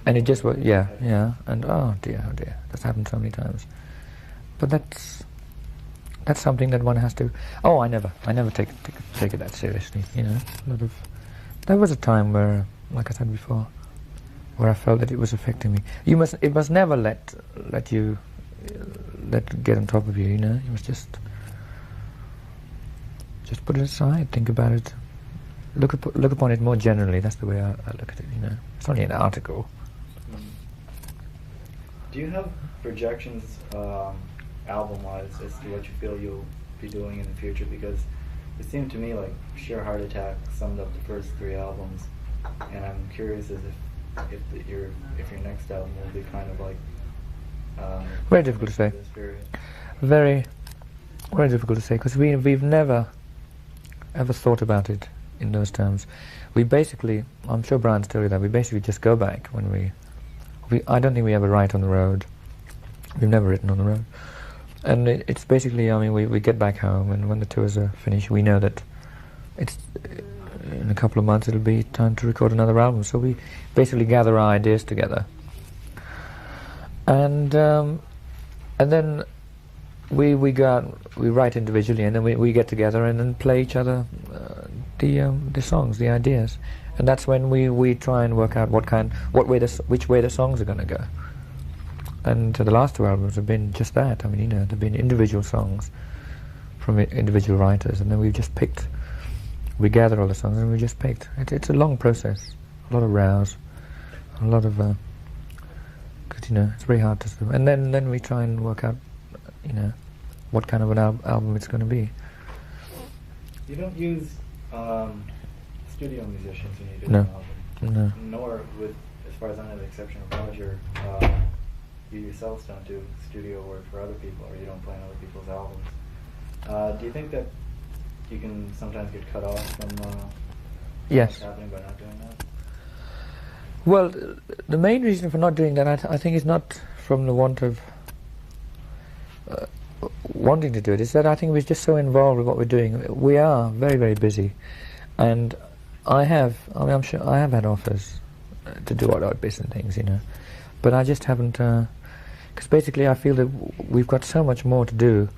and it just and oh dear, that's happened so many times. But that's something that one has to. Oh, I never take it that seriously. You know, there was a time where, like I said before, where I felt that it was affecting me. It must never let it get on top of you. You know, you must just put it aside, think about it, look upon it more generally. That's the way I look at it. You know, it's only an article. Do you have projections, album-wise, as to what you feel you'll be doing in the future? Because it seemed to me like Sheer Heart Attack summed up the first 3 albums, and I'm curious as if your next album will be kind of like very difficult to say. Very, very difficult to say, because we've never ever thought about it in those terms. We basically, I'm sure Brian's told you that, we basically just go back when we I don't think we ever write on the road. We've never written on the road. And it's basically, I mean, we get back home, and when the tours are finished, we know that it's in a couple of months it'll be time to record another album. So we basically gather our ideas together, and then we go out, we write individually, and then we get together and then play each other the songs, the ideas, and that's when we try and work out which way the songs are going to go. And the last 2 albums have been just that. I mean, you know, they've been individual songs from individual writers, and then we gather all the songs and we just picked. It's a long process, a lot of rows, a lot of, because, you know, it's very hard to do. And then we try and work out, you know, what kind of an album it's going to be. You don't use studio musicians when you do No. an album. No. Nor, with, as far as I know, the exception of Roger, you yourselves don't do studio work for other people, or you don't play on other people's albums. Do you think that you can sometimes get cut off from Yes. what's happening by not doing that? Well, the main reason for not doing that, I think, is not from the want of wanting to do it. It's that I think we're just so involved with what we're doing. We are very, very busy, and I'm sure I have had offers to do odd bits and things, you know, but I just haven't, because basically I feel that we've got so much more to do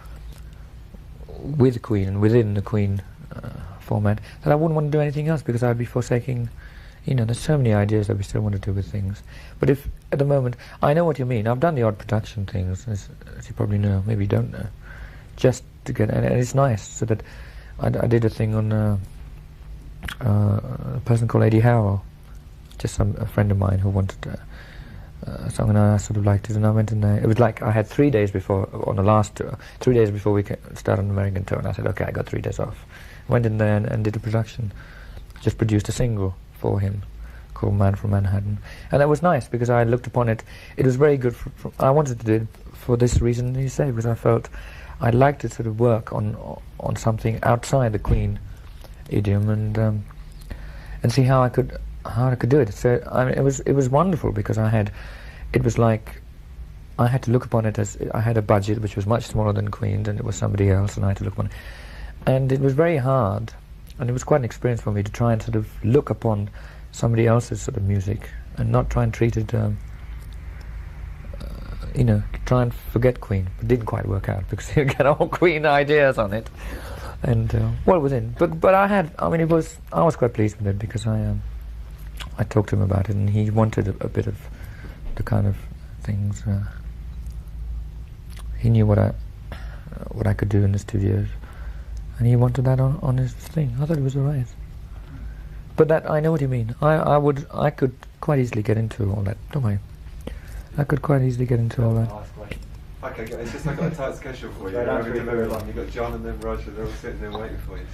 with the Queen and within the Queen format that I wouldn't want to do anything else, because I'd be forsaking, you know, there's so many ideas that we still want to do with things. But if, at the moment, I know what you mean. I've done the odd production things, as you probably know, maybe you don't know, just to get, and it's nice, so that I did a thing on a person called Eddie Howell, just a friend of mine who wanted a song, and I sort of liked it, and I went in there. It was like I had 3 days before, on the last tour, 3 days before we started on the American tour, and I said, okay, I got 3 days off. Went in there and did a production, just produced a single for him called Man from Manhattan, and that was nice because I looked upon it. It was very good. I wanted to do it for this reason you say, because I felt I'd like to sort of work on something outside the Queen idiom, and see how I could do it. So I mean, it was wonderful, because it was like I had to look upon it as I had a budget which was much smaller than Queen's, and it was somebody else, and I had to look upon it, and it was very hard. And it was quite an experience for me to try and sort of look upon somebody else's sort of music and not try and treat it, you know, try and forget Queen. It didn't quite work out, because you get all Queen ideas on it, and well, it was in. But I was quite pleased with it, because I talked to him about it, and he wanted a bit of the kind of things. He knew what I could do in the studios. And he wanted that on his thing. I thought it was alright. But that, I know what you mean. I could quite easily get into all that. Don't worry. I could quite easily get into all that. Last question. Okay, it's just I've got a tight schedule for you. Right, I I'm haven't free done for very you. long. You've got John and then Roger, they're all sitting there waiting for you.